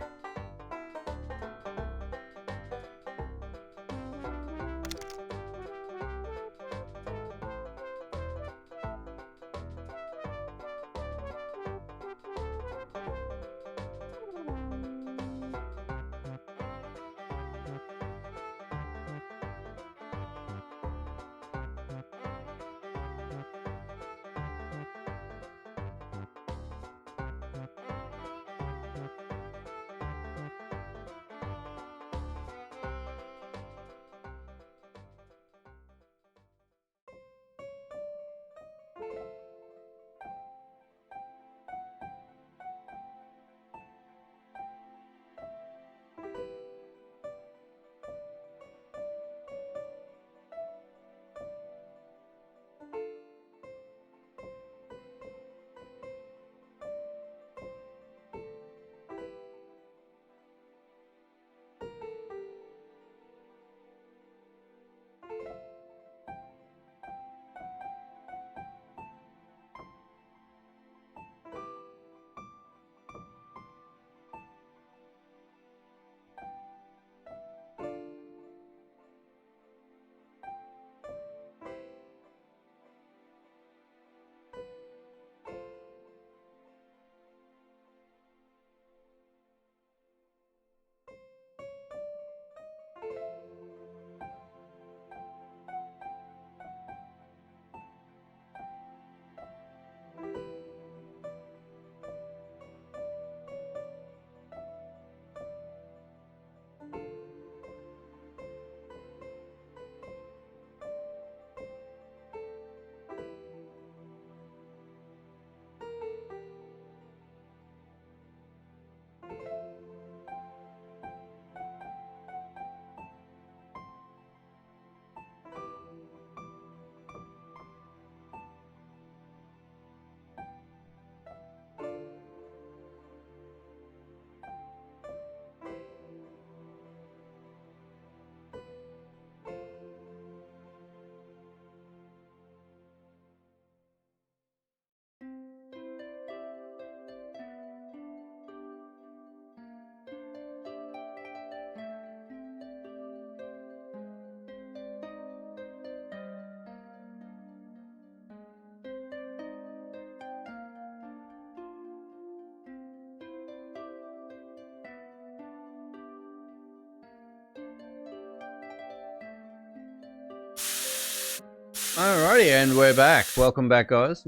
Alrighty, and we're back. Welcome back, guys.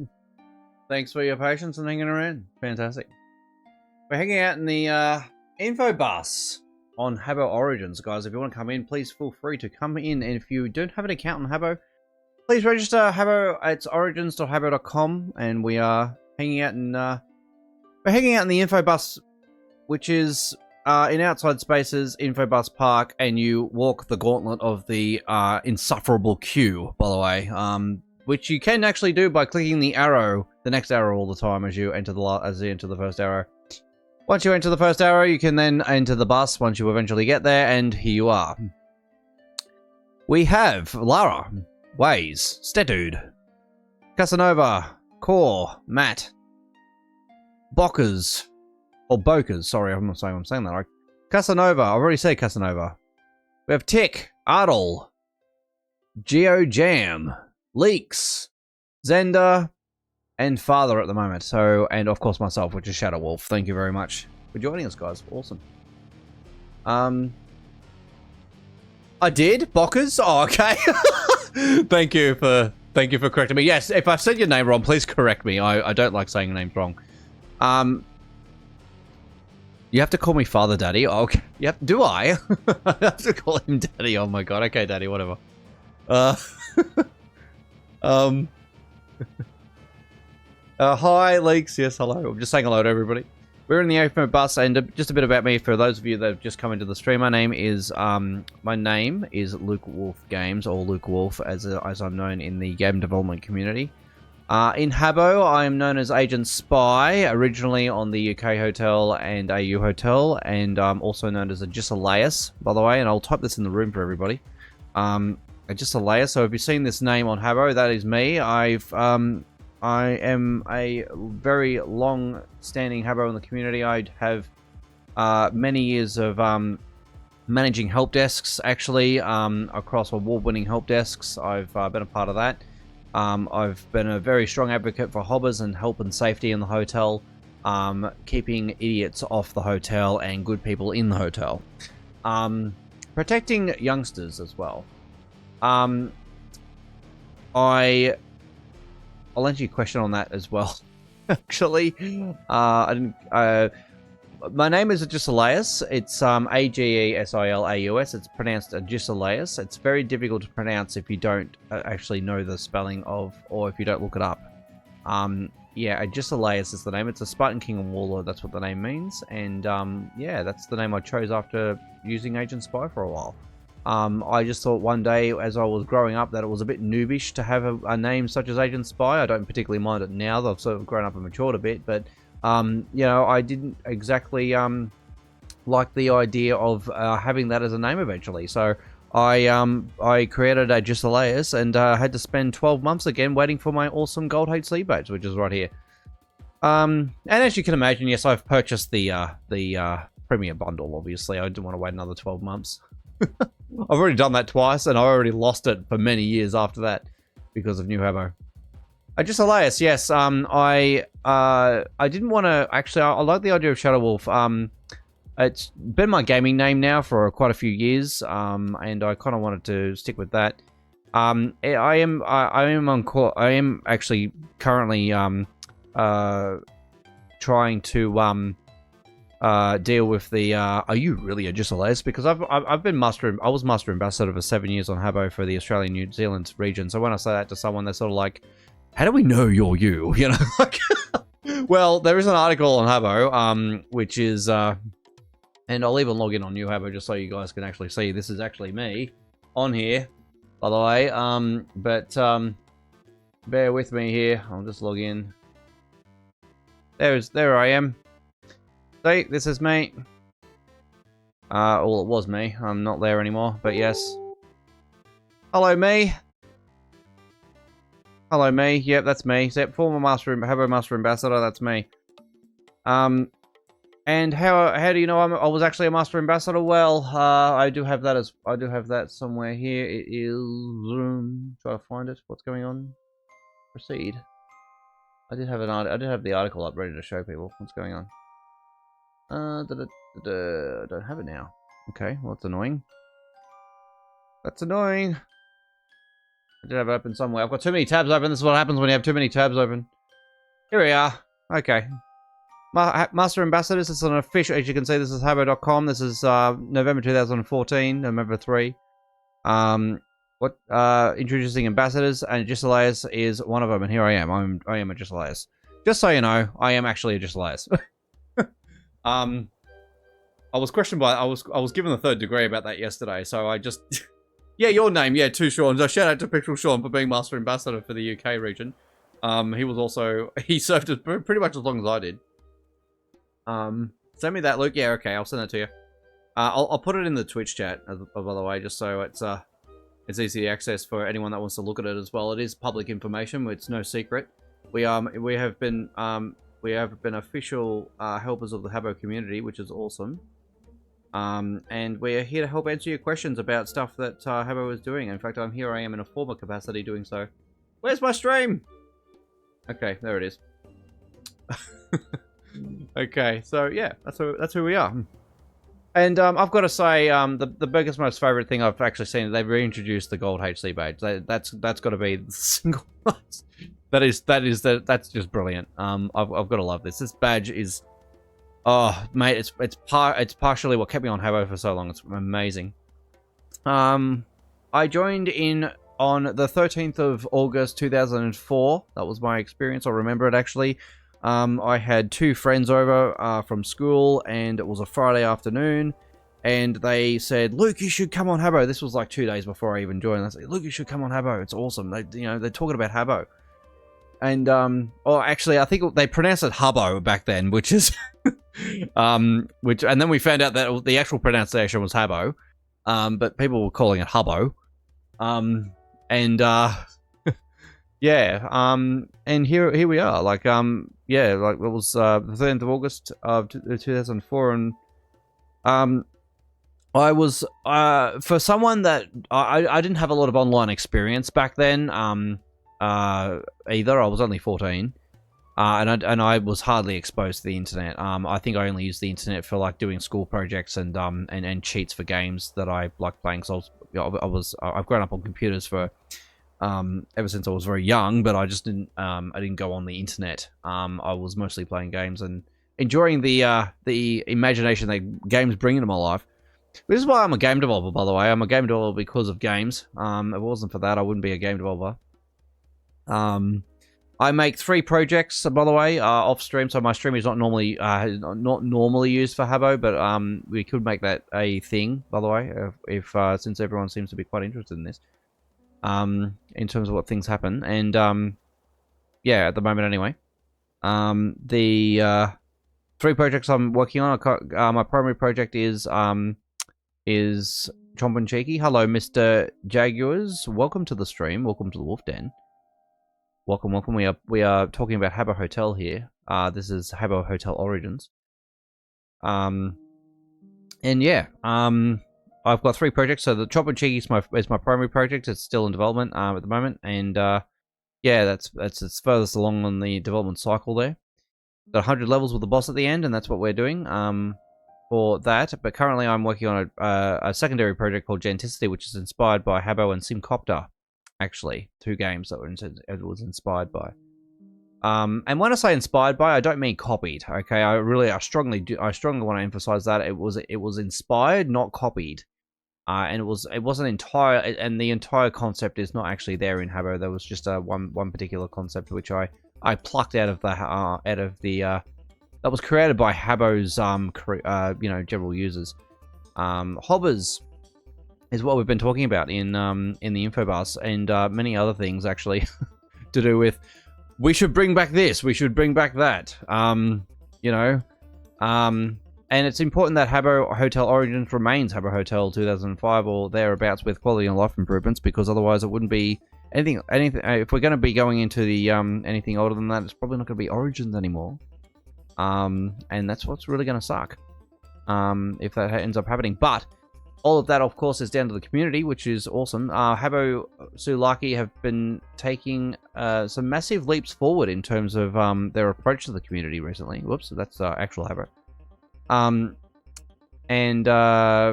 Thanks for your patience and hanging around. Fantastic. We're hanging out in the info bus on Habbo Origins, guys. If you want to come in, please feel free to come in. And if you don't have an account on Habbo, please register Habbo. It's origins.habbo.com, and we are hanging out in We're hanging out in the info bus, which is in outside spaces, info bus park, and you walk the gauntlet of the insufferable queue, by the way, which you can actually do by clicking the arrow, the next arrow all the time as you enter the first arrow. Once you enter the first arrow, you can then enter the bus once you eventually get there, and here you are. We have Lara, Waze, Stetude, Casanova, Core, Matt, Bockers, or Bokers, sorry, I'm not saying I'm saying that right. Casanova, I've already said Casanova. We have Tick, Ardle, Geo Jam, Leaks, Zenda, and Father at the moment. So, and of course myself, which is Shadow Wolf. Thank you very much for joining us, guys. Awesome. I did, Bockers. Oh, okay. Thank you for correcting me. Yes, if I've said your name wrong, please correct me. I don't like saying names wrong. You have to call me Father Daddy. Oh, okay. Yep. Do I? I have to call him Daddy. Oh my god. Okay, Daddy. Whatever. Hi, Leaks. Yes, hello. I'm just saying hello to everybody. We're in the AFMO bus, and just a bit about me for those of you that have just come into the stream. My name is Luke Wolf Games, or Luke Wolf, as I'm known in the game development community. In Habbo, I am known as Agent Spy, originally on the UK Hotel and AU Hotel, and also known as Agisilaus, by the way, and I'll type this in the room for everybody. Agisilaus, so if you've seen this name on Habbo, that is me. I am a very long-standing Habbo in the community. I have many years of managing help desks, actually, across award-winning help desks. I've been a part of that. I've been a very strong advocate for hobbers and health and safety in the hotel, keeping idiots off the hotel and good people in the hotel. Protecting youngsters as well. I'll answer your question on that as well. Actually, my name is Agisilaus. It's Agesilaus. It's pronounced Agisilaus. It's very difficult to pronounce if you don't actually know the spelling of, or if you don't look it up. Yeah, Agisilaus is the name. It's a Spartan King and Warlord. That's what the name means. And yeah, that's the name I chose after using Agent Spy for a while. I just thought one day as I was growing up that it was a bit noobish to have a name such as Agent Spy. I don't particularly mind it now that I've sort of grown up and matured a bit, but you know, I didn't exactly like the idea of having that as a name eventually. So I created Agisilaus and had to spend 12 months again waiting for my awesome Gold HC badge, which is right here. And as you can imagine, yes, I've purchased the Premier Bundle, obviously. I didn't want to wait another 12 months. I've already done that twice, and I already lost it for many years after that because of New Habbo. Agisilaus, yes. I didn't want to actually. I like the idea of Shadow Wolf. It's been my gaming name now for quite a few years, and I kind of wanted to stick with that. I am actually currently trying to deal with the are you really Agisilaus? Because I've been I was Master Ambassador for 7 years on Habbo for the Australian New Zealand region. So when I say that to someone, they're sort of like, how do we know you're you? You know, like, well, there is an article on Habbo, which is and I'll even log in on New Habbo just so you guys can actually see this is actually me on here, by the way. But bear with me here. I'll just log in. There I am. See, this is me. Well, it was me. I'm not there anymore, but yes. Hello, me. Hello, me. Yep, that's me. Yep, former Habbo Master Ambassador. That's me. And how do you know I was actually a Master Ambassador? Well, I do have that somewhere here. It is try to find it. What's going on? Proceed. I did have the article up ready to show people what's going on. I don't have it now. Okay, well, that's annoying. That's annoying. I did have it open somewhere. I've got too many tabs open. This is what happens when you have too many tabs open. Here we are. Okay. Master Ambassadors, this is an official, as you can see, this is Habbo.com. This is November 2014, November 3. Introducing ambassadors, and Agisilaus is one of them, and here I am. I am Agisilaus. Just so you know, I am actually Agisilaus. I was questioned by I was given the 3rd degree about that yesterday, so I just yeah, your name, yeah, too, Sean. So shout out to Pixel Sean for being Master Ambassador for the UK region. He was also he served as pretty much as long as I did. Send me that, Luke. Yeah, okay, I'll send that to you. I'll put it in the Twitch chat, by the way, just so it's easy to access for anyone that wants to look at it as well. It is public information. It's no secret. We have been official helpers of the Habbo community, which is awesome. And we're here to help answer your questions about stuff that Habbo is doing. In fact, here I am in a former capacity doing so. Where's my stream? Okay, there it is. Okay, so yeah, that's who we are. And I've got to say, the biggest, most favorite thing I've actually seen is they've reintroduced the gold HC badge. That's got to be the single most. That's just brilliant. I've got to love this. This badge is, oh mate, it's partially what kept me on Habbo for so long. It's amazing. I joined in on the 13th of August 2004. That was my experience. I remember it actually. I had 2 friends over from school, and it was a Friday afternoon, and they said, "Luke, you should come on Habbo." This was like 2 days before I even joined. I said, "Luke, you should come on Habbo. It's awesome." They're talking about Habbo, and or actually, I think they pronounced it Habbo back then, which is, and then we found out that the actual pronunciation was Habbo, but people were calling it Habbo, yeah, and here we are, like, yeah, like, it was, the 13th of August of 2004, and, I was, for someone that, I didn't have a lot of online experience back then, either. I was only 14, and I was hardly exposed to the internet. I think I only used the internet for, like, doing school projects and cheats for games that I like playing, so I've grown up on computers for, ever since I was very young, but I just didn't go on the internet. I was mostly playing games and enjoying the imagination that games bring into my life. This is why I'm a game developer, by the way. I'm a game developer because of games. If it wasn't for that, I wouldn't be a game developer. I make 3 projects, by the way, off stream. So my stream is not normally used for Habbo, but we could make that a thing, by the way, if since everyone seems to be quite interested in this. In terms of what things happen, and yeah, at the moment anyway. The 3 projects I'm working on. My primary project is Chomp and Cheeky. Hello, Mr. Jaguars. Welcome to the stream. Welcome to the Wolf Den. Welcome, welcome. We are talking about Habbo Hotel here. This is Habbo Hotel Origins. And yeah, I've got 3 projects. So the Chomp and Cheeky is my primary project. It's still in development at the moment, and yeah, it's furthest along on the development cycle there. Got 100 levels with the boss at the end, and that's what we're doing for that. But currently, I'm working on a secondary project called Genticity, which is inspired by Habbo and Simcopter. Actually, 2 games that it was inspired by. And when I say inspired by, I don't mean copied. Okay, I strongly want to emphasize that it was inspired, not copied. And it wasn't entire, and the entire concept is not actually there in Habbo. There was just one particular concept which I plucked out of the that was created by Habbo's general users. Hobbers is what we've been talking about in the info bars, and many other things actually to do with, we should bring back this, we should bring back that, and it's important that Habbo Hotel Origins remains Habbo Hotel 2005 or thereabouts with quality and life improvements, because otherwise it wouldn't be anything. If we're going to be going into the anything older than that, it's probably not going to be Origins anymore. And that's what's really going to suck if that ends up happening. But all of that, of course, is down to the community, which is awesome. Habbo Sulaki have been taking some massive leaps forward in terms of their approach to the community recently. Whoops, that's actual Habbo. And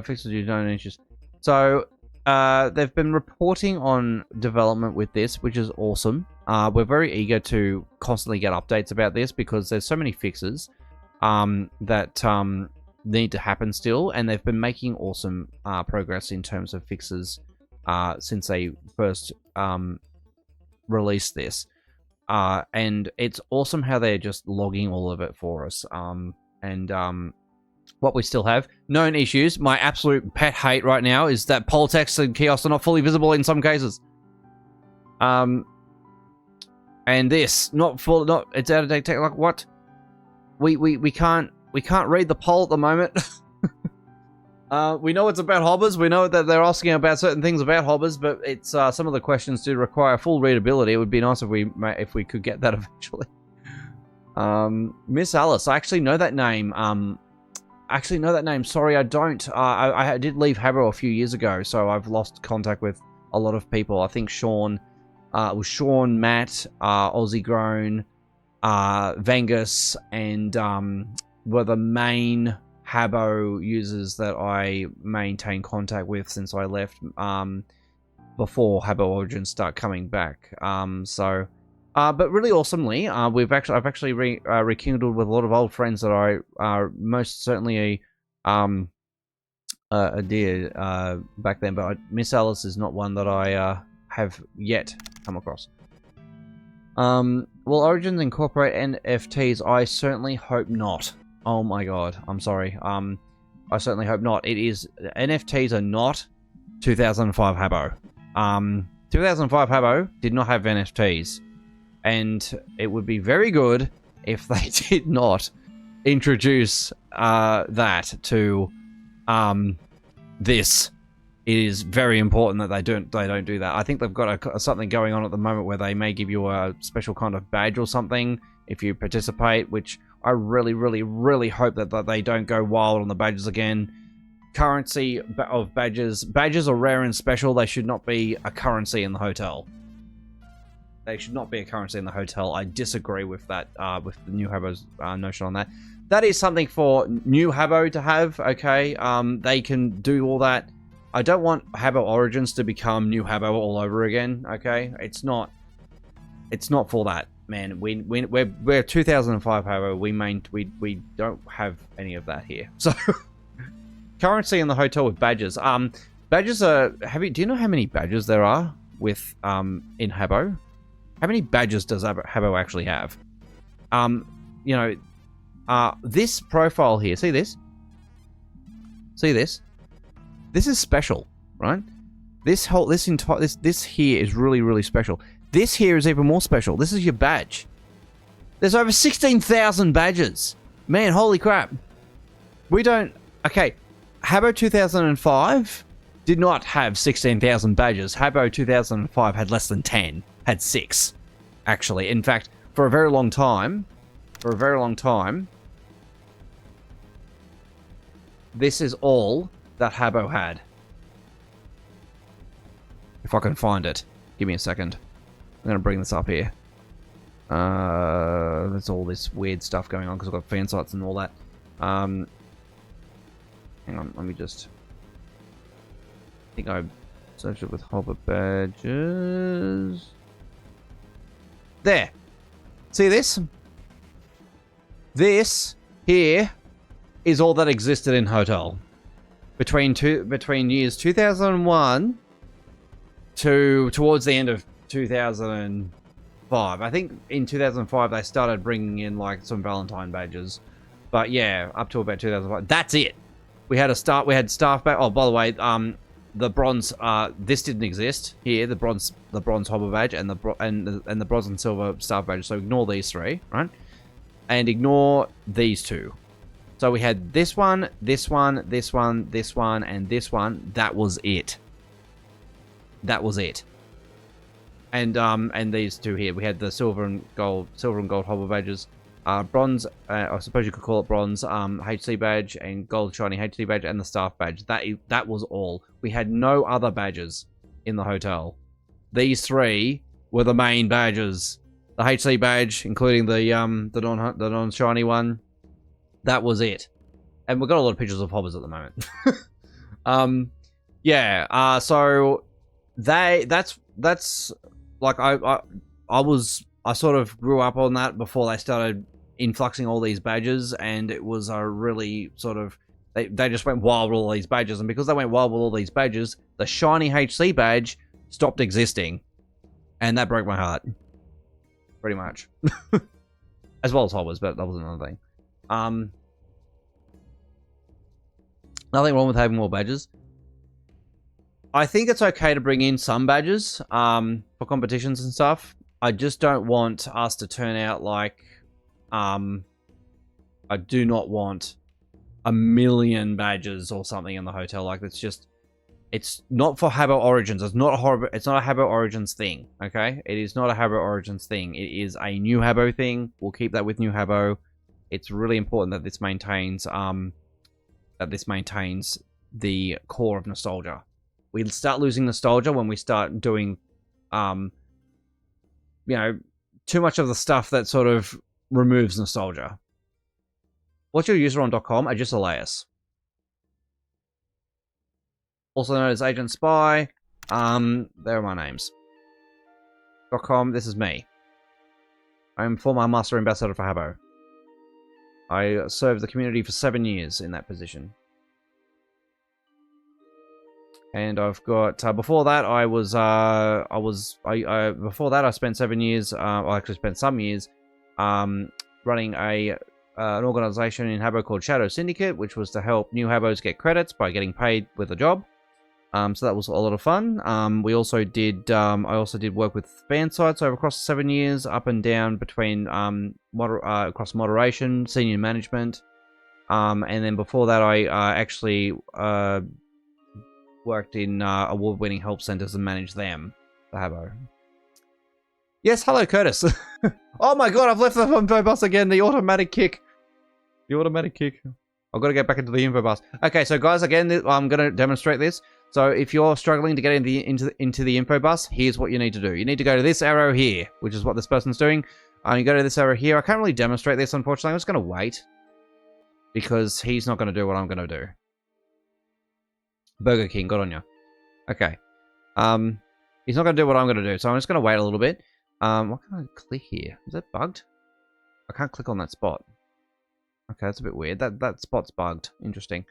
fixes you don't interest. So they've been reporting on development with this, which is awesome. We're very eager to constantly get updates about this because there's so many fixes that need to happen still, and they've been making awesome progress in terms of fixes since they first released this. And it's awesome how they're just logging all of it for us. And what we still have. Known issues. My absolute pet hate right now is that poll-text and kiosks are not fully visible in some cases. And this, it's out of date tech. Like, what? We can't read the poll at the moment. We know it's about hobbers. We know that they're asking about certain things about hobbers, but it's some of the questions do require full readability. It would be nice if we could get that eventually. Miss Alice, I actually know that name. Sorry, I don't. I did leave Habbo a few years ago, so I've lost contact with a lot of people. I think Sean, it was Sean, Matt, Aussie Grown, Vengus, and were the main Habbo users that I maintain contact with since I left before Habbo Origins start coming back. But really awesomely, I've actually rekindled with a lot of old friends that I most certainly adhered back then. But Miss Alice is not one that I have yet come across. Will Origins incorporate NFTs? I certainly hope not. Oh my god, I'm sorry. I certainly hope not. NFTs are not 2005 Habbo. 2005 Habbo did not have NFTs. And it would be very good if they did not introduce that to this. It is very important that they don't do that. I think they've got something going on at the moment where they may give you a special kind of badge or something if you participate, which I really, really, really hope that they don't go wild on the badges again. Currency of badges. Badges are rare and special. They should not be a currency in the hotel. They should not be a currency in the hotel. I disagree with that, with the new Habbo's notion on that. That is something for new Habbo to have, okay? They can do all that. I don't want Habbo Origins to become new Habbo all over again, okay? It's not for that, man. We're 2005 Habbo. We don't have any of that here. So, currency in the hotel with badges. Badges are... do you know how many badges there are with in Habbo? How many badges does Habbo actually have? This profile here, see this? See this? This is special, right? This here is really, really special. This here is even more special. This is your badge. There's over 16,000 badges. Man, holy crap. Okay, Habbo 2005 did not have 16,000 badges. Habbo 2005 had less than 10. Had 6, actually. In fact, for a very long time, this is all that Habbo had. If I can find it. Give me a second. I'm going to bring this up here. There's all this weird stuff going on because I've got fan sites and all that. Hang on, let me just... I think I searched it with Hobbit badges... There. See this? This here is all that existed in Hotel. Between years 2001 to towards the end of 2005. I think in 2005 they started bringing in like some Valentine badges. But yeah, up to about 2005. That's it. We had staff badge. Oh, by the way, the bronze, this didn't exist here. The bronze Hobber badge and the bronze and silver staff badge. So ignore these three, right? And ignore these two. So we had this one, this one, this one, this one, and this one. That was it. That was it. And these two here. We had the silver and gold Hobber badges. Bronze, I suppose you could call it bronze, HC badge and gold shiny HC badge and the staff badge. That was all. We had no other badges in the hotel. These three were the main badges. The HC badge, including the non-shiny one. That was it. And we've got a lot of pictures of hobbers at the moment. Yeah, so that's like I sort of grew up on that before they started influxing all these badges, and it was a really sort of they just went wild with all these badges, and because they went wild with all these badges, the shiny HC badge stopped existing, and that broke my heart, pretty much. As well as hobbers, but that was another thing. Nothing wrong with having more badges. I think it's okay to bring in some badges for competitions and stuff. I just don't want us to turn out like... I do not want 1 million badges or something in the hotel. Like, it's just... It's not for Habbo Origins. It's not a Habbo Origins thing, okay? It is not a Habbo Origins thing. It is a new Habbo thing. We'll keep that with new Habbo. It's really important that this maintains the core of nostalgia. We start losing nostalgia when we start doing, you know, too much of the stuff that sort of removes nostalgia. What's your user on .com? Agisalaeus. Also known as Agent Spy. There are my names. .com, this is me. I'm former Master Ambassador for Habbo. I served the community for 7 years in that position. And I've got before that before that I spent 7 years. I actually spent some years running an organization in Habbo called Shadow Syndicate, which was to help new Habbos get credits by getting paid with a job. So that was a lot of fun. We also did. I also did work with fan sites over across 7 years, up and down between across moderation, senior management, and then before that, I actually worked in award-winning help centers and managed them for Habbo. Yes, hello, Curtis. Oh my god, I've left the info bus again. The automatic kick. The automatic kick. I've got to get back into the info bus. Okay, so guys, again, I'm going to demonstrate this. So if you're struggling to get into the info bus, here's what you need to do. You need to go to this arrow here, which is what this person's doing. You go to this arrow here. I can't really demonstrate this, unfortunately. I'm just going to wait because he's not going to do what I'm going to do. Burger King, good on you. Okay. He's not going to do what I'm going to do, so I'm just going to wait a little bit. What can I click here? Is that bugged? I can't click on that spot. Okay, that's a bit weird. That spot's bugged. Interesting.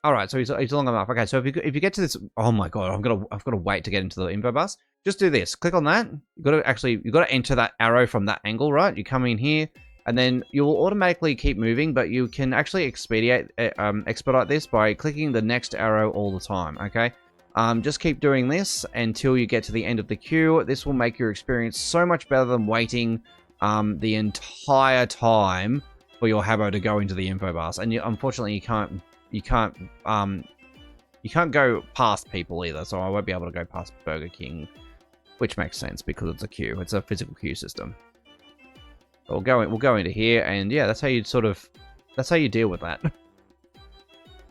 All right, so he's long enough. Okay, so if you get to this, oh my god, I've got to wait to get into the info bus. Just do this. Click on that. You got to enter that arrow from that angle, right? You come in here, and then you will automatically keep moving, but you can actually expedite this by clicking the next arrow all the time. Okay. Just keep doing this until you get to the end of the queue. This will make your experience so much better than waiting the entire time for your Habbo to go into the info bus. And unfortunately, you can't go past people either. So I won't be able to go past Burger King, which makes sense because it's a queue. It's a physical queue system. So we'll go into here, and yeah, that's how you deal with that.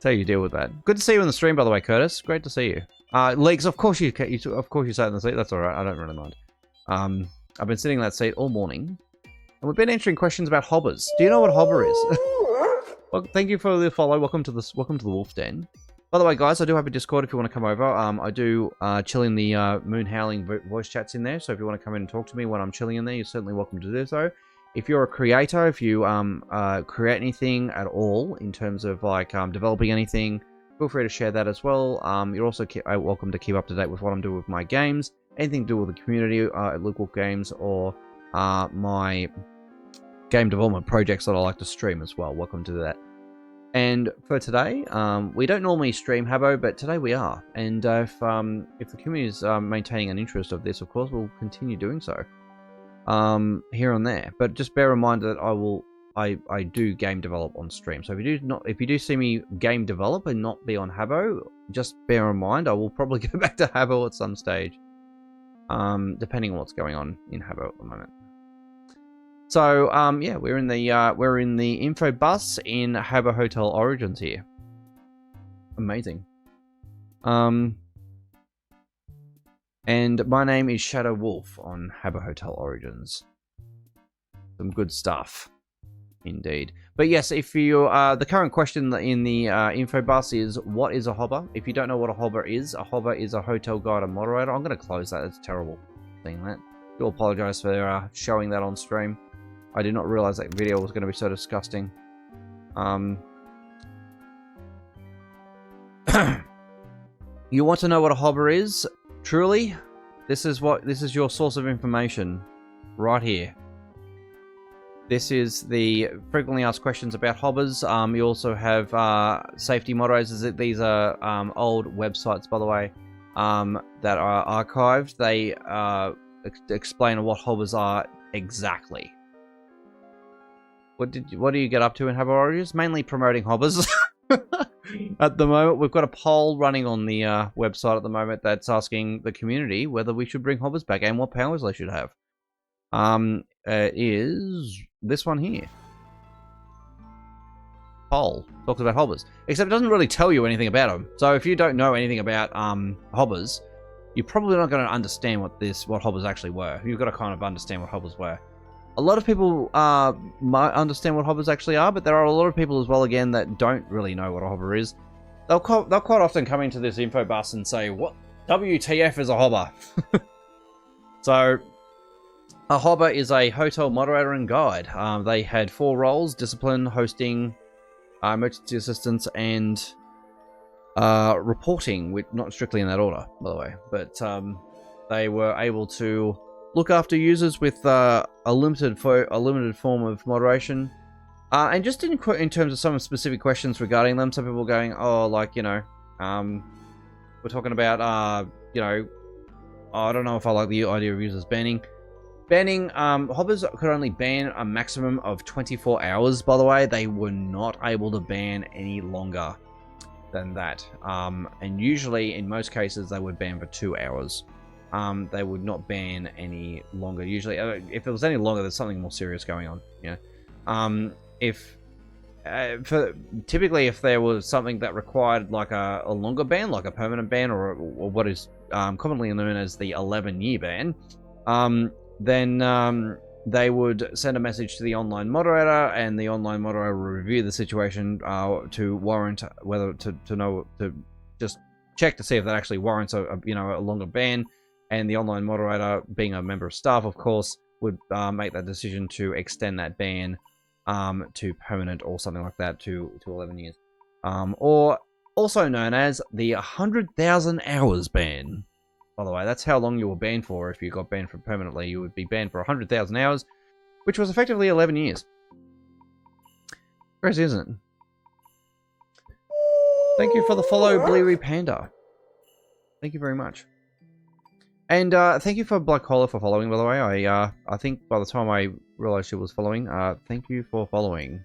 That's how you deal with that. Good to see you in the stream, by the way, Curtis. Great to see you. Legs, of course you sat in the seat. That's all right. I don't really mind. I've been sitting in that seat all morning, and we've been answering questions about hobbers. Do you know what hobber is? Well, thank you for the follow. Welcome to the Wolf Den. By the way, guys, I do have a Discord if you want to come over. I do chill in the Moon Howling voice chats in there. So if you want to come in and talk to me when I'm chilling in there, you're certainly welcome to do so. If you're a creator, if you create anything at all in terms of like developing anything, feel free to share that as well. You're also welcome to keep up to date with what I'm doing with my games. Anything to do with the community at Luke Wolf Games or my game development projects that I like to stream as well. Welcome to that. And for today, we don't normally stream Habbo, but today we are. And if the community is maintaining an interest of this, of course, we'll continue doing so here and there. But just bear in mind that I do game develop on stream. So if you do see me game develop and not be on Habbo, just bear in mind I will probably go back to Habbo at some stage, depending on what's going on in Habbo at the moment. So, yeah, we're in the info bus in Habbo Hotel Origins here. Amazing. And my name is Shadow Wolf on Habbo Hotel Origins. Some good stuff, indeed. But yes, if you the current question in the info bus is, what is a hobber? If you don't know what a hobber is a hotel guide and moderator. I'm going to close that. It's terrible saying that. I do apologize for showing that on stream. I did not realize that video was going to be so disgusting. You want to know what a hobber is? Truly, this is your source of information right here. This is the frequently asked questions about hobbers. You also have safety moderators. These are old websites, by the way, that are archived. They explain what hobbers are exactly. What do you get up to in Habbo Warriors? Mainly promoting hobbers. At the moment, we've got a poll running on the website at the moment that's asking the community whether we should bring hobbers back and what powers they should have. Is this one here. Poll talks about hobbers, except it doesn't really tell you anything about them. So if you don't know anything about hobbers, you're probably not going to understand what hobbers actually were. You've got to kind of understand what hobbers were. A lot of people might understand what hobbers actually are, but there are a lot of people as well, again, that don't really know what a hobber is. They'll quite often come into this info bus and say, "What WTF is a hobber?" So, a hobber is a hotel moderator and guide. They had 4 roles: discipline, hosting, emergency assistance, and reporting, which not strictly in that order, by the way. But they were able to look after users with a limited form of moderation, and just in terms of some specific questions regarding them. Some people are going, "Oh, like, you know, we're talking about, you know, I don't know if I like the idea of users banning." Hobbers could only ban a maximum of 24 hours, by the way. They were not able to ban any longer than that. And usually, in most cases, they would ban for 2 hours. They would not ban any longer. Usually, if it was any longer, there's something more serious going on. You know, typically, if there was something that required like a longer ban, like a permanent ban, or what is commonly known as the 11-year ban, then they would send a message to the online moderator, and the online moderator will review the situation to warrant whether to just check to see if that actually warrants a longer ban. And the online moderator, being a member of staff, of course, would make that decision to extend that ban to permanent or something like that to 11 years. Or also known as the 100,000 hours ban. By the way, that's how long you were banned for. If you got banned for permanently, you would be banned for 100,000 hours, which was effectively 11 years. Crazy, isn't it? Thank you for the follow, Bleary Panda. Thank you very much. And thank you for Black Collar for following, by the way. I think by the time I realized she was following, thank you for following.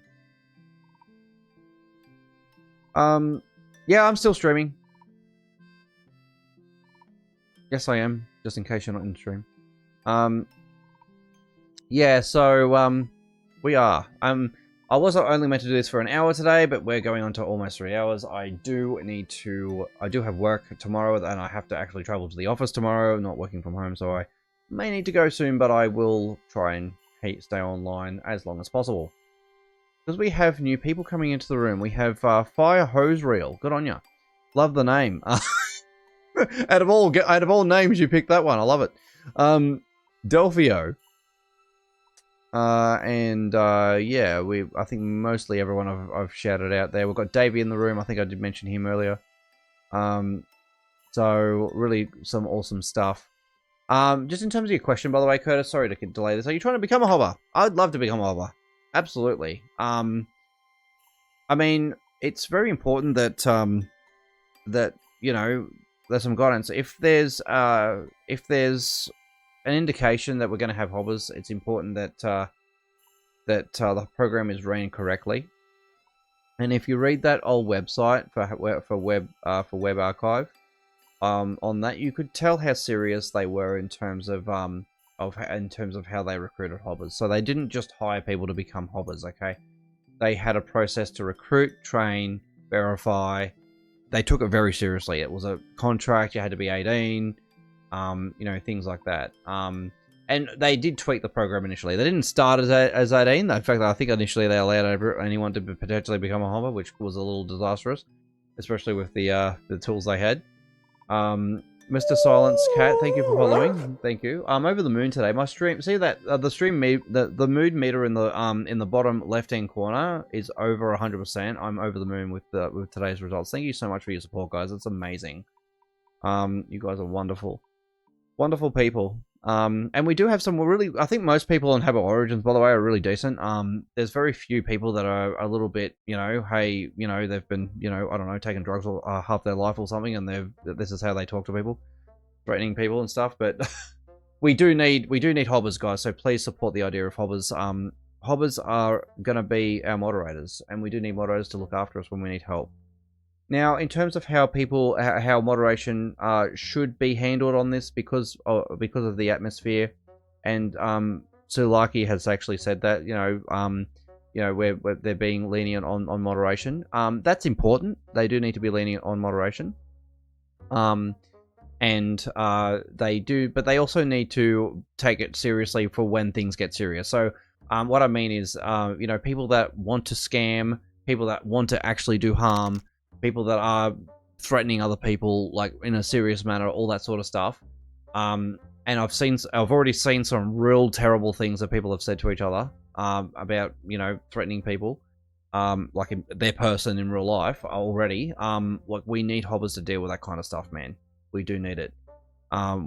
Yeah, I'm still streaming. Yes, I am, just in case you're not in the stream. Yeah, so, we are. I was only meant to do this for an hour today, but we're going on to almost 3 hours. I do have work tomorrow, and I have to actually travel to the office tomorrow. I'm not working from home, so I may need to go soon, but I will try and stay online as long as possible. Because we have new people coming into the room. We have Fire Hose Reel. Good on ya. Love the name. out of all names, you picked that one. I love it. Delphio. Yeah, I think mostly everyone I've shouted out there. We've got Davey in the room. I think I did mention him earlier. So really some awesome stuff. Just in terms of your question, by the way, Curtis, sorry to delay this. Are you trying to become a hobber? I'd love to become a hobber. Absolutely. I mean, it's very important that that, you know, there's some guidance. If there's an indication that we're going to have hobbers, it's important that the program is ran correctly. And if you read that old website for web archive, on that you could tell how serious they were in terms of how they recruited hobbers. So they didn't just hire people to become hobbers. Okay, they had a process to recruit, train, verify. They took it very seriously. It was a contract. You had to be 18. You know, things like that. And they did tweak the program initially. They didn't start as 18. In fact, I think initially they allowed anyone to potentially become a hobber, which was a little disastrous, especially with the tools they had. Mr. Silence Cat, thank you for following. Thank you. I'm over the moon today. My stream, see that the mood meter in the bottom left-hand corner is over 100%. I'm over the moon with today's results. Thank you so much for your support, guys. It's amazing. You guys are wonderful. Wonderful people. And we do have some really, I think most people on Habbo Origins, by the way, are really decent. There's very few people that are a little bit, hey, they've been, I don't know, taking drugs all, half their life or something, and this is how they talk to people, threatening people and stuff. But we do need hobbers, guys. So please support the idea of hobbers. Hobbers are gonna be our moderators, and we do need moderators to look after us when we need help. Now, in terms of how moderation should be handled on this, because of the atmosphere, and Sulaki has actually said that where they're being lenient on moderation. That's important. They do need to be lenient on moderation. And they do, but they also need to take it seriously for when things get serious. So, what I mean is, people that want to scam, people that want to actually do harm, people that are threatening other people, like in a serious manner, all that sort of stuff. And I've already seen some real terrible things that people have said to each other, about, threatening people, like their person in real life already. Like, we need hobbers to deal with that kind of stuff, man. We do need it.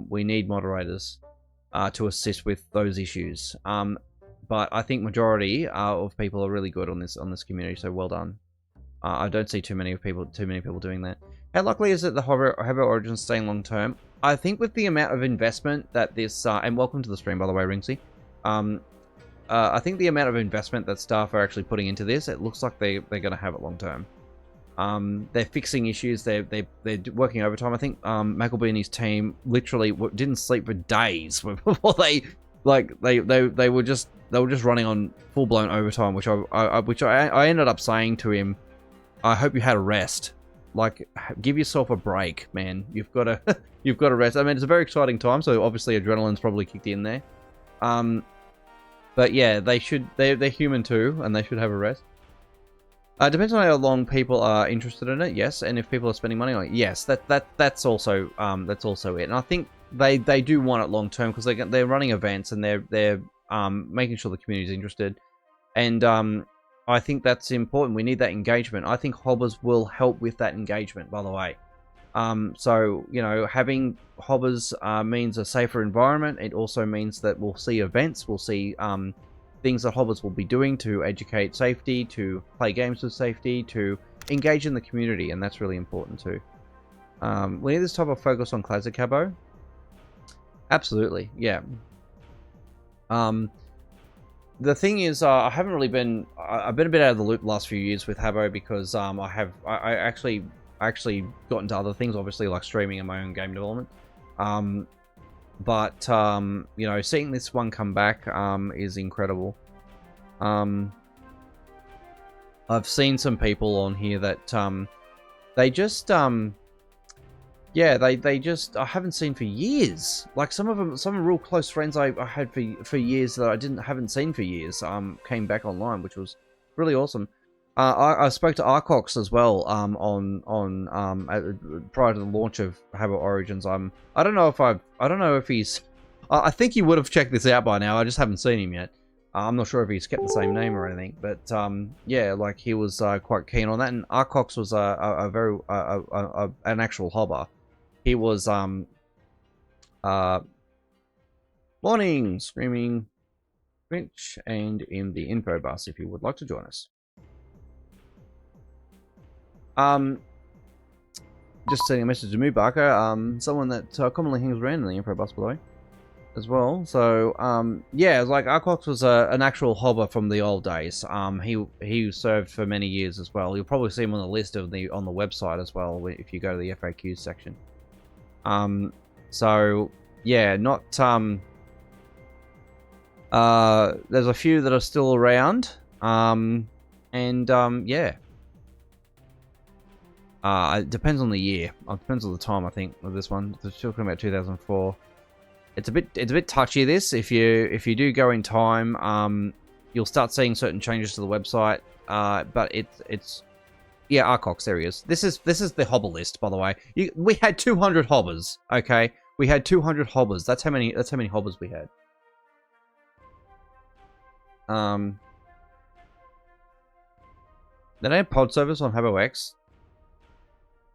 We need moderators, to assist with those issues. But I think majority of people are really good on this community, so well done. I don't see too many people doing that. How likely is it the Habbo Origins staying long term? I think with the amount of investment that this and welcome to the stream, by the way, Ringsy. I think the amount of investment that staff are actually putting into this, it looks like they're going to have it long term. They're fixing issues. They're working overtime. I think Mackleby and his team literally didn't sleep for days before they were just running on full blown overtime, which I ended up saying to him, I hope you had a rest. Like, give yourself a break, man. You've got to rest. I mean, it's a very exciting time, so obviously adrenaline's probably kicked in there. But yeah, they're human too, and they should have a rest. Depends on how long people are interested in it, yes, and if people are spending money on it, yes. That's also it. And I think they do want it long term, because they're running events and they're making sure the community is interested, and I think that's important. We need that engagement. I think hobbers will help with that engagement, by the way. So, having hobbers means a safer environment. It also means that we'll see events, we'll see things that hobbers will be doing to educate safety, to play games with safety, to engage in the community, and that's really important too. We need this type of focus on classic Habbo. Absolutely, yeah. The thing is, I haven't really been. I've been a bit out of the loop the last few years with Habbo, because I actually got into other things, obviously, like streaming and my own game development. But seeing this one come back is incredible. I've seen some people on here that they just they just I haven't seen for years. Like, some real close friends I had for years that I haven't seen for years came back online, which was really awesome. I spoke to Arcox as well prior to the launch of Habbo Origins. I don't know if he's. I think he would have checked this out by now. I just haven't seen him yet. I'm not sure if he's kept the same name or anything, but yeah, like, he was quite keen on that. And Arcox was an actual hobber. He was morning screaming Twitch and in the info bus if you would like to join us. Just sending a message to Mubaka, someone that commonly hangs around in the info bus below as well. So yeah, like, Arcox was an actual hobber from the old days. He served for many years as well. You'll probably see him on the list on the website as well if you go to the FAQs section. So yeah, not there's a few that are still around. Yeah. It depends on the year. It depends on the time, I think, with this one. They're talking about 2004. It's a bit touchy, this. If you do go in time, you'll start seeing certain changes to the website. But it's yeah, Arcox, there he is. This is the hobber list, by the way. We had 200 hobbers, okay? We had 200 hobbers. That's how many hobbers we had. They don't have pod service on Habbo X.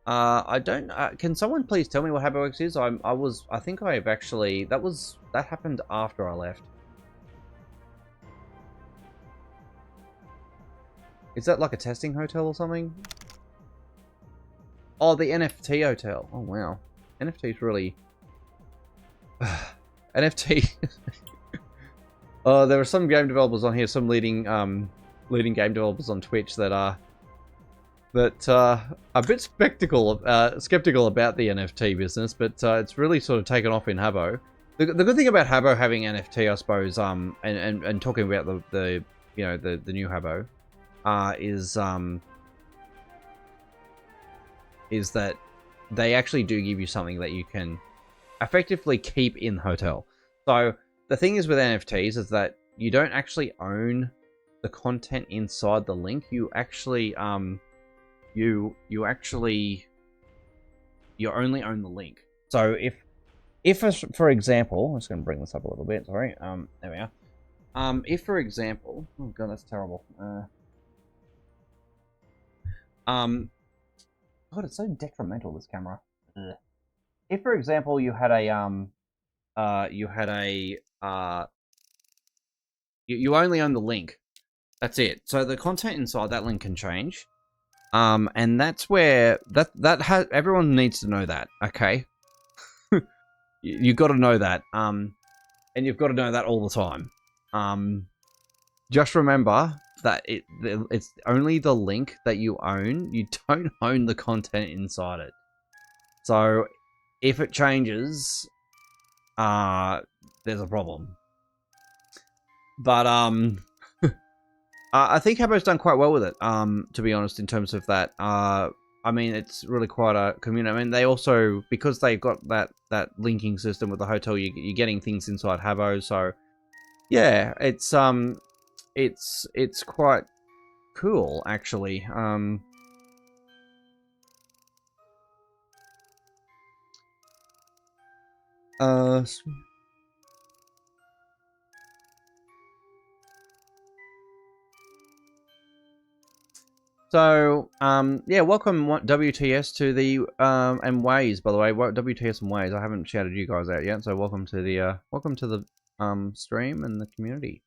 I don't. Can someone please tell me what HabboX is? I think I've actually. That happened after I left. Is that like a testing hotel or something? Oh, the NFT hotel. Oh wow, NFT's really. NFT. There are some game developers on here, some leading game developers on Twitch that are a bit skeptical about the NFT business, but it's really sort of taken off in Habbo. The good thing about Habbo having NFT, I suppose, and talking about the new Habbo, is that they actually do give you something that you can effectively keep in the hotel. So the thing is with NFTs is that you don't actually own the content inside the link. You actually you only own the link. So if for example, I'm just going to bring this up a little bit. Sorry. There we are. If for example, oh god, that's terrible. God, it's so detrimental, this camera. Ugh. If for example you had a you only own the link. That's it. So the content inside that link can change. And that's where everyone needs to know that, okay? You've got to know that. And you've got to know that all the time. Just remember that it's only the link that you own. You don't own the content inside it. So if it changes, there's a problem. But I think Habbo's done quite well with it, to be honest, in terms of that. I mean, it's really quite a community. I mean, they also, because they've got that linking system with the hotel, you're getting things inside Habbo. So, yeah, it's quite cool, actually. So, yeah, welcome WTS to the, and Waze, by the way, WTS and Waze, I haven't shouted you guys out yet, so welcome to the, stream and the community.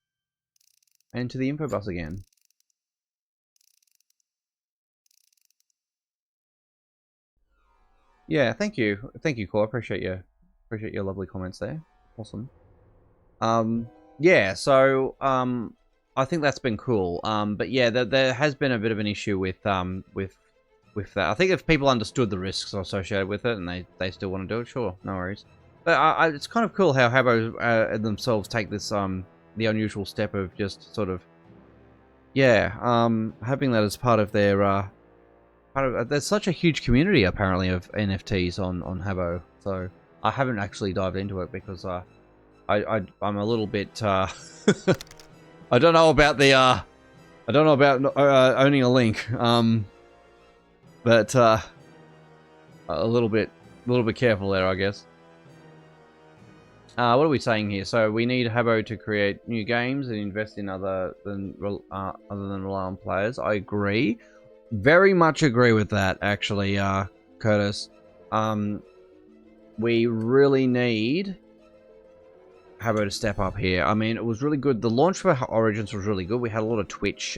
And to the info bus again. Yeah, thank you, Cole, I appreciate your lovely comments there, awesome. Yeah, so, I think that's been cool. But yeah, there has been a bit of an issue with that. I think if people understood the risks associated with it and they still want to do it, sure, no worries. But it's kind of cool how Habbo themselves take this the unusual step of just sort of having that as part of their there's such a huge community apparently of NFTs on Habbo. So I haven't actually dived into it because I'm a little bit I don't know about the owning a link, but a little bit careful there, I guess. What are we saying here? So we need Habbo to create new games and invest in other than rely on players. I agree, very much agree with that. Actually, Curtis, we really need Habbo to step up here. I mean, it was really good. The launch for Origins was really good. We had a lot of Twitch,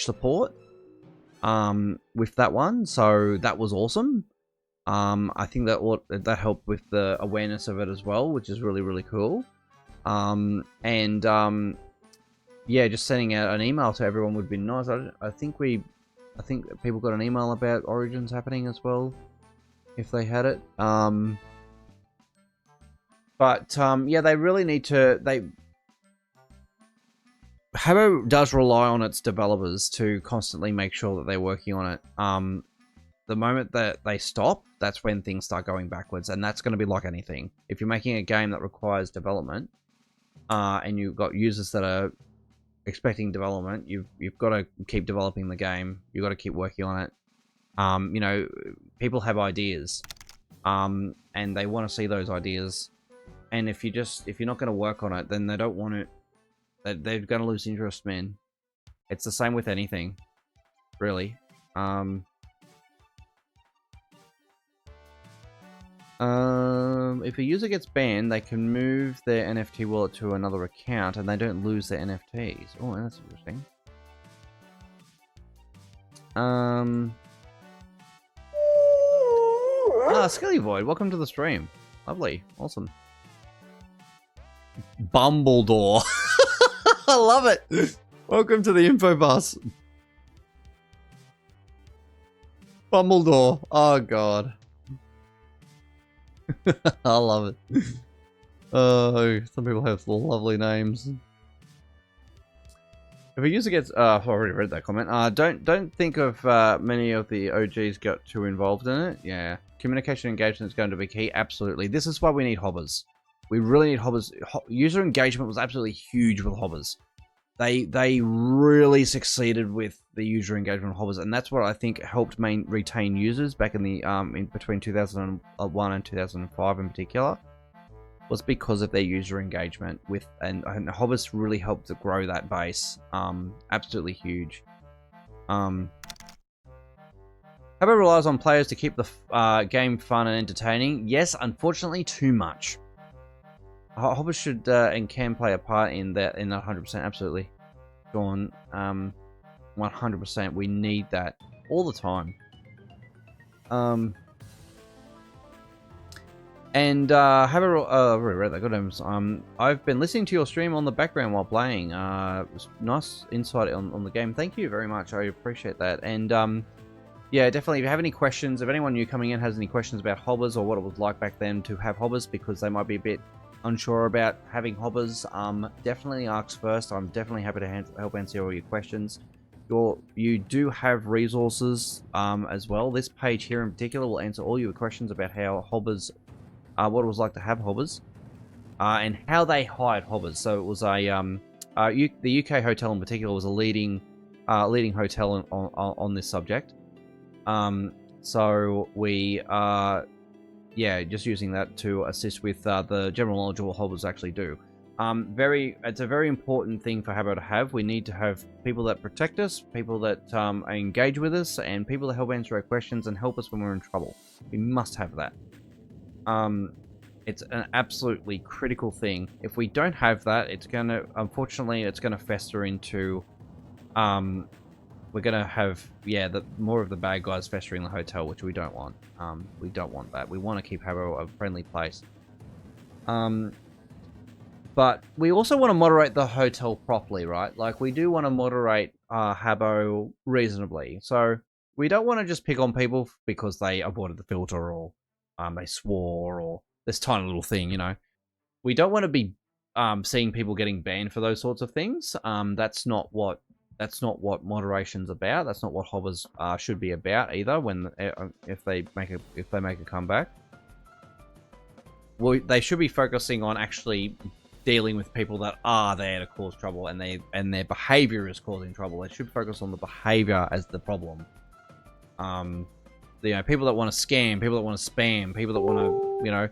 support, with that one, so that was awesome. I think that helped with the awareness of it as well, which is really, really cool. Yeah, just sending out an email to everyone would be nice. I think people got an email about Origins happening as well, if they had it. Yeah, they really need to. Habbo does rely on its developers to constantly make sure that they're working on it. The moment that they stop, that's when things start going backwards, and that's going to be like anything. If you're making a game that requires development, and you've got users that are expecting development, you've got to keep developing the game. You've got to keep working on it. You know, people have ideas, and they want to see those ideas. And if you're not going to work on it, then they don't want it. They're going to lose interest, man. It's the same with anything, really. If a user gets banned, they can move their NFT wallet to another account and they don't lose their NFTs. Oh, that's interesting. Skelly Void, welcome to the stream. Lovely, awesome. Bumbledore. I love it. Welcome to the info bus. Bumbledore. Oh god. I love it. Oh, some people have lovely names. If a user gets, I've already read that comment. Don't think of many of the OGs got too involved in it. Yeah, communication engagement is going to be key. Absolutely, this is why we need hobbers. We really need hobbers. User engagement was absolutely huge with hobbers. They really succeeded with the user engagement of hobbers, and that's what I think helped retain users back in the in between 2001 and 2005 in particular. Was because of their user engagement with and hobbers really helped to grow that base. Absolutely huge. Habbo relies on players to keep the game fun and entertaining. Yes, unfortunately, too much. Hobbers should and can play a part in that 100%. Absolutely, Gone. 100%. We need that all the time. And have a I've already read that. Good names. I've been listening to your stream on the background while playing. Nice insight on the game. Thank you very much. I appreciate that. And yeah, definitely. If you have any questions, if anyone new coming in has any questions about hobbers or what it was like back then to have hobbers, because they might be a bit unsure about having hobbers, definitely ask first. I'm definitely happy to help answer all your questions. You do have resources as well. This page here in particular will answer all your questions about how hobbers. What it was like to have hobbers, and how they hired hobbers. So it was the UK hotel in particular was a leading hotel on this subject. So we yeah, just using that to assist with the general knowledge of what hobbers actually do. It's a very important thing for Habbo to have. We need to have people that protect us, people that engage with us, and people that help answer our questions and help us when we're in trouble. We must have that. It's an absolutely critical thing. If we don't have that, unfortunately, it's gonna fester into, we're gonna have, yeah, more of the bad guys festering the hotel, which we don't want. We don't want that. We want to keep Habbo a friendly place. But we also want to moderate the hotel properly, right? Like, we do want to moderate Habbo reasonably. So we don't want to just pick on people because they aborted the filter or they swore, or this tiny little thing, you know. We don't want to be seeing people getting banned for those sorts of things. That's not what moderation's about. That's not what hobbers should be about either. When if they make a comeback, well, they should be focusing on actually dealing with people that are there to cause trouble, and their behavior is causing trouble. They should focus on the behavior as the problem. You know, people that want to scam, people that want to spam, people that want to, you know,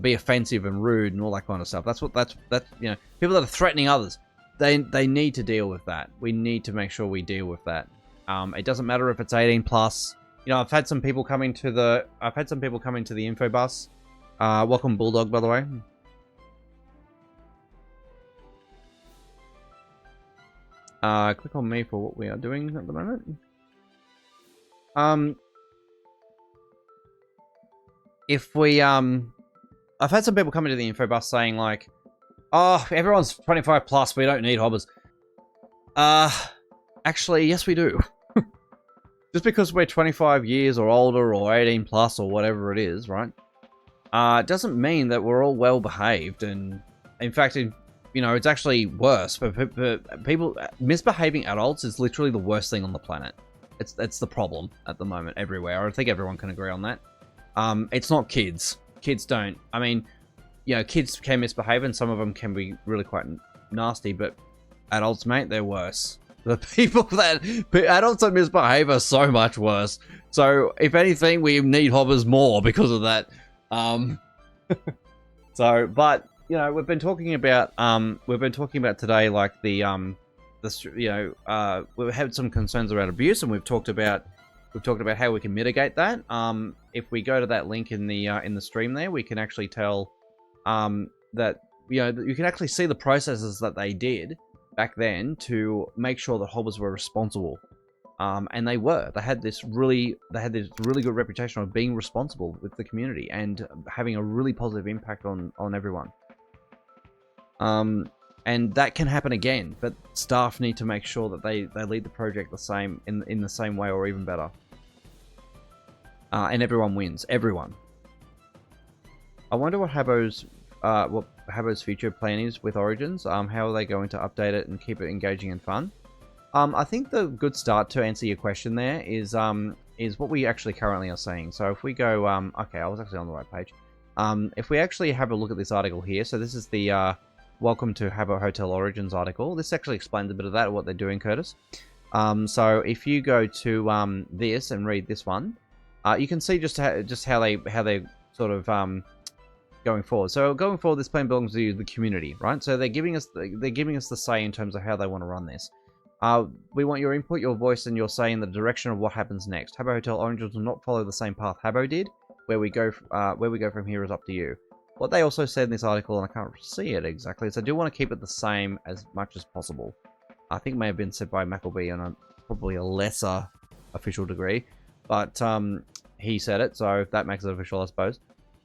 be offensive and rude and all that kind of stuff. That's you know, people that are threatening others. They need to deal with that. We need to make sure we deal with that. It doesn't matter if it's 18 plus. You know, I've had some people coming to the info bus. Welcome, Bulldog, by the way. Click on me for what we are doing at the moment. If we, I've had some people coming to the info bus saying like, oh, everyone's 25 plus, we don't need hobbers. Actually, yes we do. Just because we're 25 years or older or 18 plus or whatever it is, right? Doesn't mean that we're all well behaved, and in fact, you know, it's actually worse. For people, misbehaving adults is literally the worst thing on the planet. It's the problem at the moment everywhere. I think everyone can agree on that. It's not kids. Kids don't. I mean, you know, kids can misbehave and some of them can be really quite nasty, but adults, mate, they're worse. The adults that misbehave are so much worse. So, if anything, we need hobbers more because of that. So, but, you know, we've been talking about today, like, we've had some concerns around abuse, and we've talked about we've talked about how we can mitigate that. If we go to that link in the stream there, we can actually tell that you can actually see the processes that they did back then to make sure that hobbers were responsible. And they were. They had this really good reputation of being responsible with the community and having a really positive impact on everyone. And that can happen again, but staff need to make sure that they lead the project the same in the same way or even better. And everyone wins. Everyone. I wonder what Habbo's future plan is with Origins. How are they going to update it and keep it engaging and fun? I think the good start to answer your question there is what we actually currently are seeing. So if we go, okay, I was actually on the right page. If we actually have a look at this article here, so this is the Welcome to Habbo Hotel Origins article. This actually explains a bit of that, what they're doing, Curtis. So if you go to this and read this one, you can see just how they sort of going forward. So going forward, this plan belongs to the community, right? So they're giving us the say in terms of how they want to run this. We want your input, your voice, and your say in the direction of what happens next. Habbo Hotel Origins will not follow the same path Habbo did. Where we go from here is up to you. What they also said in this article, and I can't see it exactly, is they do want to keep it the same as much as possible. I think it may have been said by Mackleby on probably a lesser official degree, but he said it, so that makes it official, I suppose.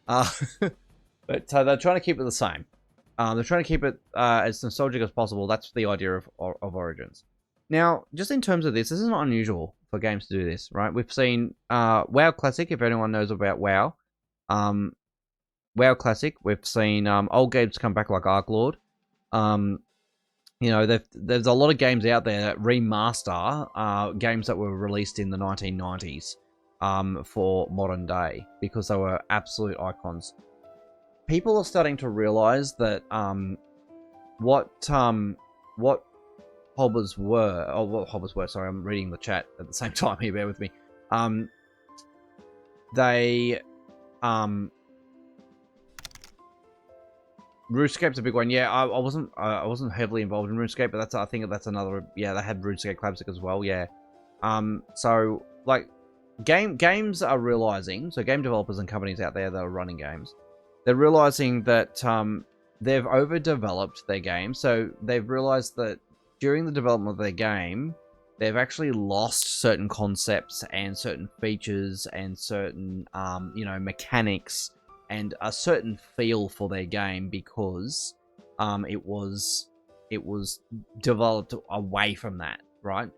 But they're trying to keep it the same. They're trying to keep it as nostalgic as possible. That's the idea of Origins. Now, just in terms of this is not unusual for games to do this, right? We've seen WoW Classic, if anyone knows about WoW. WoW Classic, we've seen old games come back like Ark Lord. There's a lot of games out there that remaster games that were released in the 1990s for modern day because they were absolute icons. People are starting to realize that what hobbers were, sorry, I'm reading the chat at the same time here, bear with me. RuneScape's a big one. Yeah, I wasn't heavily involved in RuneScape, but I think that's another. Yeah, they had RuneScape Classic as well. Yeah. So like, games are realizing. So game developers and companies out there that are running games, they're realizing that they've overdeveloped their game. So they've realized that during the development of their game, they've actually lost certain concepts and certain features and certain mechanics and a certain feel for their game because it was developed away from that, right?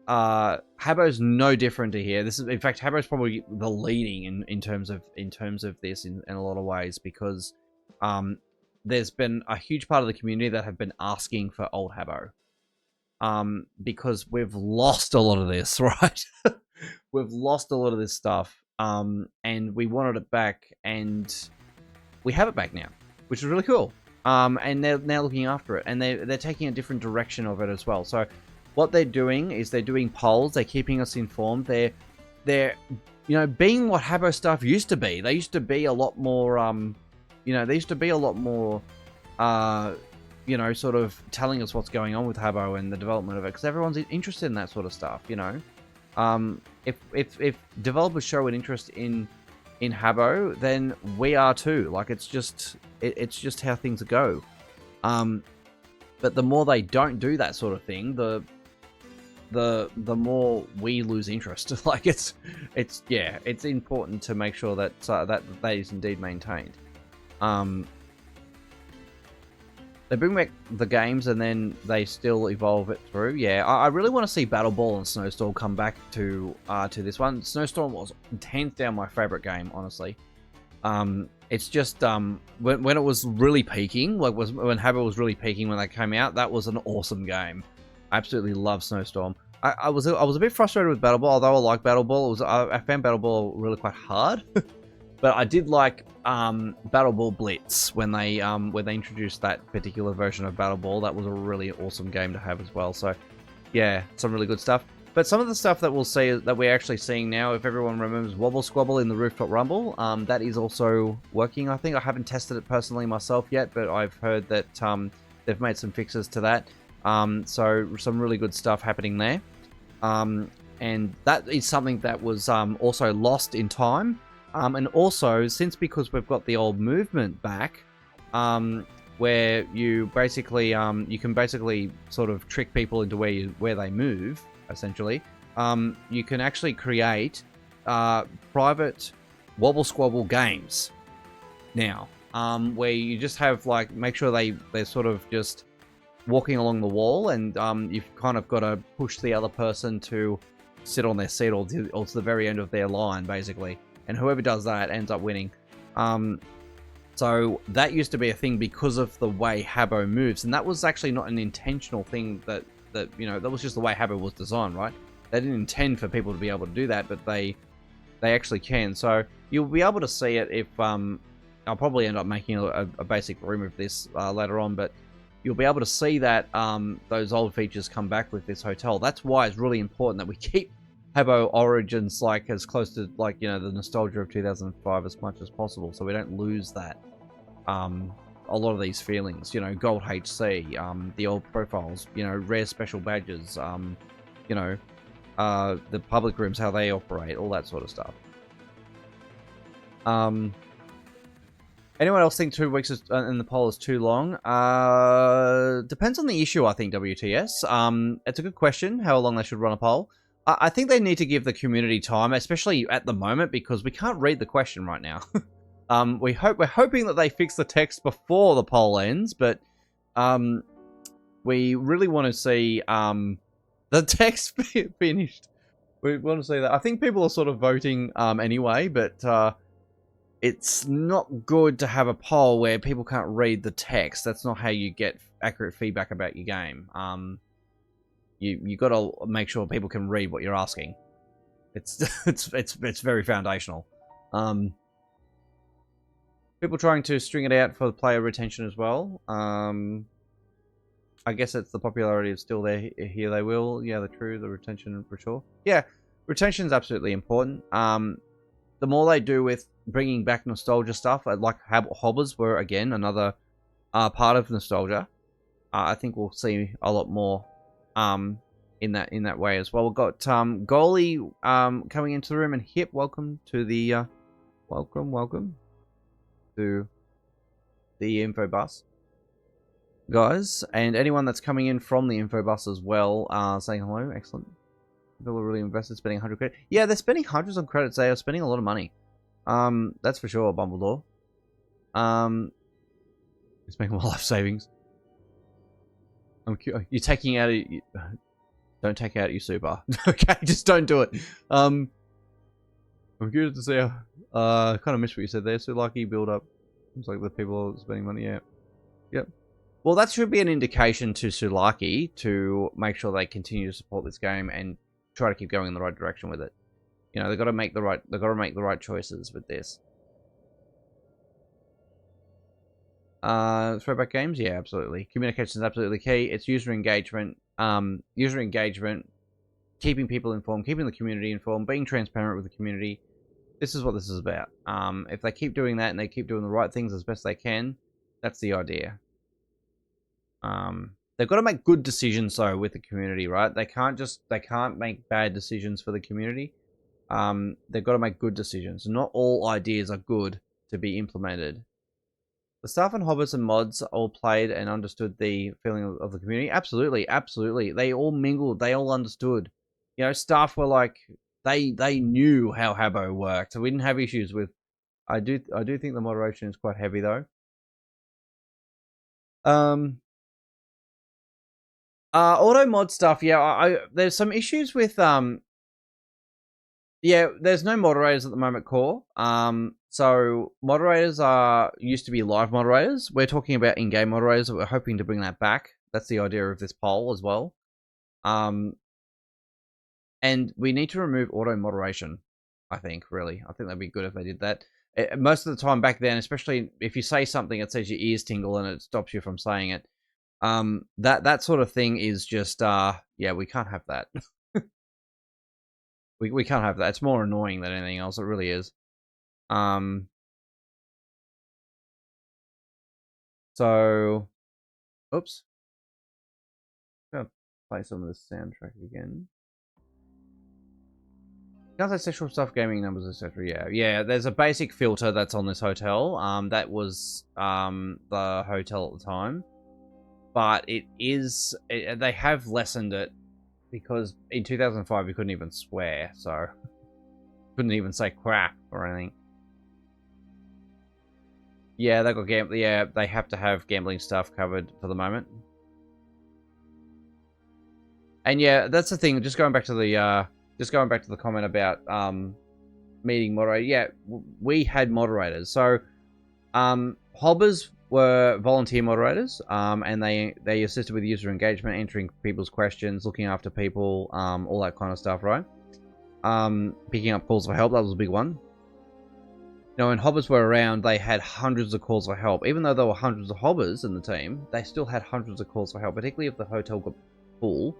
Habbo's no different to here. This is, in fact, Habbo's probably the leading in terms of this in a lot of ways because there's been a huge part of the community that have been asking for old Habbo. Because we've lost a lot of this, right? We've lost a lot of this stuff. And we wanted it back, and we have it back now, which is really cool. And they're now looking after it, and they're taking a different direction of it as well. So what they're doing is they're doing polls, they're keeping us informed, they're being what Habbo stuff used to be. They used to be a lot more sort of telling us what's going on with Habbo and the development of it, because everyone's interested in that sort of stuff, If developers show an interest in Habbo, then we are too. Like, it's just how things go. But the more they don't do that sort of thing, the more we lose interest. Like, it's important to make sure that that is indeed maintained. They bring back the games and then they still evolve it through. Yeah, I really want to see Battle Ball and Snowstorm come back to this one. Snowstorm was hands down my favorite game, honestly. It's just when it was really peaking, when Habbo was really peaking when they came out, that was an awesome game. I absolutely love Snowstorm. I was a bit frustrated with Battle Ball, although I like Battle Ball. I found Battle Ball really quite hard. But I did like Battle Ball Blitz when they introduced that particular version of Battle Ball. That was a really awesome game to have as well. So yeah, some really good stuff. But some of the stuff that we'll see that we're actually seeing now, if everyone remembers Wobble Squabble in the Rooftop Rumble, that is also working. I think I haven't tested it personally myself yet, but I've heard that they've made some fixes to that. So some really good stuff happening there. And that is something that was also lost in time. And also, because we've got the old movement back, where you basically you can basically sort of trick people into where they move, essentially. You can actually create private wobble squabble games now, where you just have like make sure they're sort of just walking along the wall, and you've kind of got to push the other person to sit on their seat or to the very end of their line, basically. And whoever does that ends up winning. So that used to be a thing because of the way Habbo moves, and that was actually not an intentional thing. That that was just the way Habbo was designed, right? They didn't intend for people to be able to do that, but they actually can. So you'll be able to see it if I'll probably end up making a basic room of this later on, but you'll be able to see that those old features come back with this hotel. That's why it's really important that we keep Habbo Origins like as close to like the nostalgia of 2005 as much as possible, so we don't lose that. A lot of these feelings, Gold HC, the old profiles, rare special badges, the public rooms, how they operate, all that sort of stuff. Anyone else think 2 weeks in the poll is too long? Depends on the issue, I think, WTS. It's a good question, how long they should run a poll. I think they need to give the community time, especially at the moment, because we can't read the question right now. We're hoping that they fix the text before the poll ends, but we really want to see the text finished. We want to see that. I think people are sort of voting anyway, but it's not good to have a poll where people can't read the text. That's not how you get accurate feedback about your game. You got to make sure people can read what you're asking. It's very foundational. People trying to string it out for the player retention as well. I guess it's the popularity is still there. Here they will. Yeah, the retention for sure. Yeah, retention is absolutely important. The more they do with bringing back nostalgia stuff, like Hobbers were again another part of nostalgia. I think we'll see a lot more in that way as well. We've got Goalie coming into the room, and Hip, welcome to the welcome to the info bus, guys, and anyone that's coming in from the info bus as well, saying hello. Excellent. People are really invested, spending 100 credit. Yeah, they're spending hundreds of credits. They are spending a lot of money. That's for sure, Bumbledore. It's making my life savings. You're taking out don't take out your super. Okay, just don't do it. I'm curious to see how, I kind of missed what you said there. So lucky build up. Seems like the people are spending money. Yeah. Yep. Well, that should be an indication to Sulaki to make sure they continue to support this game and try to keep going in the right direction with it. They've got to make the right choices with this. Throwback games, yeah, absolutely. Communication is absolutely key. It's user engagement. Keeping people informed, keeping the community informed, being transparent with the community. This is what this is about. If they keep doing that and they keep doing the right things as best they can, that's the idea. They've got to make good decisions though with the community, right? They can't make bad decisions for the community. They've got to make good decisions. Not all ideas are good to be implemented. The staff and hobbits and mods all played and understood the feeling of the community. Absolutely, absolutely. They all mingled. They all understood. Staff were like they knew how Habbo worked. So we didn't have issues with. I do think the moderation is quite heavy though. Auto mod stuff. Yeah, there's some issues with Yeah, there's no moderators at the moment, Core. So moderators used to be live moderators. We're talking about in-game moderators. We're hoping to bring that back. That's the idea of this poll as well. And we need to remove auto moderation. I think that'd be good if they did that. Most of the time back then, especially if you say something, it says your ears tingle and it stops you from saying it. That sort of thing is just yeah, we can't have that. We can't have that. It's more annoying than anything else. It really is. So, oops. I'm gonna play some of this soundtrack again. Can't say sexual stuff, gaming numbers, etc. Yeah, yeah. There's a basic filter that's on this hotel. That was the hotel at the time, but they have lessened it because in 2005 you couldn't even swear, so couldn't even say crap or anything. Yeah, they got Yeah, they have to have gambling stuff covered for the moment. And yeah, that's the thing. Just going back to the comment about meeting moderator. Yeah, we had moderators. So hobbers were volunteer moderators, and they assisted with user engagement, answering people's questions, looking after people, all that kind of stuff, right? Picking up calls for help, that was a big one. You know, when hobbers were around, they had hundreds of calls for help. Even though there were hundreds of hobbers in the team, they still had hundreds of calls for help, particularly if the hotel got full.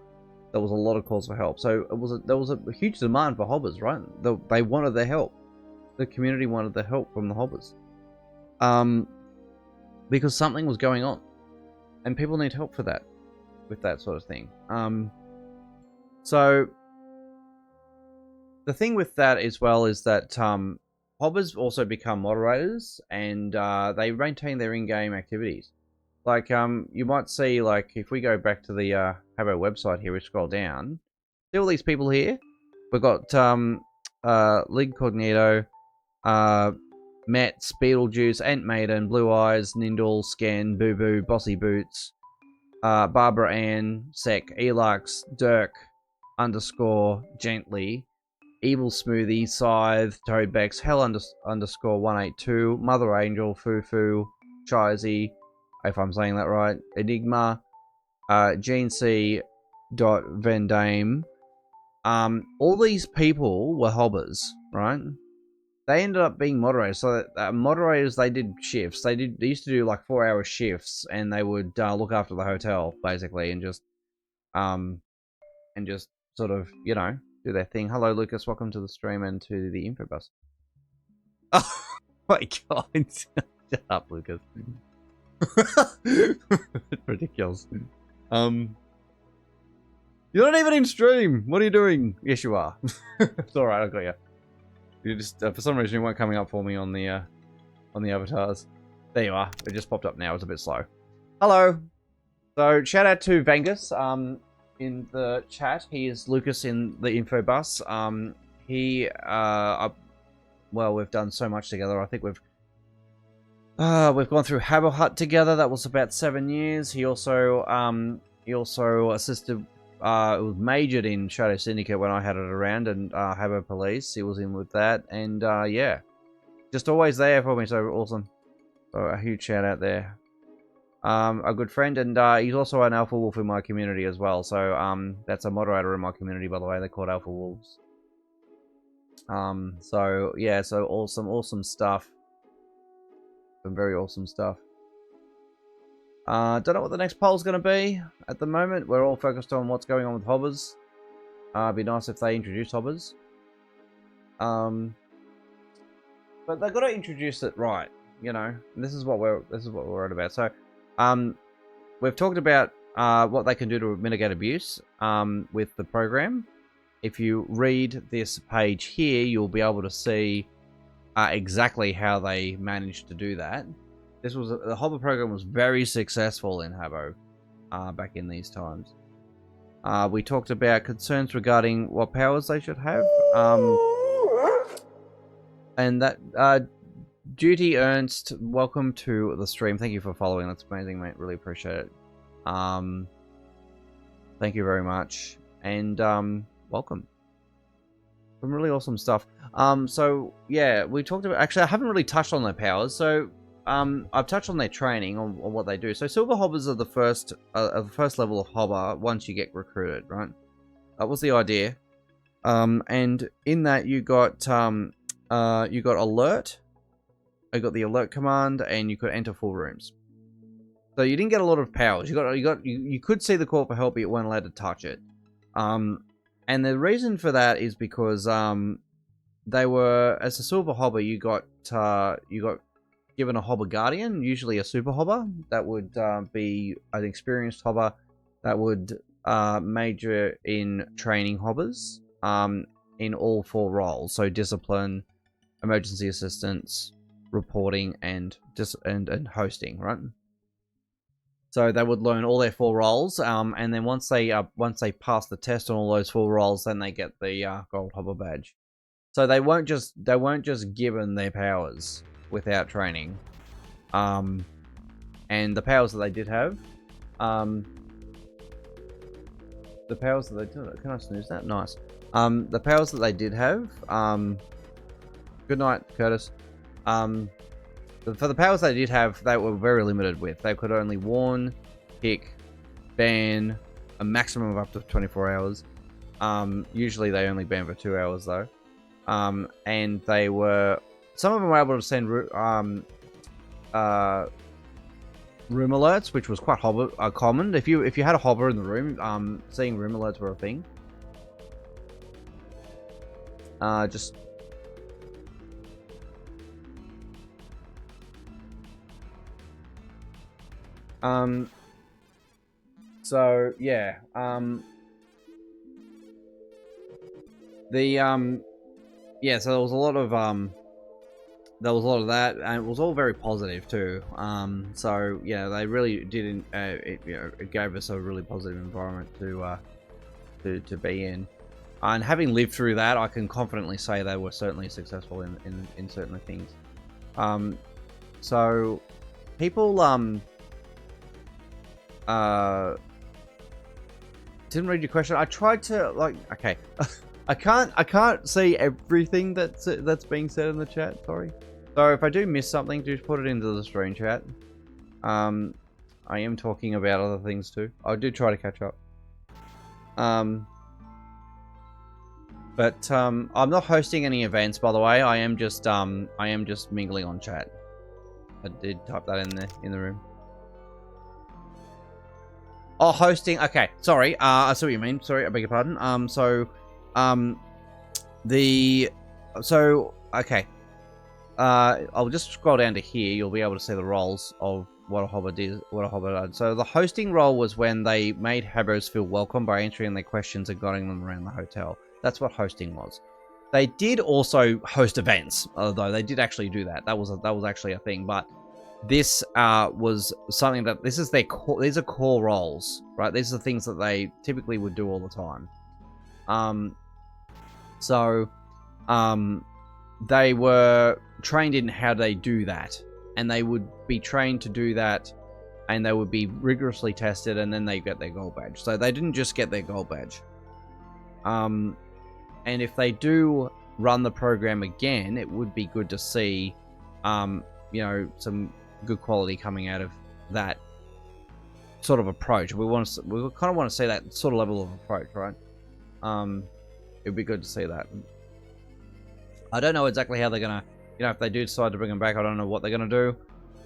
There was a lot of calls for help. So there was a huge demand for hobbers, right? They wanted their help. The community wanted the help from the hobbers. Because something was going on. And people need help for that. With that sort of thing. So the thing with that as well is that hobbers also become moderators, and they maintain their in-game activities. Like, you might see, like, if we go back to the Habbo website here, we scroll down, see all these people here? We've got League Cognito, Mets, Beetlejuice, Ant Maiden, Blue Eyes, Nindle, Scan, Boo Boo, Bossy Boots, Barbara Ann, Sec, Elux, Dirk, underscore, Gently, Evil Smoothie, Scythe, Toadbex, Hell underscore 182, Mother Angel, Fufu, Chizy, if I'm saying that right, Enigma, Gene C. Vendame. All these people were hobbers, right? They ended up being moderators. So moderators, they did shifts. They used to do like 4-hour shifts, and they would look after the hotel basically, and just sort of, you know, do their thing. Hello, Lucas. Welcome to the stream and to the infobus. Oh my god! Shut up, Lucas. It's ridiculous. You're not even in stream. What are you doing? Yes, you are. It's all right. I got you. You just for some reason you weren't coming up for me on the avatars. There you are. It just popped up now. It's a bit slow. Hello. So shout out to Vengus in the chat. He is Lucas in the infobus. Well, we've done so much together. I think we've gone through Habbo Hut together. That was about 7 years. He also assisted. Was majored in Shadow Syndicate when I had it around, and Habbo Police. He was in with that, and yeah, just always there for me. So awesome. So a huge shout out there. A good friend, and he's also an Alpha Wolf in my community as well. So that's a moderator in my community, by the way. They're called Alpha Wolves. So yeah, so awesome stuff. Some very awesome stuff. Don't know what the next poll's going to be at the moment. We're all focused on what's going on with hobbers. It'd be nice if they introduce hobbers. But they've got to introduce it right, you know. And this is what we're worried about. So, we've talked about what they can do to mitigate abuse with the program. If you read this page here, you'll be able to see exactly how they managed to do that. The Hobber program was very successful in Habbo back in these times. We talked about concerns regarding what powers they should have. And that Duty Ernst, welcome to the stream. Thank you for following. That's amazing, mate. Really appreciate it. Thank you very much. And welcome. Some really awesome stuff. So yeah, we talked about. Actually, I haven't really touched on their powers. So I've touched on their training on what they do. So silver hobbers are the first level of hobber once you get recruited, right? That was the idea. And in that you got alert. You got the alert command, and you could enter full rooms. So you didn't get a lot of powers. You could see the call for help, but you weren't allowed to touch it. And the reason for that is because they were, as a silver hobber, you got given a hobber guardian, usually a super hobber. That would be an experienced hobber that would major in training hobbers. in all 4 roles. So discipline, emergency assistance, reporting, and hosting, right? So they would learn all their 4 roles, and then once they pass the test on all those 4 roles, then they get the gold hobber badge. So they weren't just given their powers without training. And the powers that they did have, can I snooze that? Nice. The powers that they did have, good night, Curtis. For the powers they did have, they were very limited with. They could only warn, kick, ban, a maximum of up to 24 hours. Usually they only ban for 2 hours though. And they were, some of them were able to send room alerts, which was quite common. If you had a hobber in the room, seeing room alerts were a thing. So yeah, yeah, so there was a lot of that, and it was all very positive too. So yeah, they really did. It gave us a really positive environment to be in. And having lived through that, I can confidently say they were certainly successful in certain things. So people didn't read your question. I tried to, like, okay. I can't see everything that's being said in the chat, sorry. So if I do miss something, just put it into the stream chat. I am talking about other things too. I do try to catch up. But I'm not hosting any events, by the way. I am just mingling on chat. I did type that in the room. Oh, hosting. Okay, sorry. I see what you mean. Sorry, I beg your pardon. Okay. I'll just scroll down to here. You'll be able to see the roles of what a hobber did. So the hosting role was when they made Habbos feel welcome by answering their questions and guiding them around the hotel. That's what hosting was. They did also host events, although they did actually do that. That was actually a thing, but this was something that these are core roles, right? These are the things that they typically would do all the time. They were trained in how they do that, and they would be trained to do that, and they would be rigorously tested, and then they get their gold badge. So they didn't just get their gold badge. And if they do run the program again, it would be good to see, some good quality coming out of that sort of approach. We kind of want to see that sort of level of approach, right? It'd be good to see that. I don't know exactly how they're gonna, if they do decide to bring them back, I don't know what they're gonna do.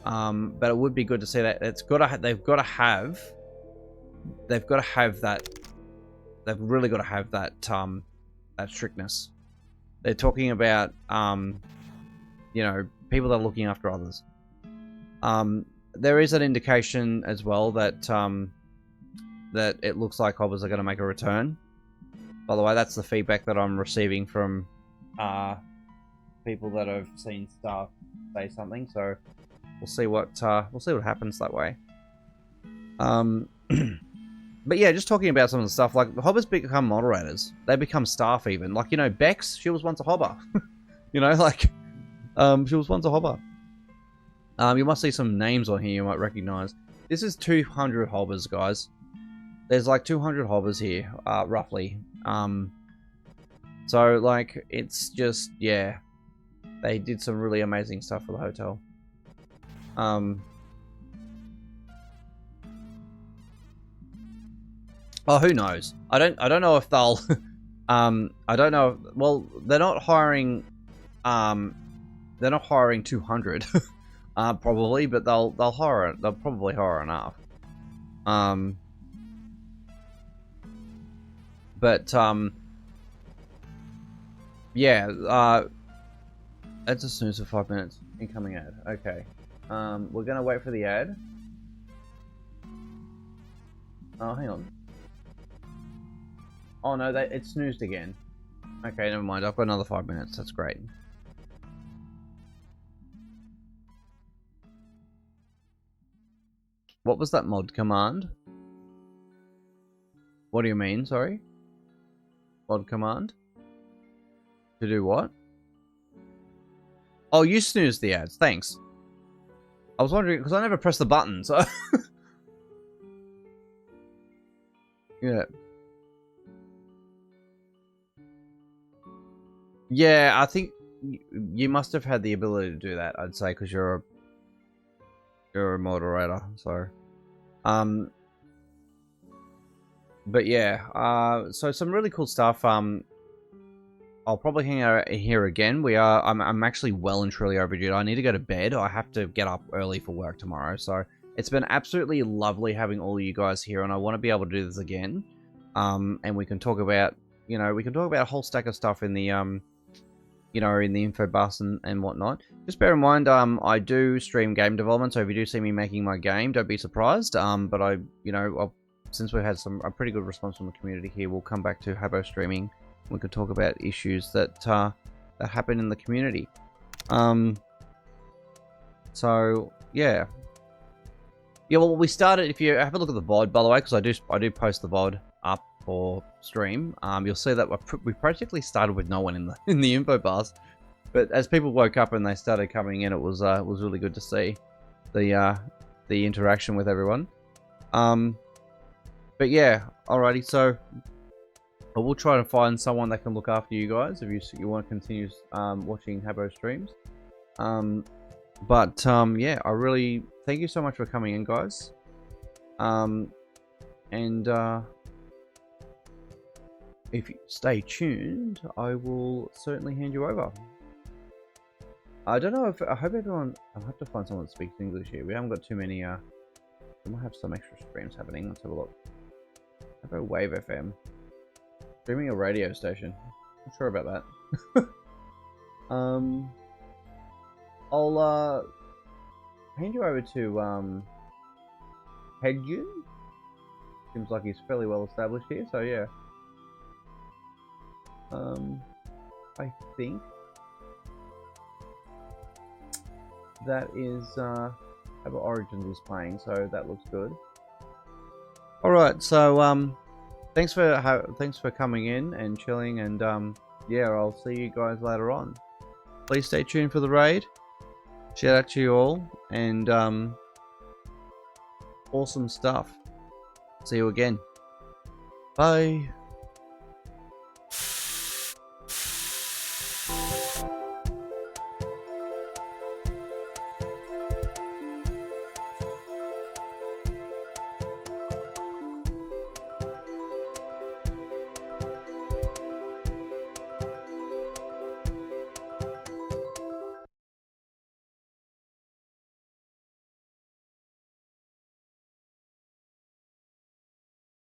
But it would be good to see that. They've got to have that. They've really got to have that that strictness. They're talking about people that are looking after others. There is an indication as well that that it looks like hobbers are going to make a return. By the way, that's the feedback that I'm receiving from people that have seen staff say something. So we'll see what happens that way. But yeah, just talking about some of the stuff, like the hobbers become moderators. They become staff even. Like, Bex, she was once a hobber. She was once a hobber. You must see some names on here you might recognize. This is 200 hobbers, guys. There's like 200 hobbers here, roughly. So, like, it's just, yeah. They did some really amazing stuff for the hotel. Oh, who knows? I don't know if they'll I don't know. Well, they're not hiring 200 probably, but they'll probably hire enough. Yeah, it's a snooze for 5 minutes. Incoming ad. Okay. We're gonna wait for the ad. Oh, hang on. Oh no, it snoozed again. Okay, never mind. I've got another 5 minutes. That's great. What was that mod command? What do you mean, sorry? Mod command? To do what? Oh, you snooze the ads. Thanks. I was wondering, because I never pressed the button, so... yeah. Yeah, I think you must have had the ability to do that, I'd say, because you're a moderator, so... But yeah, so some really cool stuff. I'll probably hang out here again. I'm actually well and truly overdue. I need to go to bed. I have to get up early for work tomorrow. So it's been absolutely lovely having all of you guys here, and I want to be able to do this again. And we can talk about, we can talk about a whole stack of stuff in the, in the info bus and whatnot. Just bear in mind, I do stream game development, so if you do see me making my game, don't be surprised. But since we've had a pretty good response from the community here, we'll come back to Habbo streaming. We could talk about issues that happen in the community. So yeah. Yeah, well, we started. If you have a look at the VOD, by the way, because I do post the VOD up for stream. You'll see that we practically started with no one in the info bars, but as people woke up and they started coming in, it was really good to see the interaction with everyone. But yeah, alrighty. So I will try to find someone that can look after you guys if you want to continue watching Habbo streams. Yeah, I really thank you so much for coming in, guys. If you stay tuned, I will certainly hand you over. I don't know I hope everyone. I'll have to find someone that speaks English here. We haven't got too many. We might have some extra streams happening. Let's have a look. How about Wave FM? Streaming a radio station. Not sure about that. I'll hand you over to Hedgun. Seems like he's fairly well established here, so yeah. I think that is Habbo Origins is playing, so that looks good. All right, so thanks for coming in and chilling, and yeah, I'll see you guys later on. Please stay tuned for the raid. Shout out to you all, and awesome stuff. See you again. Bye.